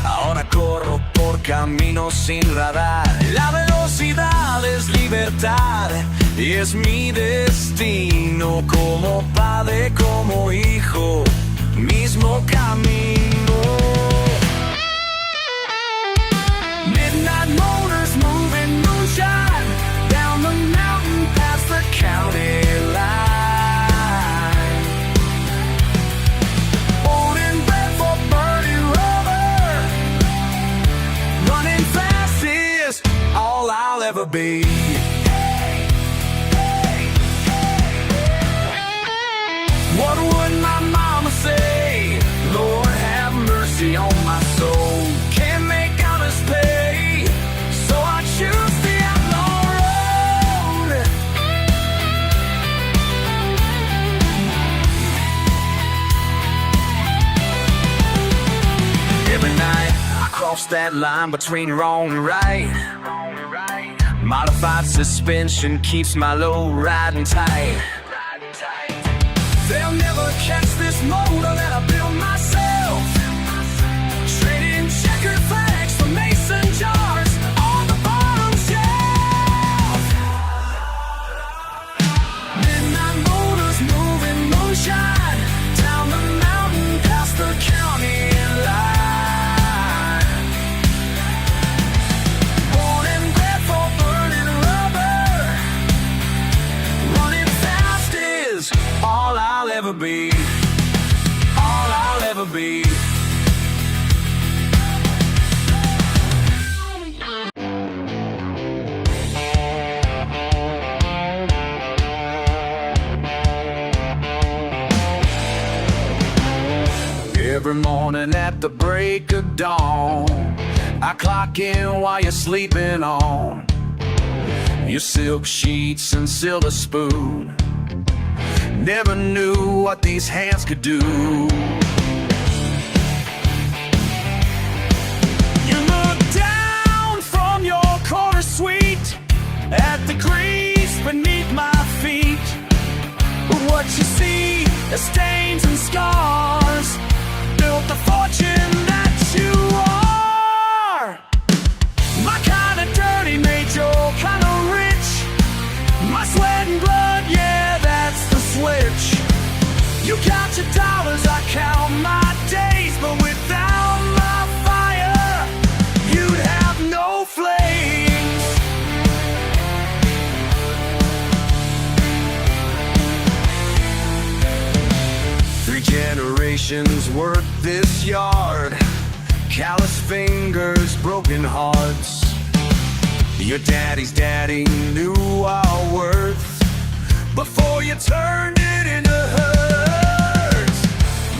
Ahora corro por caminos sin radar. La velocidad es libertad y es mi destino. Como padre, como hijo, mismo camino. Midnight motors moving moonshine down the mountain past the county line. All I'll ever be. What would my mama say? Lord have mercy on my soul. Can't make honest pay, so I choose the outlaw road. Every night I cross that line between wrong and right. Modified suspension keeps my load riding tight. They'll never catch this motor that I built myself. Trading checkered flags for mason jars on the bottom shelf. Midnight motors moving moonshine down the mountain past the county line. All I'll ever be. All I'll ever be. Every morning at the break of dawn, I clock in while you're sleeping on your silk sheets and silver spoon. Never knew what these hands could do. You look down from your corner suite at the grease beneath my feet. But what you see is stains and scars, built the fortune that you are. My kind generations worked this yard. Callous fingers, broken hearts. Your daddy's daddy knew our worth before you turned it into hers.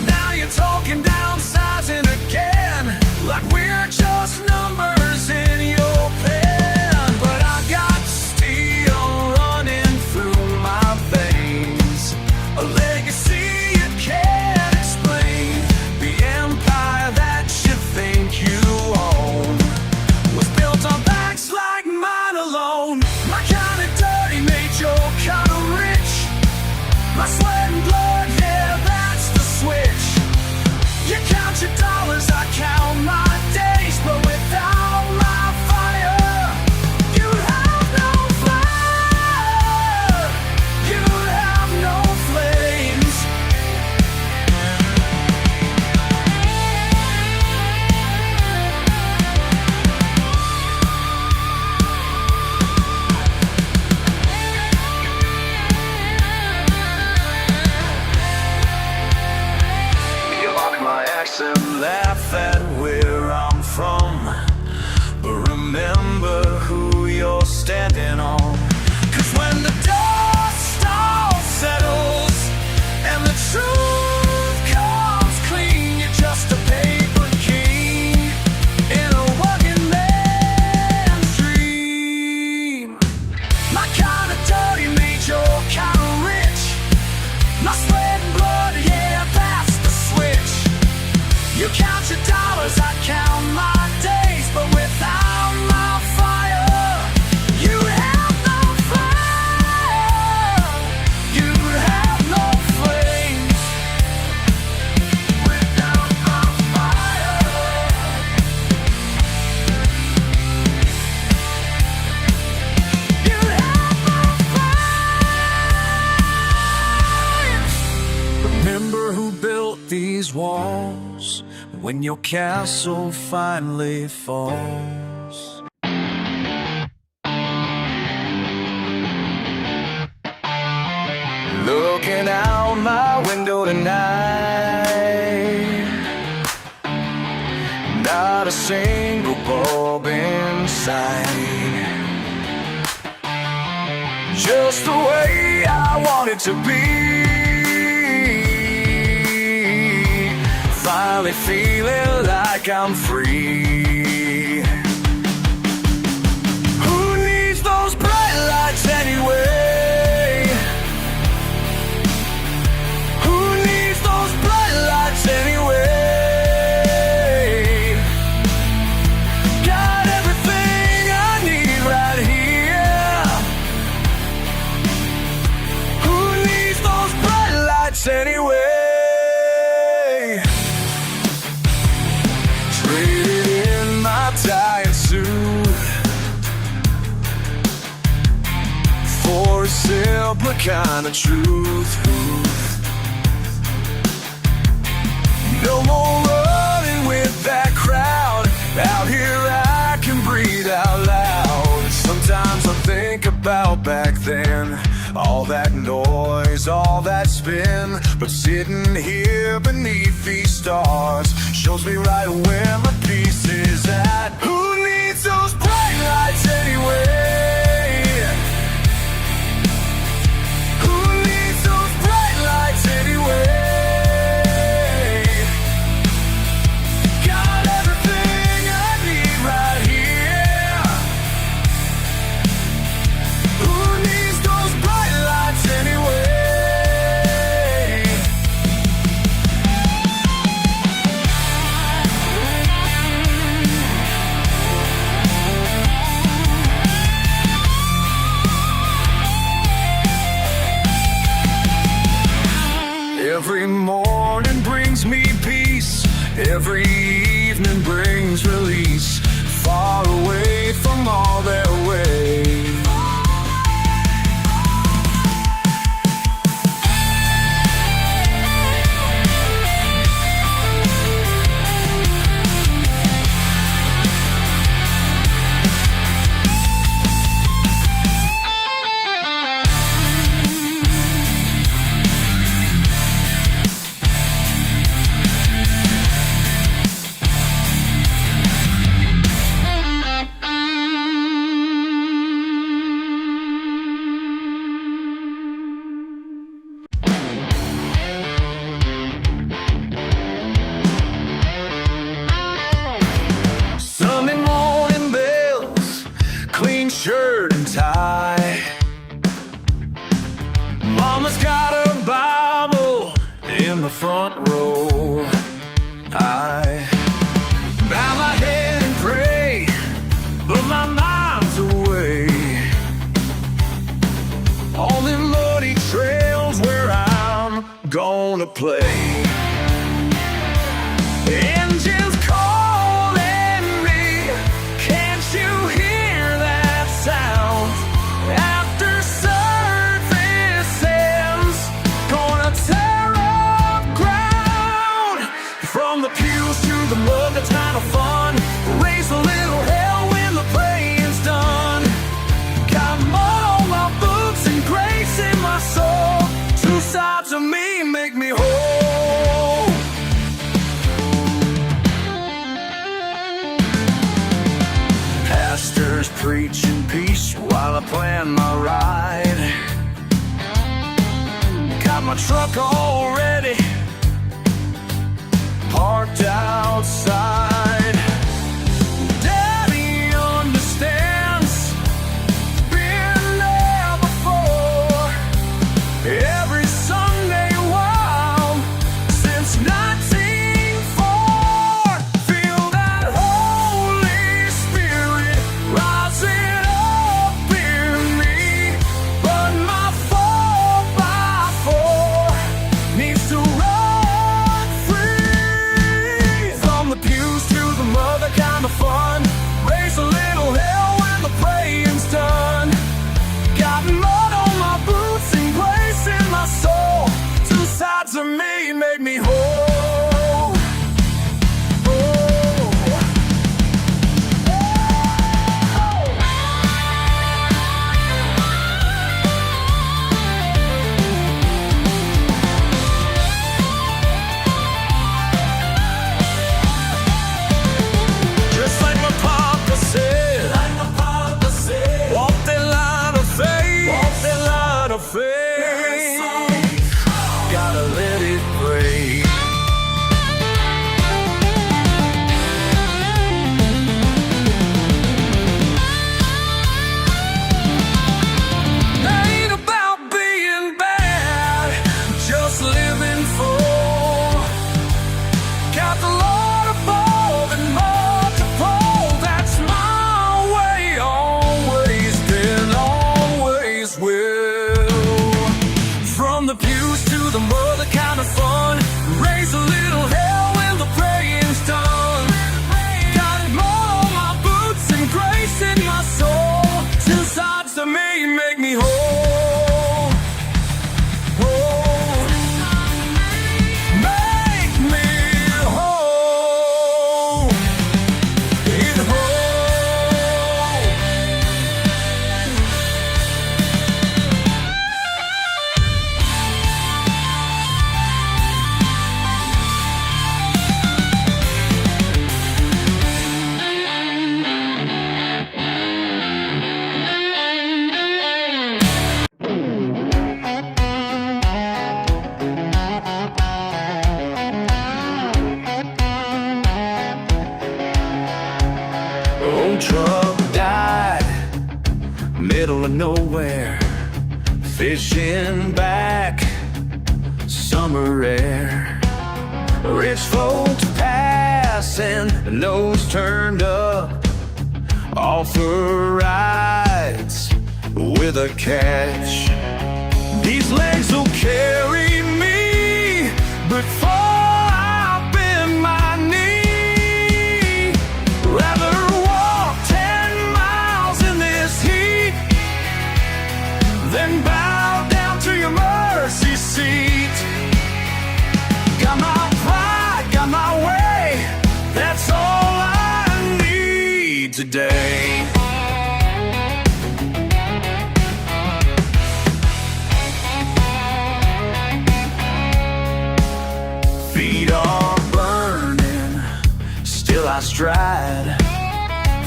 Now you're talking downsizing again, like we're just numbers in your pen. But I got steel running through my veins, a legacy you can't explain. The empire that you think you own was built on backs like mine alone. My kind of dirty made your kind of rich. My sweat and blood, yeah, that's the switch. You count your dollars, I count my days, but without my fire, you'd have no fire. You'd have no flames. You mock my accent, laugh at where I'm from, but remember who you're standing on. 'Cause when the dust all settles and the truth comes clean, you're just a paper king in a working man's dream. My kind of dirty made your kind of rich. My sweat and blood, yeah, that's the switch. You count your dollars, I count my days, but without my fire, you'd have no fire. You'd have no flames. Without my fire, you'd have no flames. Remember who built these walls when your castle finally falls. Looking out my window tonight, not a single bulb in sight. Just the way I want it to be. Finally feeling like I'm free. Who needs those bright lights anyway? Who needs those bright lights anyway? Got everything I need right here. Who needs those bright lights anyway? Traded in my tie and suit for a simpler kind of truth. No more running with that crowd. Out here I can breathe out loud. Sometimes I think about back then, all that noise, all that spin. But sitting here beneath these stars shows me right where my peace is at. Who needs those bright lights anyway? Who needs those bright lights anyway? Got everything I need right here. Who needs those bright lights anyway? play. Engines calling me, can't you hear that sound? After service ends, gonna tear up ground. From the pews to the mud, that's kind of fun. Raise a little hell when the praying's done. Got mud on my boots and grace in my soul. Two sides of me make me whole. Pastors preaching peace while I plan my ride. Got my truck all ready, parked outside. Daddy understands, been there before. Every Sunday wild since 1904. Feel that Holy Spirit rising up in me. But my 4x4 needs to run free. From the pews to the mud, that kind of fun. Raise a little hell when the praying's done. Got mud on my boots and grace in my soul. Two sides of me make me whole. Just like my papa said, walk that line of faith, walk that line of faith. Gotta let it break. Ain't about being bad, just living full. Got the Lord above and multiple. That's my way, always been, always will. From the pews to the mud, that kind of fun. Raise a little hell when the praying's done. Got more on my boots and grace in my soul. Two sides of me make me whole. Whole. Make me whole. In whole. Old truck died, middle of nowhere. Fishing back, summer air. Rich folks passing, nose turned up. Offer rides with a catch. These legs will carry me, but far up in my knee. Rather walk 10 miles in this heat than bow down to your mercy seat. Got my pride, got my way, that's all I need today. Feet are burning, still I stride.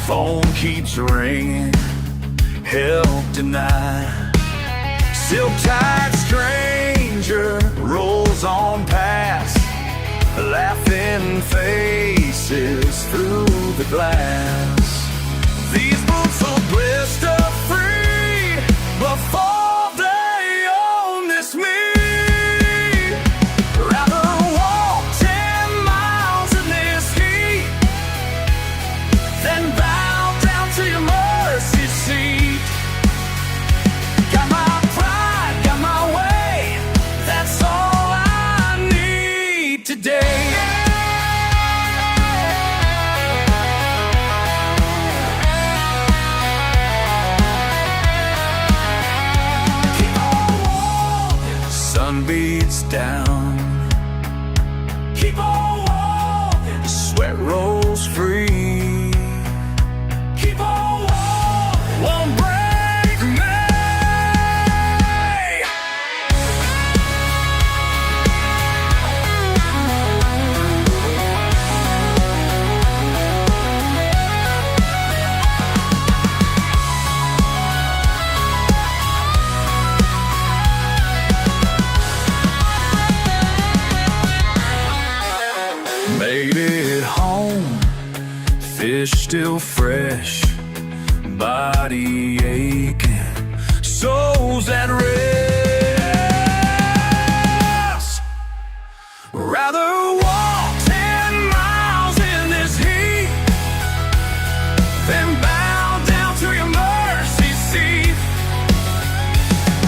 Phone keeps ringing, help denied. Silk-tied stranger rolls on past, laughing faces through the glass. These boots will blister free before they own this me. Rather walk 10 miles in this heat than bow down to your mercy seat. Got my pride, got my way, that's all I need. still fresh, body aching, souls at rest. Rather walk 10 miles in this heat than bow down to your mercy seat.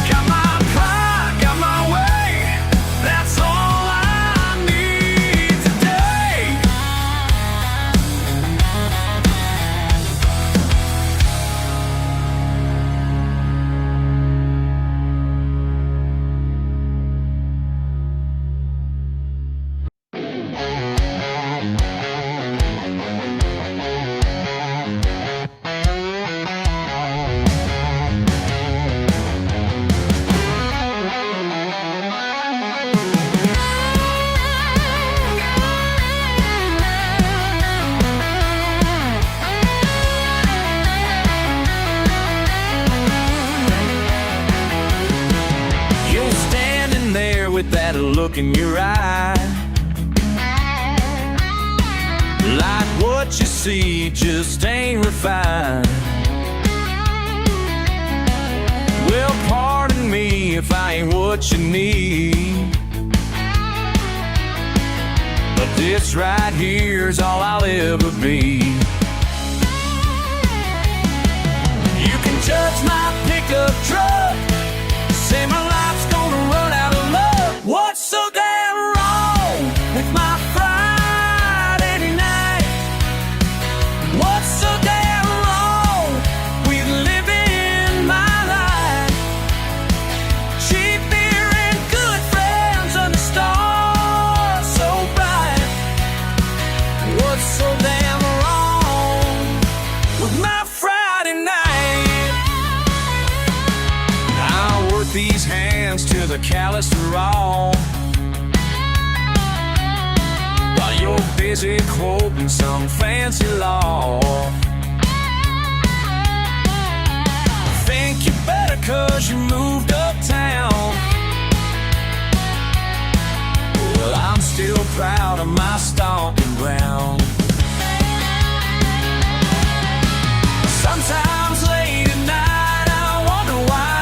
Got my pride, got my way, that's all I need today. You're standing there with that look in your eye, like what you see just ain't refined. Well, pardon me if I ain't what you need, but this right here's all I'll ever be. You can judge my pickup truck, say my life's gonna run out of love. What's so damn wrong with my Friday night? What's so damn wrong with living my life? Cheap beer and good friends under stars so bright. What's so damn wrong with my Friday night? I'll work these hands till the callous are raw, while you're busy quoting some fancy law. Think you better 'cause you moved uptown. Well, I'm still proud of my stomping ground. Sometimes late at night I wonder why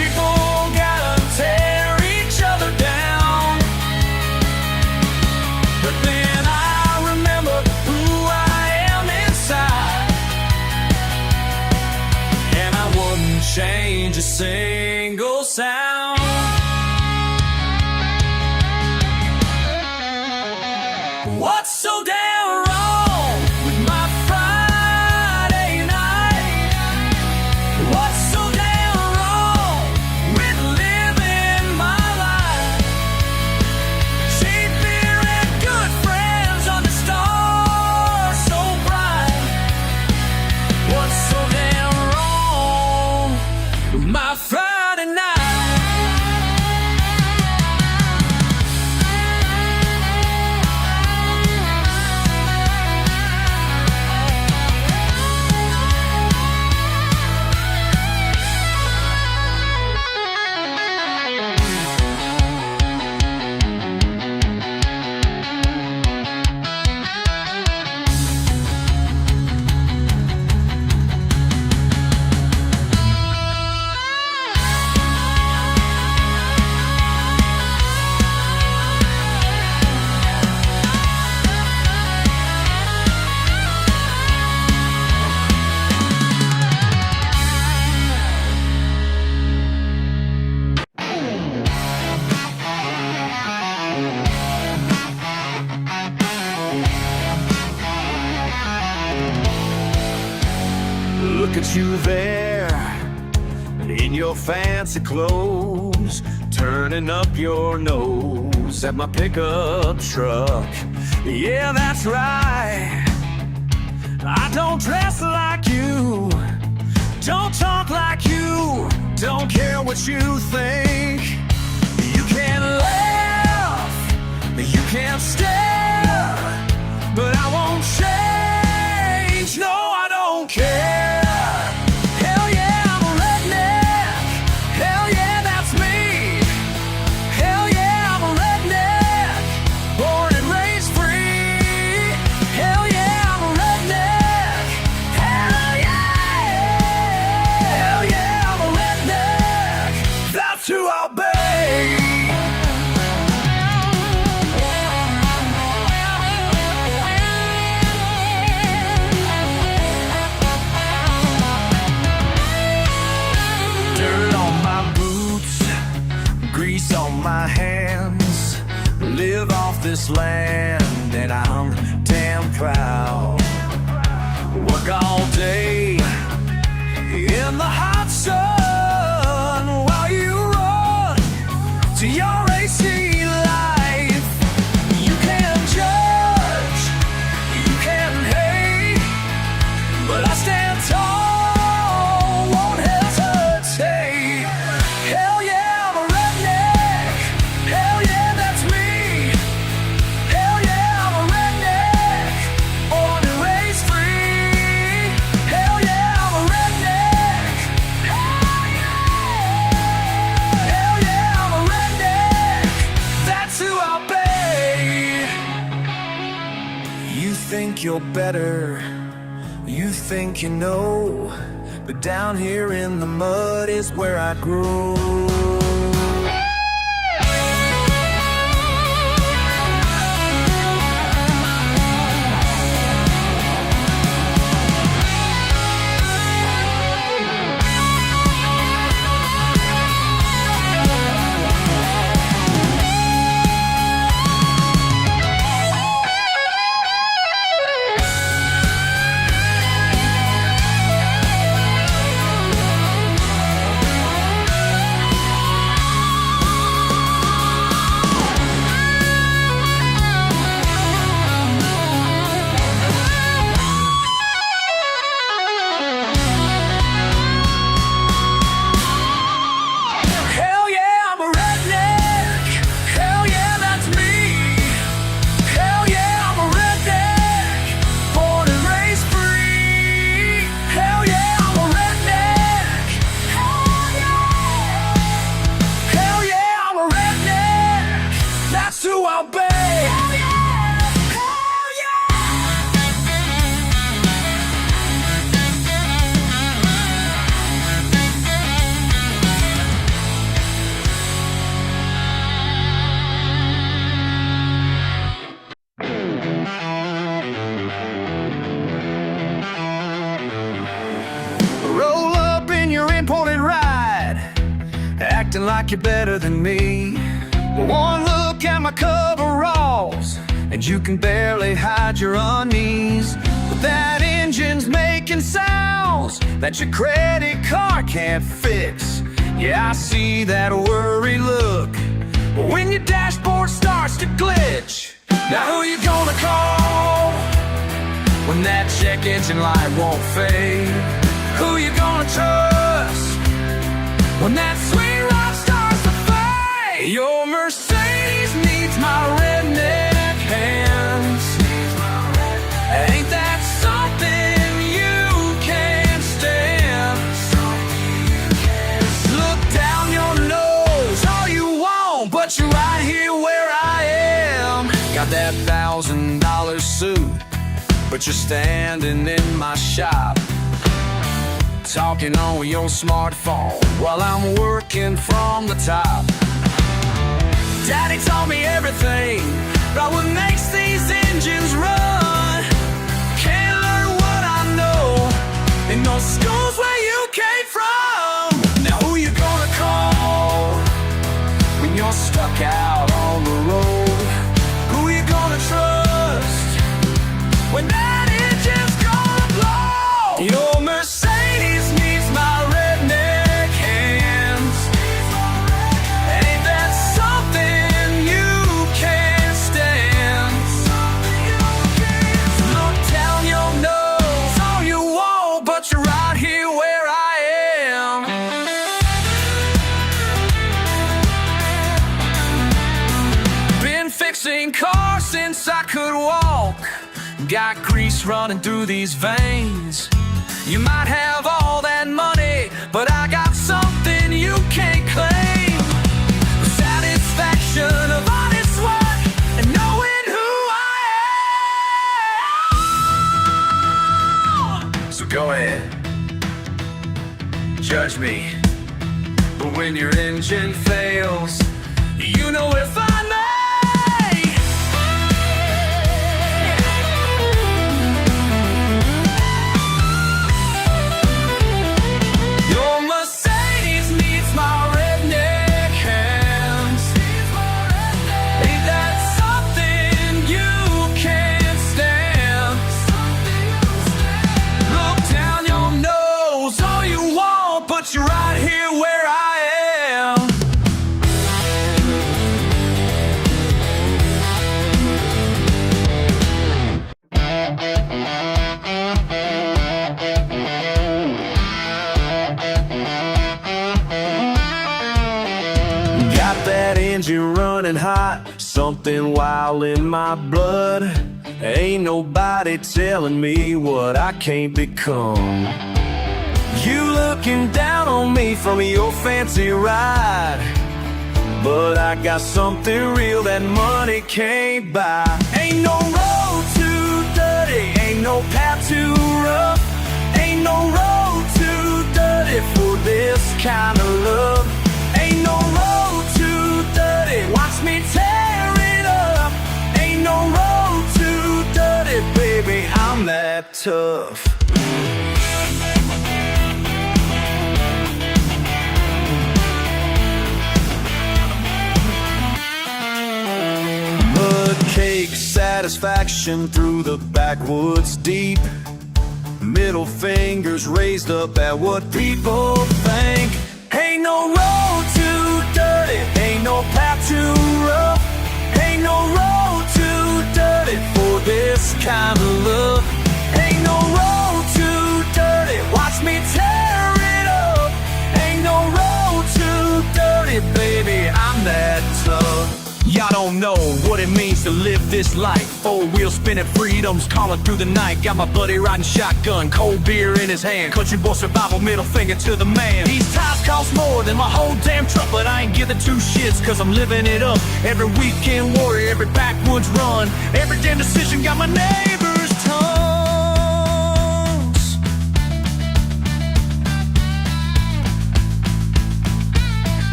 people gotta tear each other down. But then I remember who I am inside, and I wouldn't change a single sound. What's so damn wrong with my Friday night? What's so damn wrong with living my life? Cheap beer and good friends under stars so bright. What's so damn wrong with my Friday night? Look at you there, in your fancy clothes, turning up your nose at my pickup truck. Yeah, that's right, I don't dress like you, don't talk like you, don't care what you think. You can't laugh, you can't stare, but I won't change, no, I don't care. Hell yeah, I'm a redneck, hell yeah, that's me. Hell yeah, I'm a redneck, born and raised free. you're better, you think you know, but down here in the mud is where I grew. Acting like you're better than me. One look at my coveralls and you can barely hide your unease. But that engine's making sounds that your credit card can't fix. Yeah, I see that worry look when your dashboard starts to glitch. Now who you gonna call when that check engine light won't fade? Who you gonna trust when that sweet ride starts to fade? Your Mercedes needs my redneck hands. Ain't that something you can't stand? Look down your nose all you want, but you're right here where I am. Got that $1,000 suit, but you're standing in my shop, talking on your smartphone while I'm working from the top. Daddy taught me everything about what makes these engines run. Can't learn what I know in those schools where you came from. Now who you gonna call when you're stuck out on the road? Who you gonna trust when that engine's gonna blow? Your Mercedes needs my redneck hands. Ain't that something you can't stand? Look down your nose all you want, but you're right here where I am. Been fixing cars since I could walk. Got grease running through these veins. You might have all that money, but I got something you can't claim. The satisfaction of honest work and knowing who I am. So go ahead, judge me, but when your engine fails, you know if I may. You're right here where I am. Got that engine running hot, something wild in my blood. Ain't nobody telling me what I can't become. You looking down on me from your fancy ride, but I got something real that money can't buy. Ain't no road too dirty, no path too rough, ain't no road too dirty for this kind of love. Ain't no road too dirty, watch me tear it up. Ain't no road too dirty, baby, I'm that tough. Mud cake satisfaction through the backwoods deep. Middle fingers raised up at what people think. Ain't no road too dirty, ain't no path too rough, ain't no road too dirty for this kind of love. Ain't no road too dirty, watch me tear it up. Ain't no road too dirty, baby, I'm that tough. Y'all don't know what it means to live this life. Four wheel spinning, freedoms calling through the night. Got my buddy riding shotgun, cold beer in his hand. Country boy survival, middle finger to the man. These ties cost more than my whole damn truck, but I ain't giving two shits, cause I'm living it up. Every weekend warrior, every backwoods run, every damn decision got my neighbor's tongues.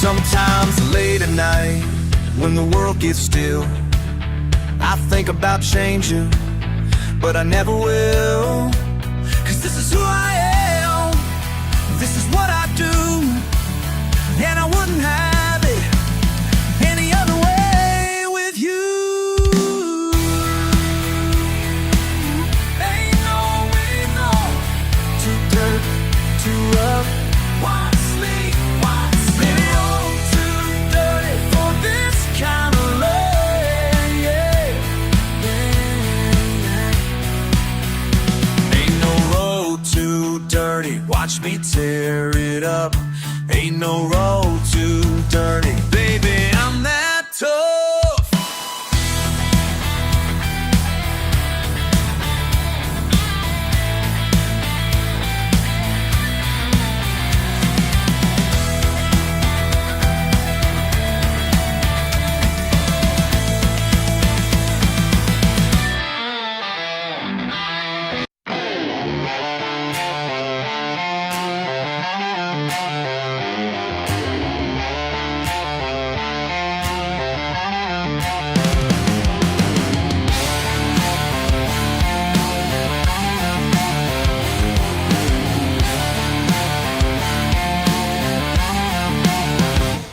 Sometimes late at night, when the world gets still, I think about changing, but I never will. Cause this is who I am, this is what I do, and I wouldn't have it any other way with you. Ain't no way, no, too dirt, too rough, watch me, watch me. Watch me tear it up. Ain't no road too dirty, baby, I'm that tough.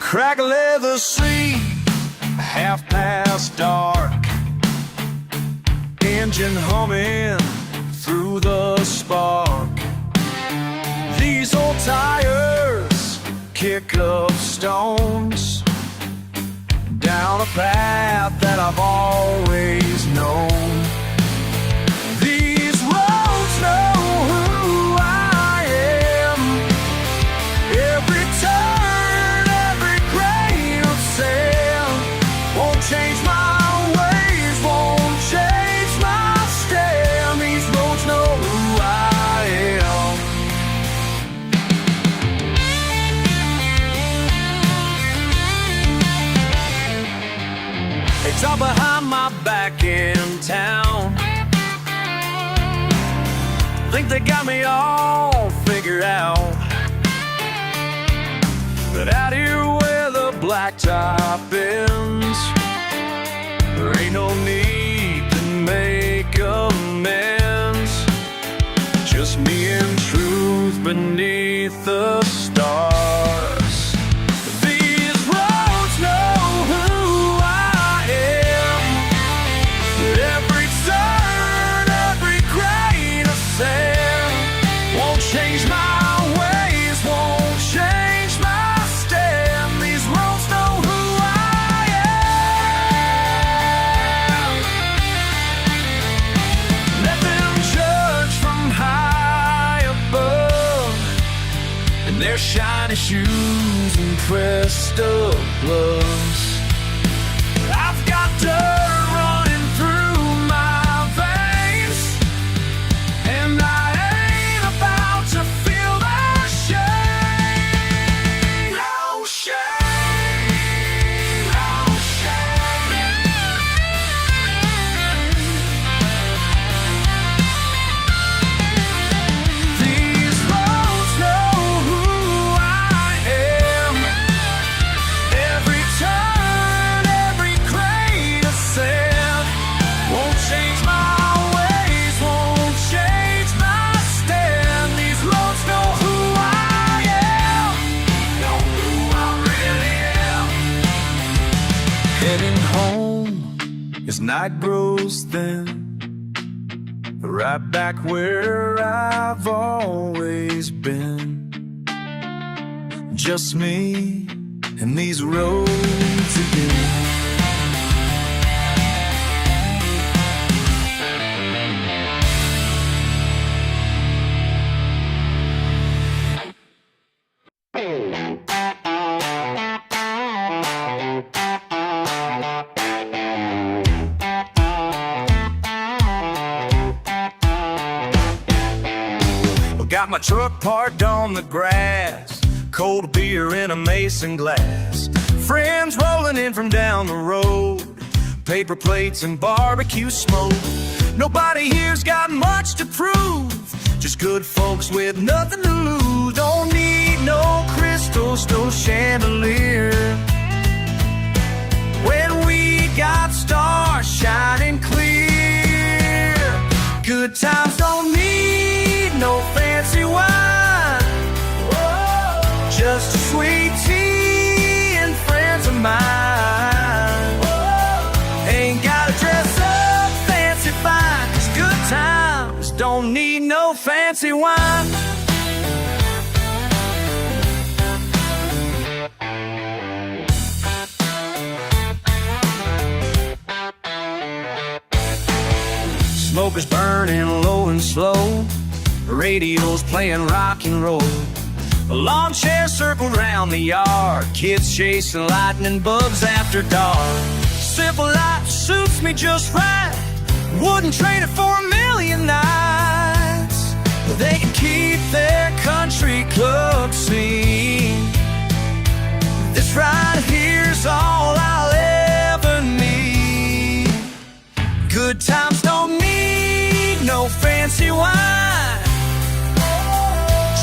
Crack a leather seat, half past dark, engine humming through the spark. These old tires kick up stones down a path that I've always known. These roads know who I am. Every turn, every grain of sand won't change my ways, won't change my stand. These roads know who I am. They talk behind my back in town, think they got me all figured out. But out here where the blacktop ends, there ain't no need to make amends. Just me and truth beneath the stars. These roads know who I am. Every turn, every grain of sand won't change my ways, won't change my stand. These roads know who I am. Let them judge from high above in their shiny shoes and pressed up gloves. I've got dirt running through my veins, and I ain't about to feel that shame. as night grows thin. Right back where I've always been. Just me and these roads again. Got my truck parked on the grass, cold beer in a mason glass, friends rolling in from down the road, paper plates and barbecue smoke. Nobody here's got much to prove, just good folks with nothing to lose. Don't need no crystals, no chandelier, when we got stars shining clear. Good times don't need no fancy wine, just sweet tea and friends of mine. Ain't gotta dress up fancy fine, 'cause good times don't need no fancy wine. Smoke is burning low and slow, radio's playing rock and roll. A lawn chair circled round the yard, kids chasing lightning bugs after dark. Simple life suits me just right, wouldn't trade it for a million nights. They can keep their country club scene. This right here's all I'll ever need. Good times don't need no fancy wine,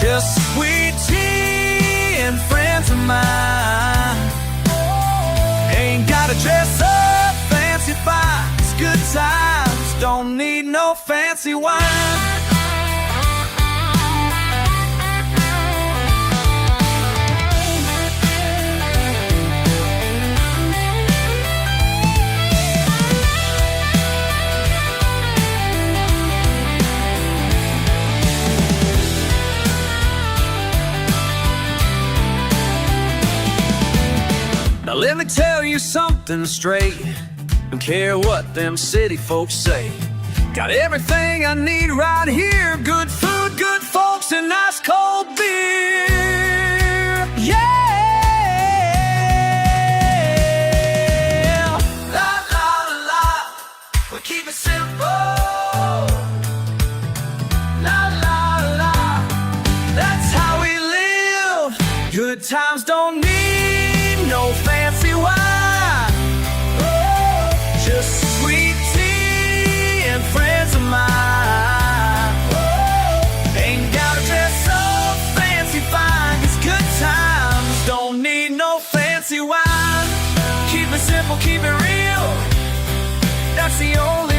just sweet tea and friends of mine. Ain't gotta dress up fancy fine, 'cause good times don't need no fancy wine. Now let me tell you something straight, don't care what them city folks say. Got everything I need right here, good food, good folks, and nice cold beer. Yeah! La la la la, we keep it simple. La la la, that's how we live. Good times don't need no fancy wine, just sweet tea and friends of mine. Ain't gotta dress so fancy fine, 'cause good times don't need no fancy wine. Keep it simple, keep it real, that's the only